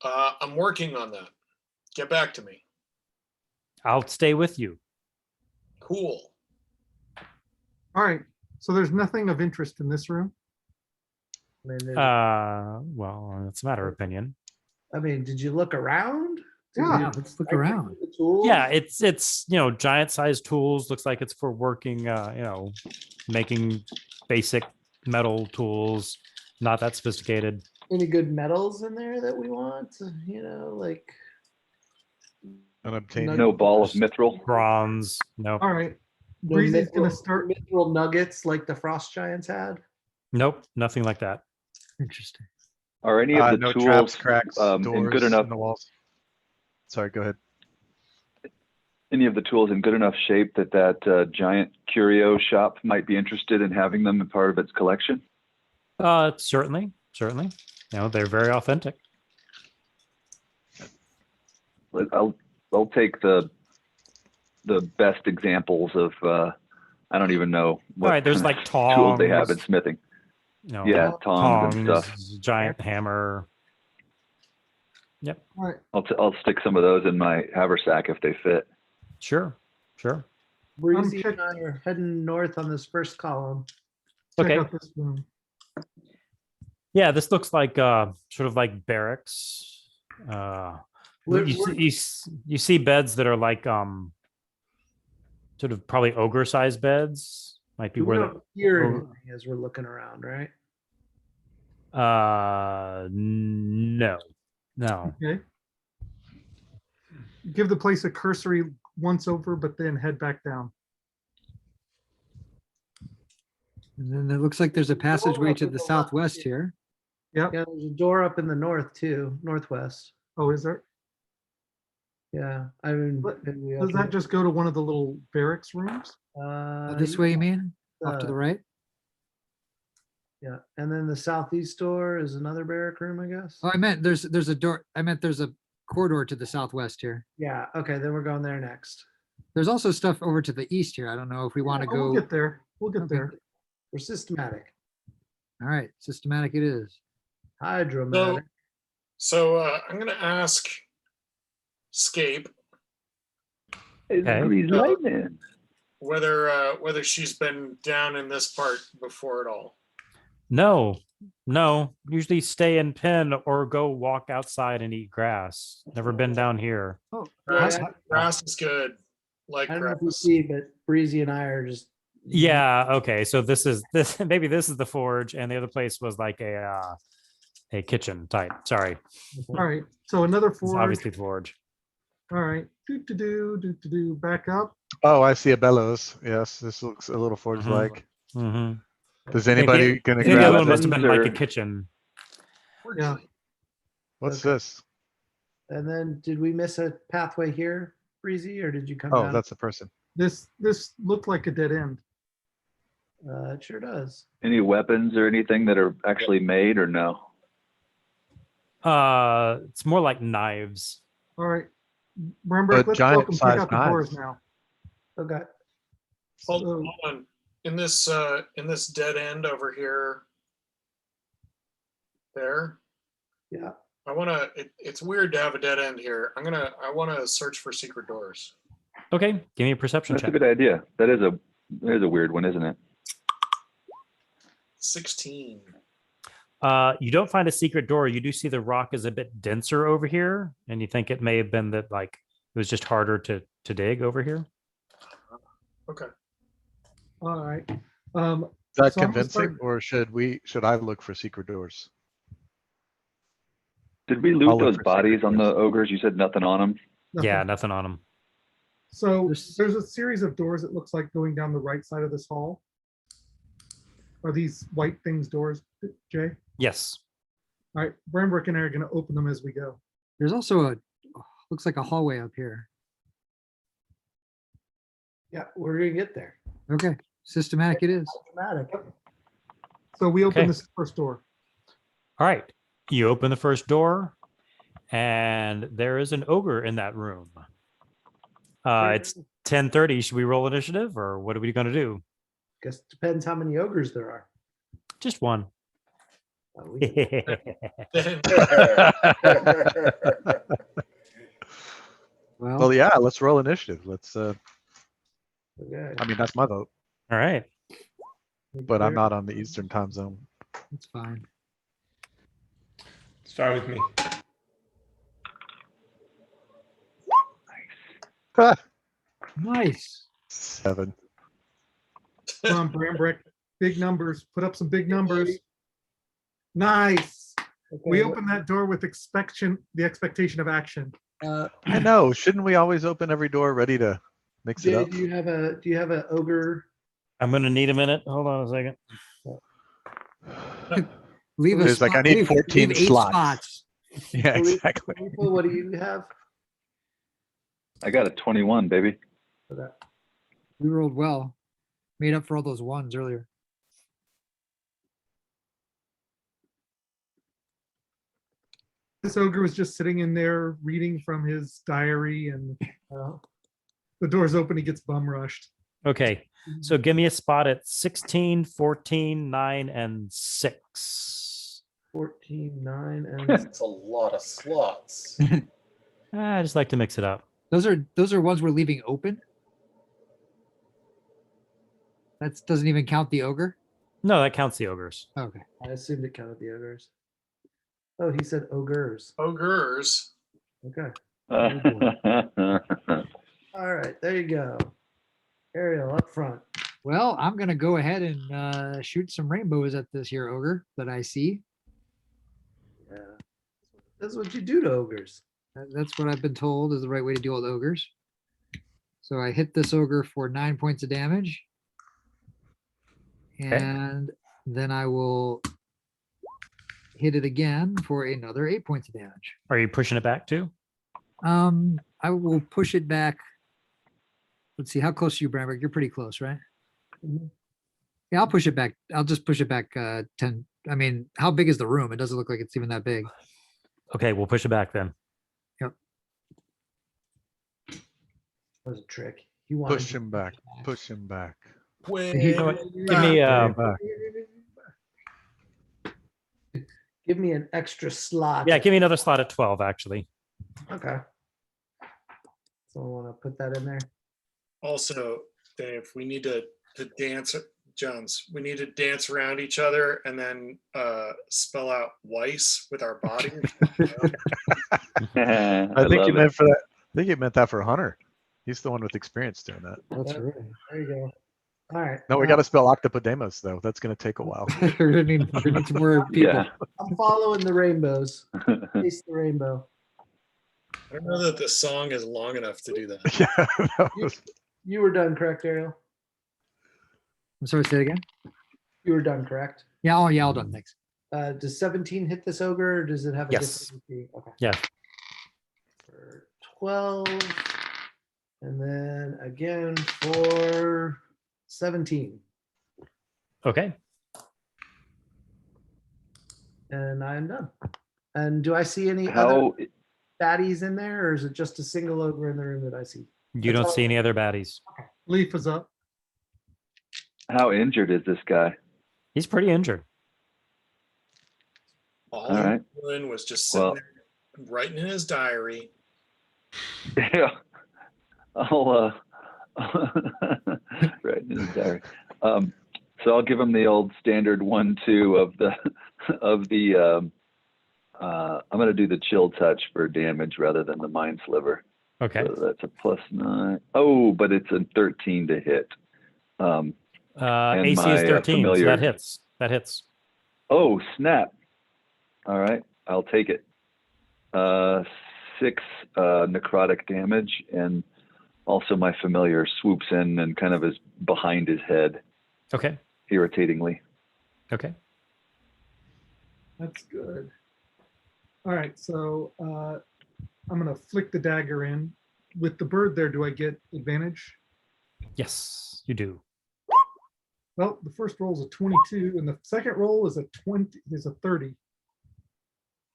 I'm working on that. Get back to me. I'll stay with you. Cool. All right. So there's nothing of interest in this room. I mean, Well, it's a matter of opinion. did you look around? Did Yeah. you Yeah, let's look check around. the tools? Yeah, it's giant sized tools. Looks like it's for working. Making basic metal tools. Not that sophisticated. Any good metals in there that we want? Like Unobtainium. No ball of mithril. Bronze. Nope. All right. no Breezy's gonna mithril- start. mithril nuggets like the frost giants had. Nope. Nothing like that. Interesting. Are any of the No tools traps, cracks, in doors good enough? in the walls. Sorry, go ahead. Any of the tools in good enough shape that giant curio shop might be interested in having them as part of its collection? Certainly. They're very authentic. I'll take the best examples of I don't even know what All right. There's kind like of tools they have in tongs. smithing. No, Yeah, tongs and stuff. giant hammer. All right. I'll stick some of those in my haversack if they fit. Sure. Breezy check- and I are heading north on this first column. Check Okay. out this room. Yeah, this looks like sort of like barracks. We're- You see beds that are like sort of probably ogre sized beds. Might be We where don't hear oh. anything as we're looking around, right? no. Okay. Give the place a cursory once over, but then head back down. And then it looks like there's a passageway to the southwest here. Yep. Yeah, there's a door up in the north too, northwest. Oh, is there? Yeah, I mean, What- maybe we Does open that it. just go to one of the little barracks rooms? This way, you yeah, mean? Off to the right? Yeah, and then the southeast door is another barrack room, I guess. Oh, I meant there's a door. I meant there's a corridor to the southwest here. Yeah, okay, then we're going there next. There's also stuff over to the east here. I don't know if we want to Oh, We'll go. get there. We'll get Okay. there. We're systematic, All right, systematic it is. hydromatic. So I'm gonna ask Scape Okay. Breeze lightning. whether she's been down in this part before at all. No. Usually stay in pen or go walk outside and eat grass. Never been down here. Oh, Grass, I- grass is good. Like I don't know if you grass. see, but Breezy and I are just. Yeah. Okay. So this is this. Maybe this is the forge, and the other place was like a kitchen type. Sorry, All right. So another it's forge. obviously the forge. All right. Do. Back up. Oh, I see a bellows. Yes, this looks a little forge like. Mm-hmm. Does anybody gonna I think the grab other one it? must have been like a Weapons or- kitchen. Yeah. What's Okay. this? And then did we miss a pathway here, Breezy, or did you come Oh, down? that's a person. This looked like a dead end. It sure does. Any weapons or anything that are actually made or no? It's more like knives. All right. Remember, But let's go up and check giant-sized out the doors knives. now. Okay. Hold, So- hold on. In this dead end over here. There. Yeah. It's weird to have a dead end here. I wanna search for secret doors. Okay, give me a perception That's a check. good idea. That is a weird one, isn't it? 16. You don't find a secret door. You do see the rock is a bit denser over here, and you think it may have been that like it was just harder to dig over here. Okay. All right. that So I'm gonna convincing, start- or should I look for secret doors? Did we I'll loot look those for secret bodies on the doors. ogres? You said nothing on them. Yeah, Nothing. nothing on them. So There's- there's a series of doors, it looks like, going down the right side of this hall. Are these white things doors, Jay? Yes. All right, Brambrick and I are gonna open them as we go. There's also looks like a hallway up here. Yeah, we're gonna get there. Okay, systematic it is. Dramatic. So we open Okay. this first door. All right. You open the first door, and there is an ogre in that room. It's 10:30. Should we roll initiative, or what are we going to do? Guess depends how many ogres there are. Just one. We can- Then Well, Well, yeah, let's roll initiative. Let's. okay. I mean, that's my vote, All right. but I'm not on the Eastern time zone. it's fine. It's fine with me. Nice. 7. Come on, Brambrick, big numbers, put up some big numbers. Nice. We Okay, open that door with the expectation of action. I know. Shouldn't we always open every door ready to mix it Jay, up? do you have an ogre? I'm going to need a minute. Hold on a second. Leave There's like, I need leave 14 8 slots. Yeah, Philippe, exactly. Philippe, what do you have? I got a 21, baby. Okay. We rolled well. Made up for all those ones earlier. This ogre was just sitting in there reading from his diary, and the door's open, he gets bum rushed. Okay. So give me a spot at 16, 14, 9, and 6. 14, 9, and It's a lot of slots. I just like to mix it up. Those are ones we're leaving open. That doesn't even count the ogre. No, that counts the ogres. Okay. I assumed it counted the ogres. Oh, he said ogres. ogres. Okay. Well, All right, there you go. Ariel up front. Well, I'm gonna go ahead and shoot some rainbows at this here ogre that I see. Yeah. That's what you do to ogres. That's what I've been told is the right way to deal with ogres. So I hit this ogre for 9 points of damage. And then I will hit it again for another 8 points of damage. Are you pushing it back too? I will push it back. Let's see, how close are you, Bramberg? You're pretty close, right? Mhm. Yeah, I'll push it back. I'll just push it back 10. I mean, how big is the room? It doesn't look like it's even that big. Okay, we'll push it back then. That was a trick. He wanted Push to him back. Push him back. You know what? Give Give me Back. Give me an extra slot. yeah, give me another slot at 12, actually. Okay. So I want to put that in there. Also, Dave, we need to dance, Jones. We need to dance around each other and then spell out Weiss with our bodies. I think you meant for that. I think you meant that for Hunter. He's the one with experience doing that. That's Yeah. right. There you go. All right. No, we got to spell octopodemos though. That's going to take a while. We're gonna need some more people. Yeah. I'm following the rainbows. Chase the rainbow. I don't know that the song is long enough to do that. Yeah, that was- You were done, correct, Ariel? I'm sorry, say it again. You were done, correct? Yeah, oh yeah, all done. Thanks. Does 17 hit this ogre, or does it have a Yes. different? Okay. Yeah. For 12, and then again for 17, Okay. and I'm done. And do I see any other How baddies in there, or is it just a single ogre in the room that I see? You don't see any other baddies. Leaf is up. how injured is this guy? He's pretty injured. All All he right. was doing was just sitting Well- there writing in his diary. Yeah. I'll right in his diary. So I'll give him the old standard 1-2 of the I'm gonna do the chill touch for damage rather than the mind sliver. Okay. So that's a +9. Oh, but it's a 13 to hit. And AC is my, 13, so familiar- that hits. That hits. Oh, snap. All right, I'll take it. 6 necrotic damage, and also my familiar swoops in and kind of is behind his head, Okay. irritatingly. Okay. That's good. All right, so I'm gonna flick the dagger in. With the bird there, do I get advantage? Yes, you do. Well, the first roll is a 22, and the second roll is a 30.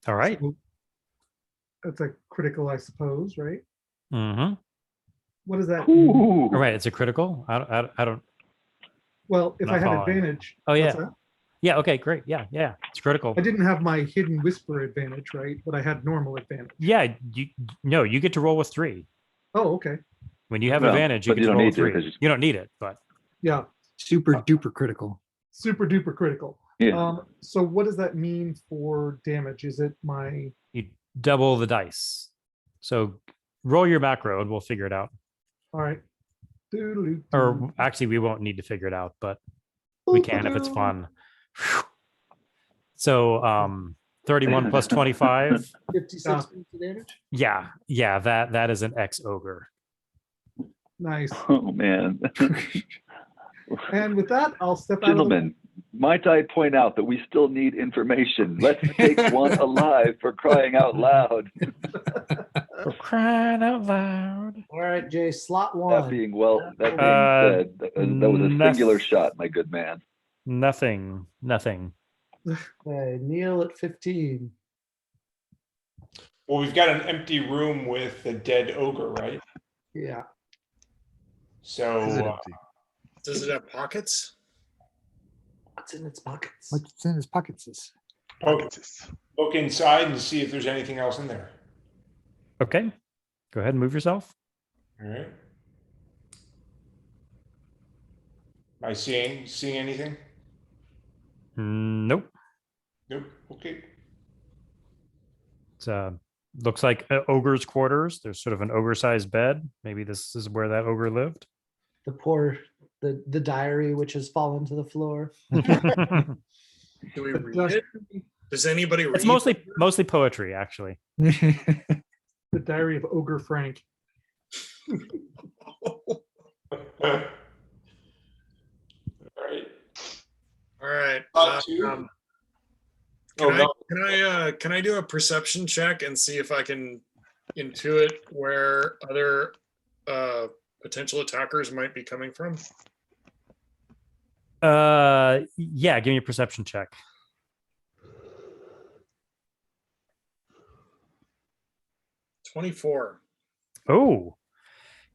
All right. So that's a critical, I suppose, right? Mm-hmm. What does that mean? Ooh. All right. It's a critical. I don't. Well, if Not I had following. advantage. Oh, what's yeah. that? Yeah. Okay. Great. Yeah. Yeah. It's critical. I didn't have my hidden whisper advantage, right? But I had normal advantage. Yeah. You get to roll with 3. Oh, okay. When you have Well, advantage, you but get you to don't roll need with to, 3. 'cause- You don't need it, but Yeah, Super duper critical. super duper critical. Yeah. So what does that mean for damage? Is it my you double the dice. So roll your macro and we'll figure it out. all right? Doodaloo. Or actually, we won't need to figure it out, but we can if it's fun. Whew. So 31 plus 25. 56 points of damage. Yeah, that is an ex ogre. Nice. Oh, man. And with that, I'll step out. Gentlemen, might I point out that we still need information? Let's take one alive, for crying out loud. For crying out loud. All right, Jay, slot That one. being said, that was a noth- singular shot, my good man. Nothing. Okay, Neil at 15. Well, we've got an empty room with a dead ogre, right? Yeah. So Is it empty? Does it have pockets? What's in its pockets? What's in his pockets is look inside and see if there's anything else in there. Okay. Go ahead and move yourself. All right. Am I seeing anything? Nope. Nope. Okay. It's looks like ogre's quarters. There's sort of an ogre-sized bed. Maybe this is where that ogre lived. The poor, the diary which has fallen to the floor. Do we read it? Does anybody read? It's mostly poetry, actually. The Diary of Ogre Frank. All right. All right. Two. Can I do a perception check and see if I can intuit where other potential attackers might be coming from? Yeah, give me a perception check. "24." Oh,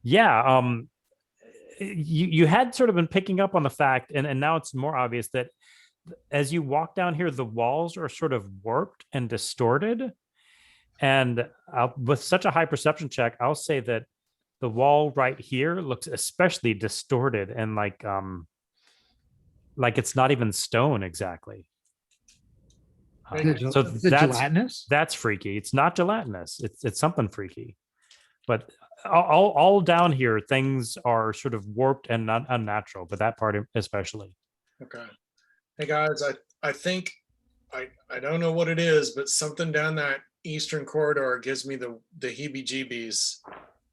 yeah. You had sort of been picking up on the fact, and now it's more obvious that as you walk down here, the walls are sort of warped and distorted. And with such a high perception check, I'll say that the wall right here looks especially distorted and like it's not even stone exactly. So Is it gelatinous? that's freaky. It's not gelatinous. It's something freaky. But all down here, things are sort of warped and not unnatural, but that part especially. Okay. Hey guys, I think I don't know what it is, but something down that eastern corridor gives me the heebie-jeebies.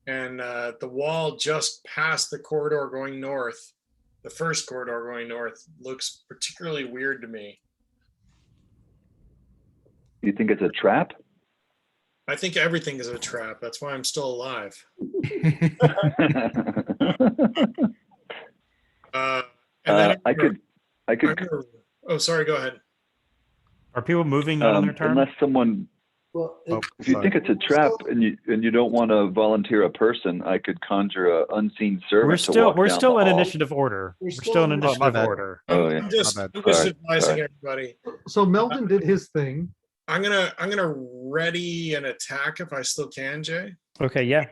And the wall just past the corridor going north, the first corridor going north, looks particularly weird to me. You think it's a trap? I think everything is a trap. That's why I'm still alive. And then I could. Oh, sorry. Go ahead. Are people moving not on their turn? Unless someone, Well, Oh, if you think it's a trap and you don't want to volunteer a person, I could conjure a unseen servant. We're to still walk we're down still the in hall. initiative order. We're We're still still in in- Oh, my initiative bad. order. Oh, I'm yeah. just My bad. advising Sorry. everybody. So Meldon did his thing. I'm gonna ready an attack if I still can, Jay. Okay, yeah.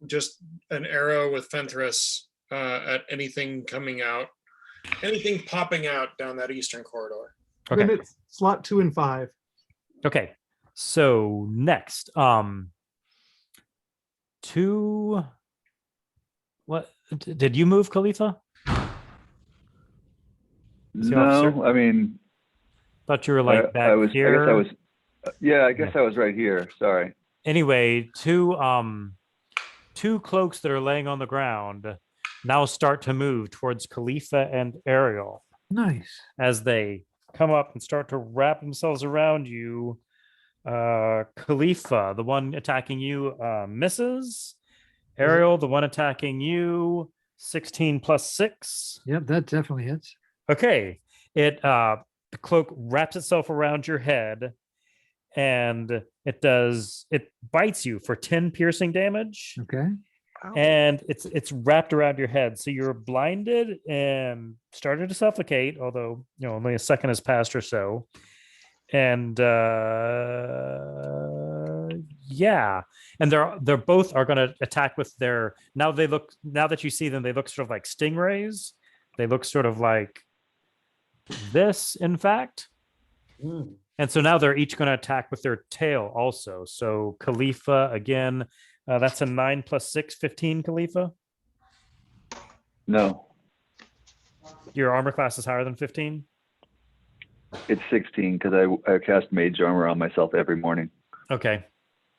Just an arrow with Fenthras at anything coming out, anything popping out down that eastern corridor. Okay. Then it's slot 2 and 5. Okay. So next, what did you move, Khalifa? See, officer? No, I mean, Thought you were like I back was. here. I guess I was. Yeah, I guess I was right here. Sorry. Anyway, two cloaks that are laying on the ground now start to move towards Khalifa and Ariel Nice. as they come up and start to wrap themselves around you. Khalifa, the one attacking you, misses. Ariel, the one attacking you, 16 plus 6. Yep, that definitely hits. Okay. The cloak wraps itself around your head and it bites you for 10 piercing damage. Okay. And it's wrapped around your head, so you're blinded and started to suffocate, although only a second has passed or so. And yeah, and they're both are going to attack with their, now that you see them, they look sort of like stingrays. They look sort of like this, in fact. And so now they're each going to attack with their tail also. So Khalifa again, that's a 9 plus 6, 15, Khalifa. No, Your armor class is higher than 15. it's 16 because I cast mage armor on myself every morning. Okay,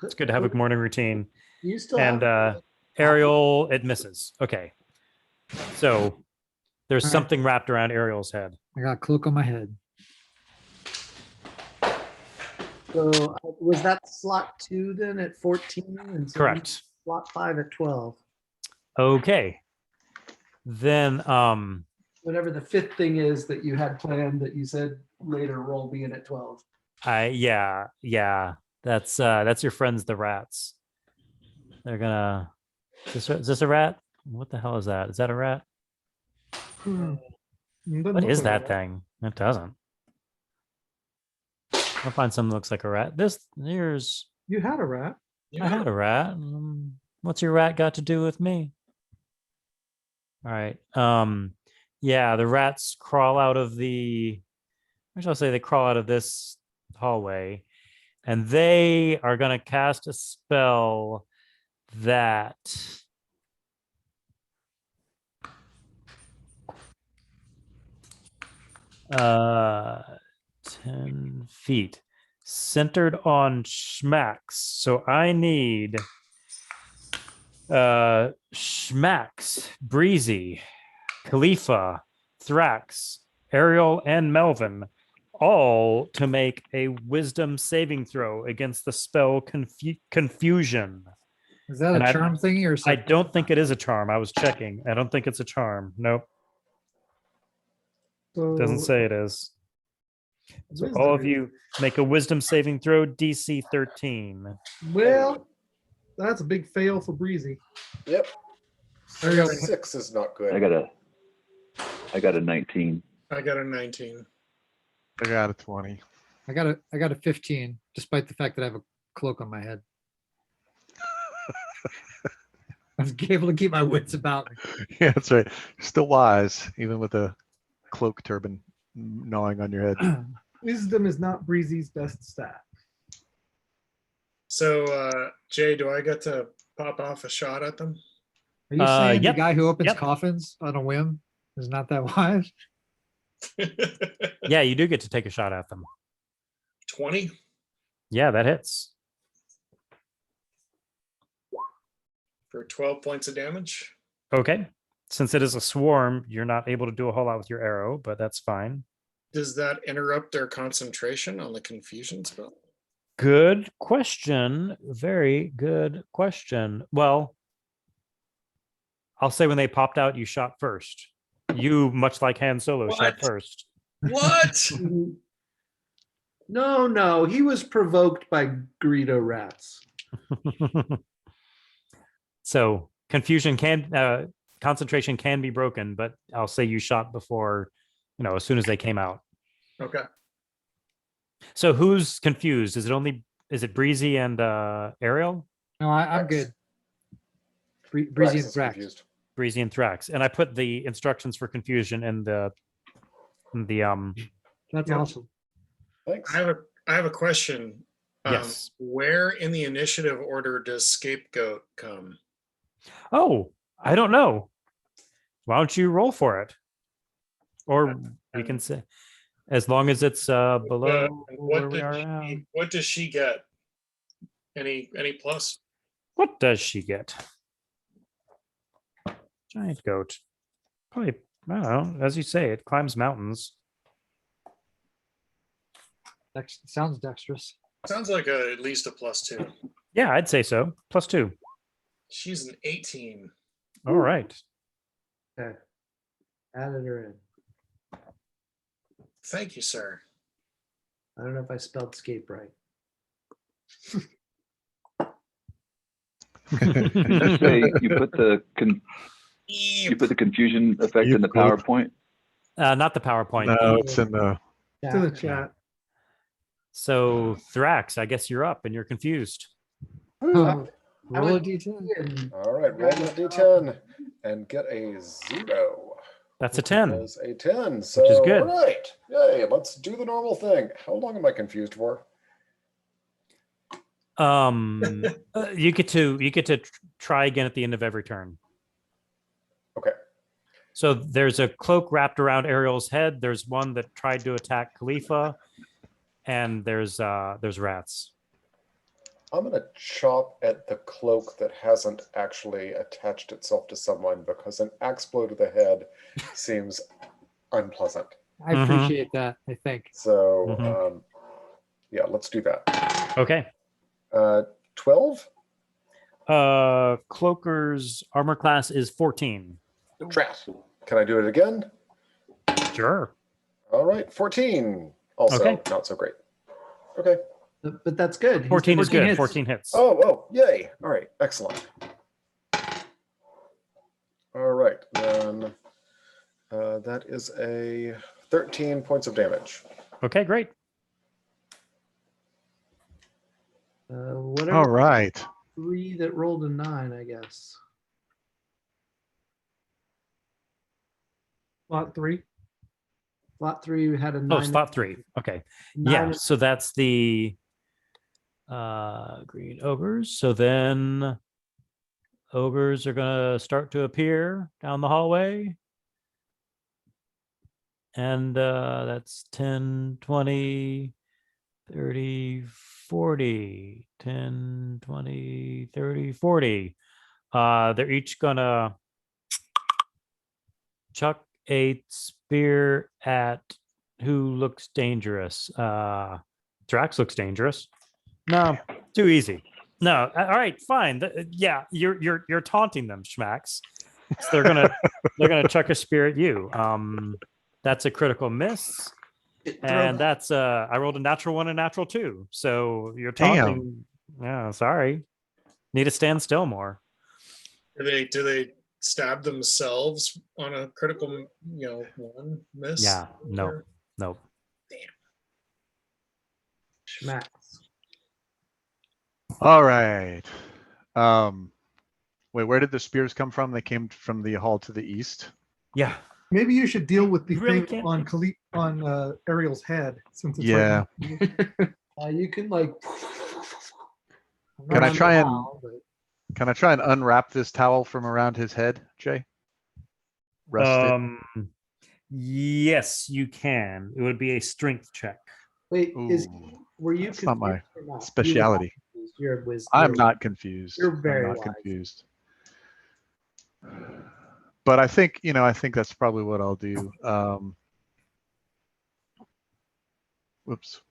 it's good to have a morning routine. You still And have Ariel, it misses. Okay, so there's All right. something wrapped around Ariel's head. I got a cloak on my head. so was that slot 2 then at 14? And so Correct. Slot 5 at 12. Okay, then Whatever the 5th thing is that you had planned that you said later roll being at 12. yeah, that's your friends, the rats. They're gonna. Is this a rat? What the hell is that? Is that a rat? What is that thing? It doesn't. I'll find something that looks like a rat. Here's. You had a rat. I had a rat. What's your rat got to do with me? All right. Yeah, the rats crawl out of the. What shall I say? They crawl out of this hallway, and they are gonna cast a spell that. Uh, 10 feet centered on Schmacks. So I need Schmacks, Breezy, Khalifa, Thrax, Ariel, and Melvin all to make a wisdom saving throw against the spell confusion. Is that And a I- charm thingy or I something? don't think it is a charm. I was checking. I don't think it's a charm. Nope. So Doesn't say it is. So wisdom all of is- you make a wisdom saving throw, DC 13. Well, that's a big fail for Breezy. Yep. There you go. 6 is not good. I got a 19. I got a 19. I got a 20. I got a 15, despite the fact that I have a cloak on my head. I was able to keep my wits about me. Yeah, that's right. You're still wise, even with a cloak turban gnawing on your head. Wisdom is not Breezy's best stat. So, Jay, do I get to pop off a shot at them? Are you saying Yep. the guy who opens Yep. coffins on a whim is not that wise? Yeah, you do get to take a shot at them. 20? Yeah, that hits. For 12 points of damage. Okay. Since it is a swarm, you're not able to do a whole lot with your arrow, but that's fine. Does that interrupt their concentration on the confusion spell? Good question. Very good question. Well, I'll say when they popped out, you shot first. You, much like Han Solo, shot What? first. What? No, he was provoked by Greedo rats. So concentration can be broken, but I'll say you shot before, as soon as they came out. Okay. So who's confused? Is it Breezy and Ariel? No, I'm Thrax. good. Breezy Thrax and is Thrax. confused. Breezy and Thrax. And I put the instructions for confusion in the That's Yep. awesome. Thanks. I have a question. Yes. Where in the initiative order does scapegoat come? Oh, I don't know. Why don't you roll for it? Or We can say, as long as it's below where we are now. What does she get? Any plus? What does she get? Giant goat. Probably, I don't know. As you say, it climbs mountains. Sounds dexterous. Sounds like at least a +2. Yeah, I'd say so. +2. She's an 18. All right. Okay. Added her in. Thank you, sir. I don't know if I spelled scape right. Let's say you put the confusion effect in the PowerPoint. Not the PowerPoint. No, it's in the. To the chat. So Thrax, I guess you're up and you're confused. Roll I a went d10. in. All right, roll the d10 and get a 0. That's a 10. Is a 10. So, is good. all right. Yay, let's do the normal thing. How long am I confused for? You get to try again at the end of every turn. Okay. So there's a cloak wrapped around Ariel's head. There's one that tried to attack Khalifa, and there's rats. I'm going to chop at the cloak that hasn't actually attached itself to someone because an axe blow to the head seems unpleasant. I appreciate that, I think. So, yeah, let's do that. Okay. 12? Cloaker's armor class is 14. Drat. Can I do it again? Sure. All right, 14. Also, Okay. not so great. Okay. But that's good. 14 is good. hits. 14 hits. Oh, yay. All right, excellent. All right, then that is a 13 points of damage. Okay, great. Whatever. All right. 3 that rolled a 9, I guess. Lot 3. Lot 3 had a 9. Oh, slot 3. Okay. 9 Yeah, so that's the green ogres. So then ogres are going to start to appear down the hallway. And that's 10, 20, 30, 40, 10, 20, 30, 40. They're each going to chuck a spear at who looks dangerous. Drax looks dangerous. No, too easy. No, all right, fine. Yeah, you're taunting them, Schmax. So they're gonna chuck a spear at you. That's a critical miss, and that's I rolled a natural 1 and natural 2. So you're taunting. Yeah, sorry. Need to stand still more. Do they stab themselves on a critical, 1 miss? Yeah, no. Schmack. All right. Wait, where did the spears come from? They came from the hall to the east. Yeah. Maybe you should deal with the You really thing can't- on Ariel's head, since it's Yeah. You can like. Can I run try and- around, but- Can I try and unwrap this towel from around his head, Jay? Rest it. Yes, you can. It would be a strength check. Wait, Ooh, were you? that's not my confused or not? speciality. You're wisdom. I'm not confused. You're very I'm not wise. confused. But I think, I think that's probably what I'll do. Whoops.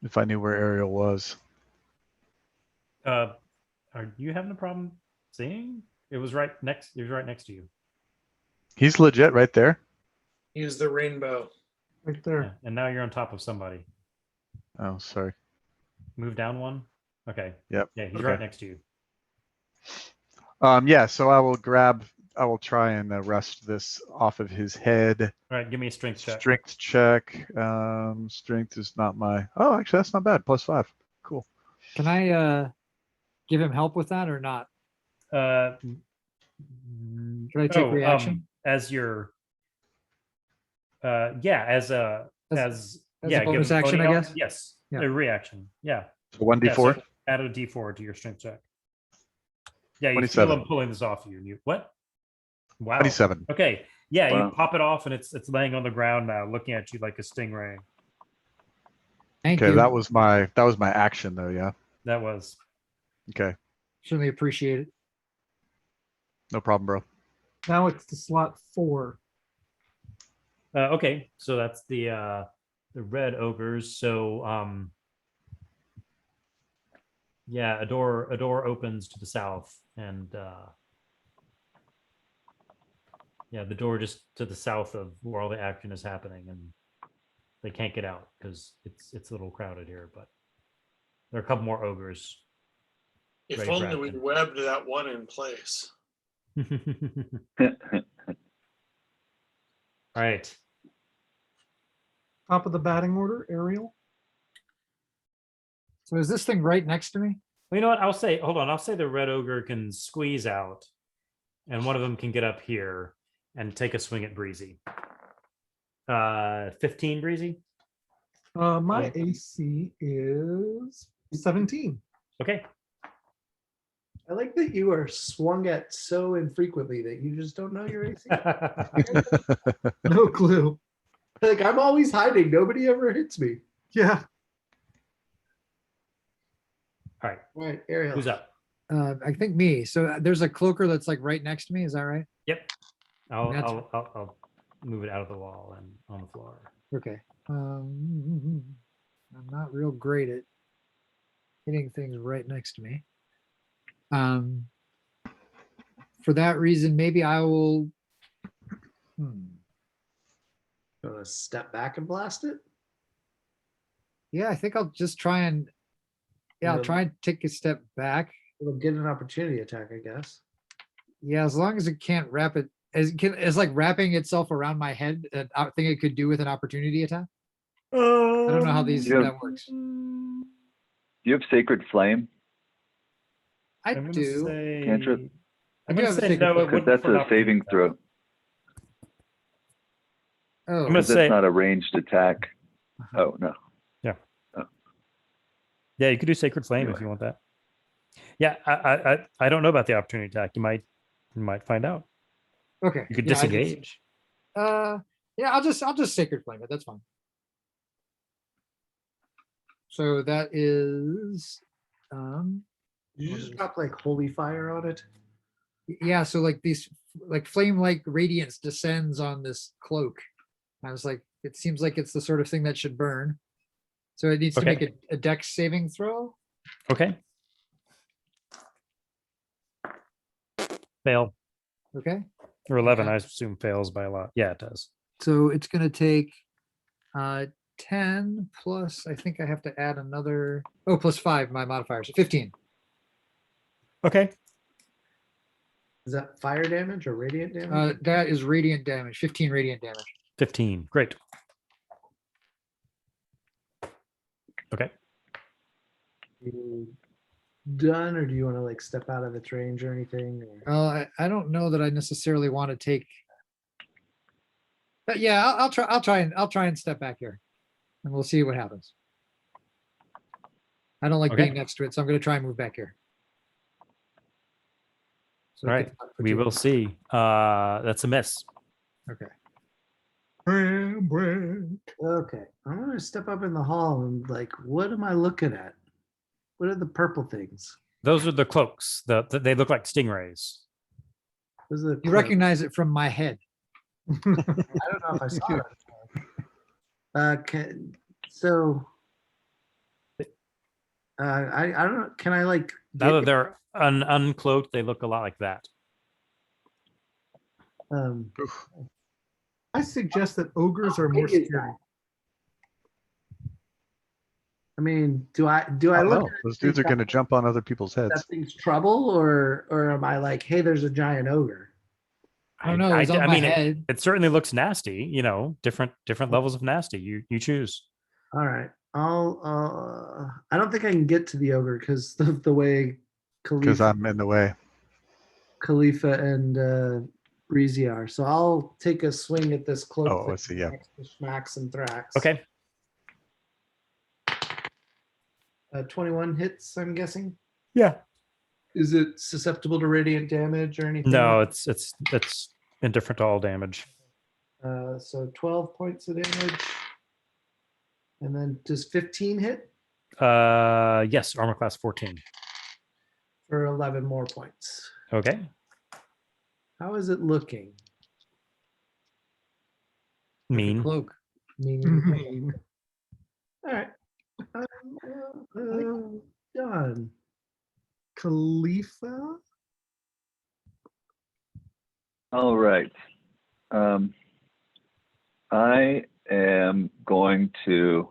If I knew where Ariel was. Are you having a problem seeing? It was right next. It was right next to you. He's legit right there. Use the rainbow. Right there. Yeah, and now you're on top of somebody. Oh, sorry. Move down one. Okay. Yep. Yeah, he's Okay. right next to you. Yeah, so I will try and wrest this off of his head. All right, give me a strength check. Strength check. Strength is not my. Oh, actually, that's not bad. +5. Cool. Can I give him help with that or not? Can I take reaction? As your as a give bonus him action, bonus- I guess? Yes. Yeah. A reaction. Yeah. So 1d4. Yeah, so add a d4 to your strength check. Yeah, you feel 27. him pulling this off you. What? Wow. 27. Okay. Yeah, Wow. you pop it off and it's laying on the ground now, looking at you like a stingray. Thank Okay, you. that was my action though. Yeah. That was. Okay, Certainly appreciate it. no problem, bro. Now it's to slot 4. Okay, so that's the red ogres. So yeah, a door opens to the south, and yeah, the door just to the south of where all the action is happening, and they can't get out because it's a little crowded here. But there are a couple more ogres. If Ready for only we action. webbed that one in place. All right. Top of the batting order, Ariel. So is this thing right next to me? Well, you know what? I'll say, hold on. I'll say the red ogre can squeeze out, and one of them can get up here and take a swing at Breezy. 15 Breezy. My Okay. AC is 17. Okay. I like that you are swung at so infrequently that you just don't know your AC. No clue. Like I'm always hiding. Nobody ever hits me. Yeah. All right. All right, Ariel. Who's up? I think me. So there's a cloaker that's like right next to me. Is that right? Yep. I'll That's- I'll move it out of the wall and on the floor. Okay. I'm not real great at hitting things right next to me. For that reason, maybe I will. You want to step back and blast it? Yeah, I think I'll just try and. Yeah, I'll Yeah. try and take a step back. It'll get an opportunity attack, I guess. Yeah, as long as it can't wrap it, as like wrapping itself around my head. I think it could do with an opportunity attack. I don't know how these Yeah. that works. Do you have Sacred Flame? I I'm gonna do. say. Cantrip. I'm I do gonna have a say sacred no. It flame. Because wouldn't that's for an a saving opportunity throw. attack. Oh, I'm gonna Because say- that's not a ranged attack. Oh, no. Yeah, you could do Sacred Flame if Anyway. you want that. Yeah, I don't know about the opportunity attack. You might find out. okay. You could Yeah, I just- disengage. Yeah, I'll just sacred flame it. That's fine. So that is, Did you just drop like holy fire on it? yeah. So like these, like flame-like radiance descends on this cloak. I was like, it seems like it's the sort of thing that should burn. So it needs to Okay. make a dex saving throw. Okay. Fail. Okay. Or 11, I assume fails by a lot. Yeah, it does. So it's gonna take 10 plus, I think I have to add another, oh, plus 5, my modifier, so 15. Okay. Is that fire damage or radiant damage? That is radiant damage, 15 radiant damage. 15. Great. Okay. You done, or do you want to like step out of its range or anything? Or... I don't know that I necessarily want to take. But yeah, I'll try and step back here, and we'll see what happens. I don't like Okay. being next to it, so I'm going to try and move back here. So All it right. gets up for We two. will see. That's a miss. Okay. Okay, I'm gonna step up in the hall and like, what am I looking at? What are the purple things? Those are the cloaks. They look like stingrays. Those are the You cloaks. recognize it from my head. I don't know if I saw it. So, I don't know. Can I like? Now that they're uncloaked, they look a lot like that. Um, I suggest that ogres are more big is scary. I mean, do I I look don't know. at it Those and dudes are think going to jump on other people's that heads. thing's trouble, or am I like, hey, there's a giant ogre? I don't know. It's on my mean, head. it certainly looks nasty. You know, different levels of nasty. You choose. All right, I don't think I can get to the ogre because of the way Because I'm in the way. Khalifa and Breezy are. So I'll take a swing at this cloak. Oh, I thing see, yeah. next to Schmax and Thrax. Okay. 21 hits, I'm guessing. Yeah. Is it susceptible to radiant damage or anything? No, it's Indifferent to all damage. So 12 points of damage. And then does 15 hit Yes, armor class 14. for 11 more points? Okay. How is it looking? Mean. Cloak. Meaning, all right. Done. Khalifa? All right. I am going to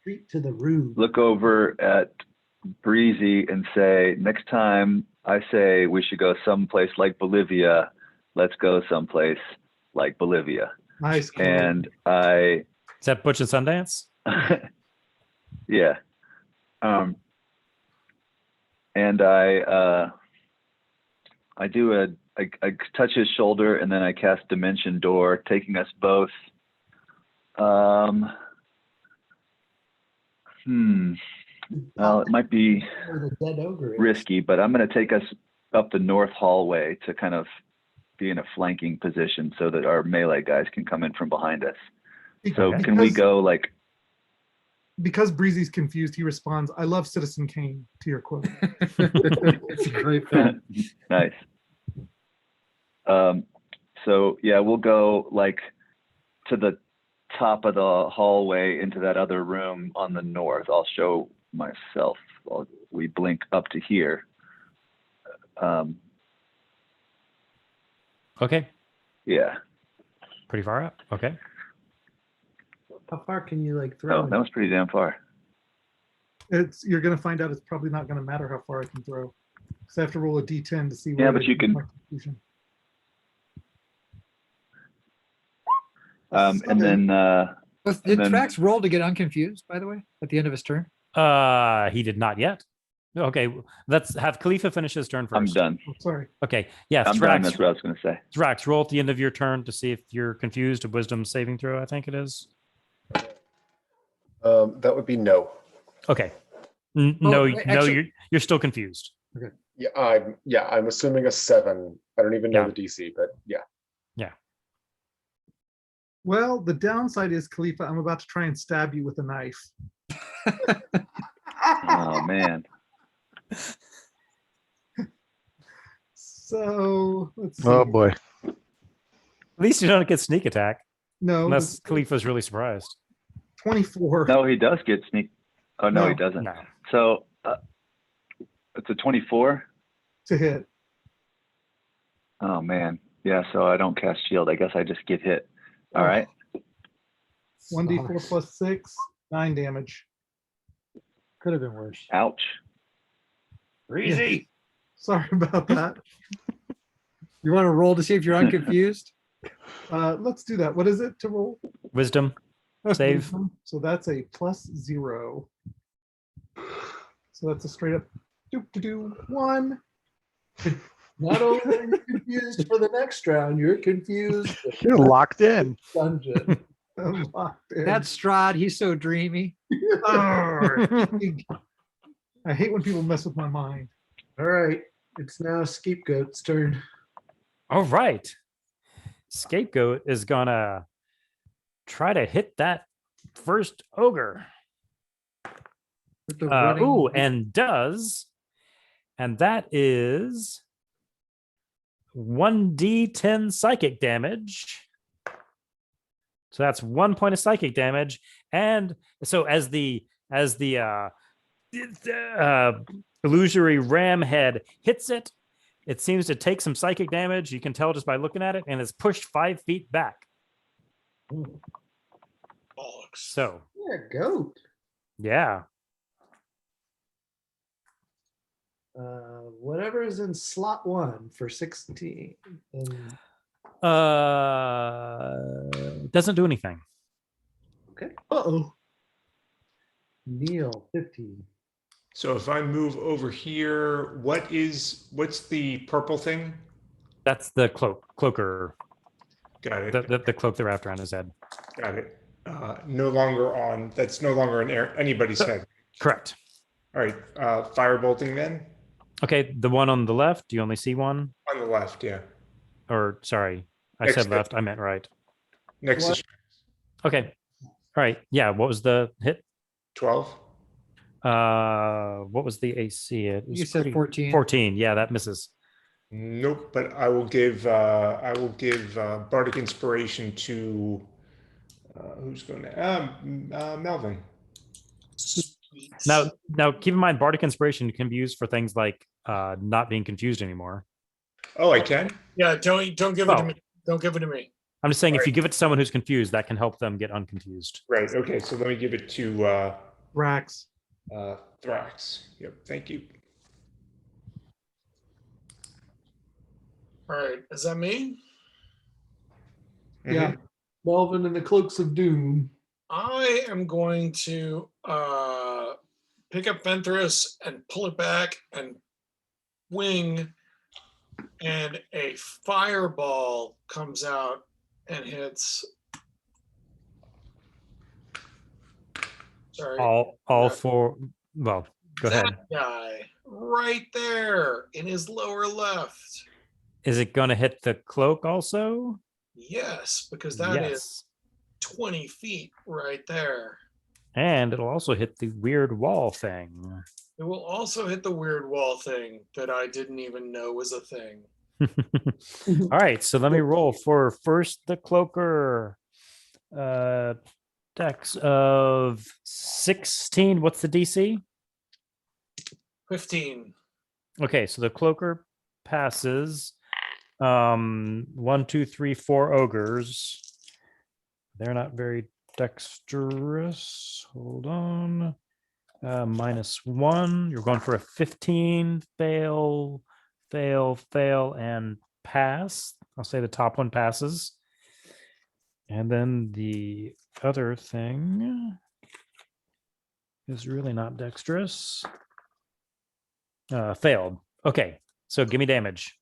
Treat to the room. look over at Breezy and say, next time I say we should go someplace like Bolivia, let's go someplace like Bolivia. Nice. quote. And I, Is that Butch and Sundance? yeah. And I touch his shoulder and then I cast Dimension Door, taking us both. Well, it might be Where the dead ogre is. risky, but I'm going to take us up the north hallway to kind of be in a flanking position so that our melee guys can come in from behind us. So Okay. can we go like, Because Breezy's confused, he responds, I love Citizen Kane to your quote. It's a great film. nice. So yeah, we'll go like to the top of the hallway into that other room on the north. I'll show myself. We blink up to here. Okay. Yeah. Pretty far up. Okay. How far can you like throw? Oh, that was pretty damn far. You're gonna find out it's probably not gonna matter how far I can throw. Because I have to roll a D10 to see Yeah, where but they you can- my confusion. And then Did then- Trax roll to get unconfused, by the way, at the end of his turn? He did not yet. Okay, let's have Khalifa finish his turn 1st. I'm done. Oh, sorry. Okay. Yeah, I'm done. Thrax, That's what I was going to say. Thrax, roll at the end of your turn to see if you're confused. A wisdom saving throw, I think it is. That would be no. Okay. Oh, No, wait, no, actually- you're still confused. Yeah, I'm assuming a 7. I don't even know Yeah. the DC, but yeah. Well, the downside is, Khalifa, I'm about to try and stab you with a knife. Oh man. So let's see. Oh boy. At least you don't get sneak attack, No, unless this- Khalifa's really surprised. 24. No, he does get sneak. Oh no, he No. doesn't. No. So it's a 24. to hit. Oh man. Yeah. So I don't cast shield. I guess I just get hit. All Oh. right. 1d4 Sucks. plus 6, 9 damage. Could have been worse. Ouch. Breezy. Sorry about that. You want to roll to see if you're unconfused? Let's do that. What is it to roll? Wisdom save. So that's a +0. So that's a straight up do 1. Not only are you confused for the next round, you're confused with You're locked in. dungeon. I'm locked in. That's Strahd. He's so dreamy. Arrgh. I hate when people mess with my mind. All right, it's now Scapegoat's turn. All right. Scapegoat is gonna try to hit that first ogre. With the running- Ooh, and does. And that is 1d10 psychic damage. So that's 1 point of psychic damage. And so as the illusory ram head hits it, it seems to take some psychic damage. You can tell just by looking at it, and it's pushed 5 feet back. Bollocks. So Yeah, goat. yeah. Whatever is in slot 1 for 16. And, Doesn't do anything. okay. Uh-oh. Neil, 15. So if I move over here, what's the purple thing? That's the cloaker, Got it. the cloak they're after on his head. Got it. No longer on. That's no longer in anybody's head. Correct. All right. Firebolting then Okay, the one on the left, do you only see one? on the left. Yeah. Or sorry, I Next said to- left. I meant right. Next What? to Okay. All right. Yeah. What was the hit? 12. What was the AC? It was You said 14. 14. Yeah, that misses. Nope, but I will give bardic inspiration to who's going to Melvin. Now, keep in mind, bardic inspiration can be used for things like not being confused anymore. Oh, I can. Yeah, don't give it to Well- me. Don't give it to me. I'm just saying, if you give it to someone who's confused, that can help them get unconfused. Right. Okay. So let me give it to Rax. Thrax. Yep. Thank you. All right, is that me? Yeah. Melvin and the Cloaks of Doom. I am going to pick up Ventress and pull it back and wing, and a fireball comes out and hits. Sorry, All four. Well, go that ahead. guy right there in his lower left. Is it going to hit the cloak also? Yes, because that is 20 feet right there. And it'll also hit the weird wall thing. It will also hit the weird wall thing that I didn't even know was a thing. All right, so let me roll for first the cloaker. Dex of 16. What's the DC? 15. Okay, so the cloaker passes. 1, 2, 3, 4 ogres. They're not very dexterous. Hold on. -1. You're going for a 15. Fail, fail, fail, and pass. I'll say the top one passes. And then the other thing is really not dexterous. Failed. Okay, so give me damage.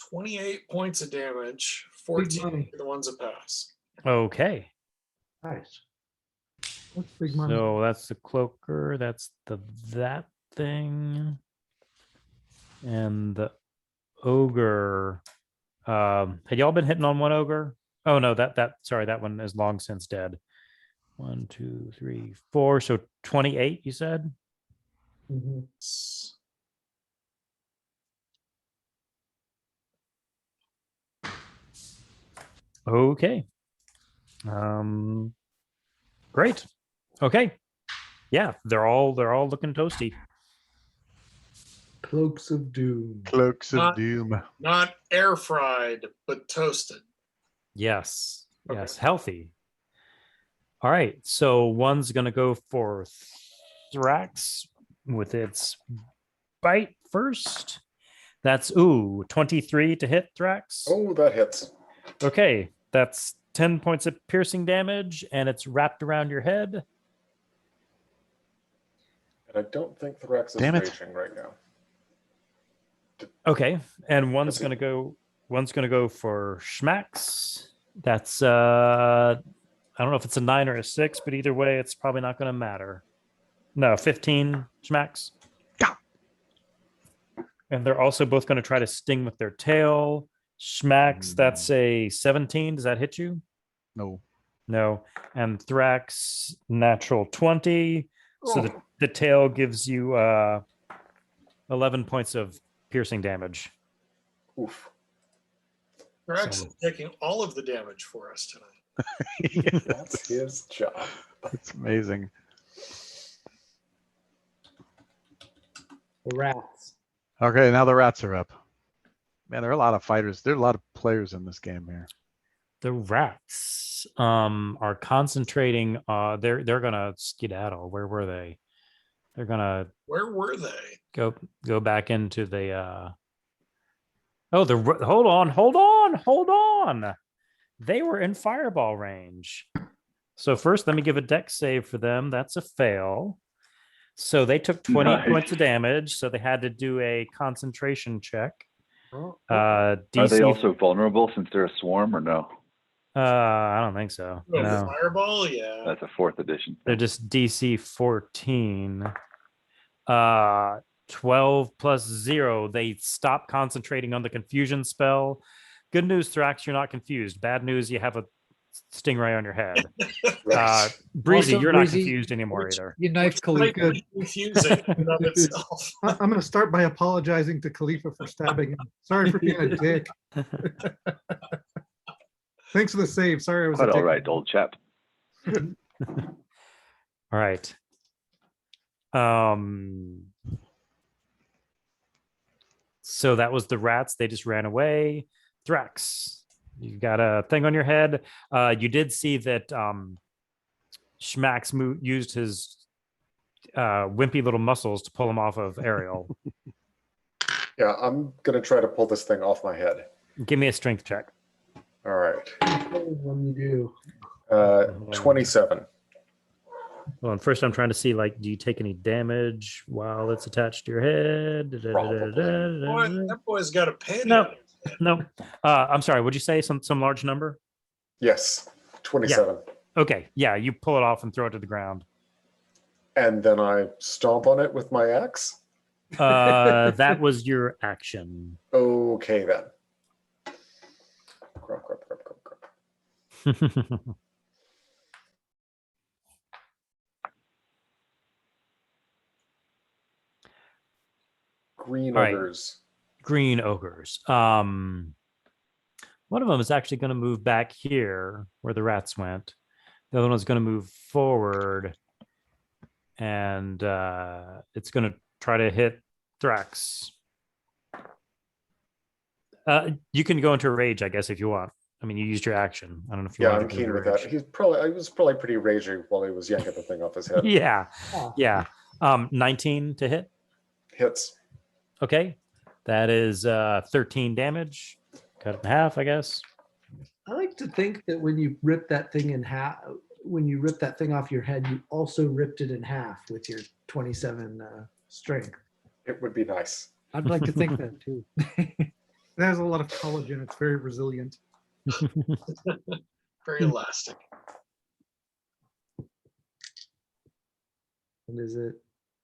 28 points of damage, money. 14 for the ones that pass. Okay, Nice. That's big money. so that's the cloaker. That's that thing, and the ogre. Had y'all been hitting on one ogre? Oh no, sorry, that one is long since dead. 1, 2, 3, 4. So 28, you said? Mhm. Okay. Great. Okay. Yeah, they're all looking toasty. Cloaks of Doom. Cloaks of Not- Doom. Not air fried, but toasted. Yes. Okay. Yes, healthy. All right. So one's gonna go for Thrax with its bite first. That's 23 to hit Thrax. Oh, that hits. Okay, that's 10 points of piercing damage, and it's wrapped around your head. And I don't think Thrax is Damn it. raging right now. Okay, and one's That's it. gonna go for Schmax. That's I don't know if it's a 9 or a 6, but either way, it's probably not gonna matter. No, 15 Schmax. And they're also both gonna try to sting with their tail. Schmax, that's a 17. Does that hit you? No. No. And Thrax, natural 20. So Oh. the tail gives you 11 points of piercing damage. Oof. Thrax So- is taking all of the damage for us tonight. That's his job. It's amazing. The rats. Okay, now the rats are up. Man, there are a lot of fighters. There are a lot of players in this game here. The rats are concentrating. They're gonna skedaddle. Where were they? They're gonna Where were they? go back into the. Oh, hold on. They were in fireball range. So first, let me give a dex save for them. That's a fail. So they took 20 Nice. points of damage. So they had to do a concentration check. Oh, Are they DC. also vulnerable since they're a swarm or no? I don't think so. Oh, No. Fireball? Yeah. That's a 4th edition. They're just DC 14. 12 plus 0. They stop concentrating on the confusion spell. Good news, Thrax, you're not confused. Bad news, you have a stingray on your head. Right. Breezy, Also, you're Breezy, not confused anymore which- either. You knife Might Khalifa. be confusing in and of itself. I'm going to start by apologizing to Khalifa for stabbing him. Sorry for being a dick. Thanks for the save. Sorry I was Quite a all dick. right, old chap. All right. So that was the rats. They just ran away. Thrax, you've got a thing on your head. You did see that Schmax used his wimpy little muscles to pull him off of Ariel. Yeah, I'm gonna try to pull this thing off my head. Give me a strength check. All right. When you do. 27. Well, and first I'm trying to see, like, do you take any damage while it's attached to your head? Probably. Boy, that boy's got a penny. No. on his head. No. I'm sorry. Would you say some large number? Yes, 27. Okay. Yeah. You pull it off and throw it to the ground. And then I stomp on it with my axe. That was your action. Okay then. Crap, crap, crap, crap, crap. Green All right. ogres. Green ogres. One of them is actually going to move back here where the rats went. The other one's going to move forward, and it's going to try to hit Thrax. You can go into a rage, I guess, if you want. I mean, you used your action. I don't know if you Yeah, want I'm to keen with that. He was probably pretty raging while he was yanking the thing off his head. Yeah. Oh. Yeah. 19 to hit. Hits. Okay. That is 13 damage. Cut it in half, I guess. I like to think that when you rip that thing in half, when you rip that thing off your head, you also ripped it in half with your 27 strength. It would be nice. I'd like to think that too. It has a lot of collagen. It's very resilient. Very elastic. And is it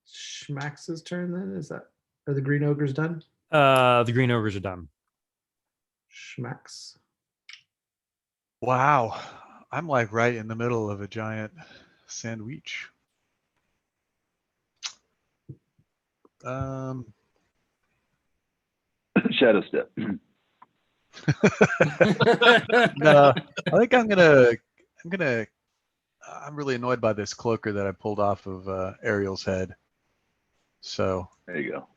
Schmax's turn then? Are the green ogres done? The green ogres are done. Schmax. Wow. I'm like right in the middle of a giant sandwich. Shadow step. No, I think I'm really annoyed by this cloaker that I pulled off of Ariel's head. So There you go.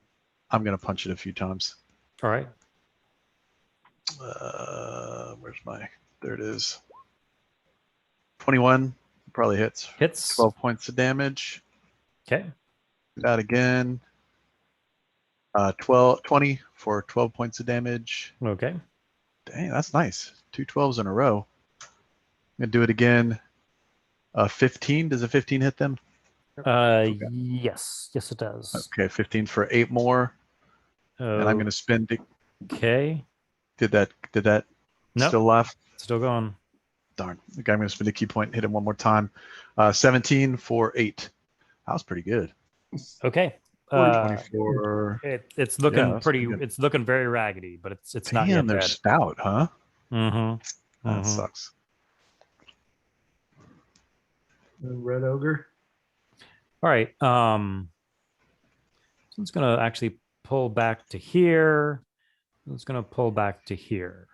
I'm gonna punch it a few times. All right. There it is. 21 probably hits. Hits. 12 points of damage. Okay. That again. 20 for 12 points of damage. Okay. Dang, that's nice. 2 12s in a row. I'm gonna do it again. 15. Does a 15 hit them? Yes. Yes, it does. Okay, 15 for 8 more. And I'm gonna spend it. Okay. Did that Nope. still left? Still going. Darn. Okay, I'm gonna spend a key point and hit him one more time. 17 for 8. That was pretty good. Okay. 24. It's looking that's pretty. pretty good. It's looking very raggedy, but it's not Damn, yet they're dead. stout, huh? Mm-hmm. That sucks. Red ogre. All right. So it's gonna actually pull back to here. It's gonna pull back to here.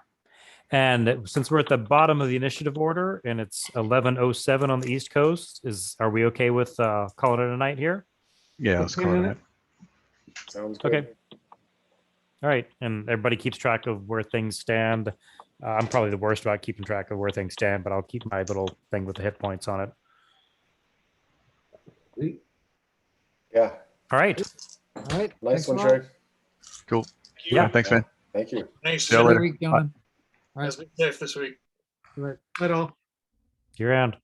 And since we're at the bottom of the initiative order and it's 11:07 on the East Coast, are we okay with calling it a night here? Yeah, let's call it a night. Sounds good. Okay. All right. And everybody keeps track of where things stand. I'm probably the worst about keeping track of where things stand, but I'll keep my little thing with the hit points on it. Sweet. Yeah. All right. All right. Nice thanks a one, lot. Shay. Cool. Yeah. Thanks, man. Thank you. Thanks. See you Have a later. good week, gentlemen. All right. Guys, be safe this week. Right all. You're around.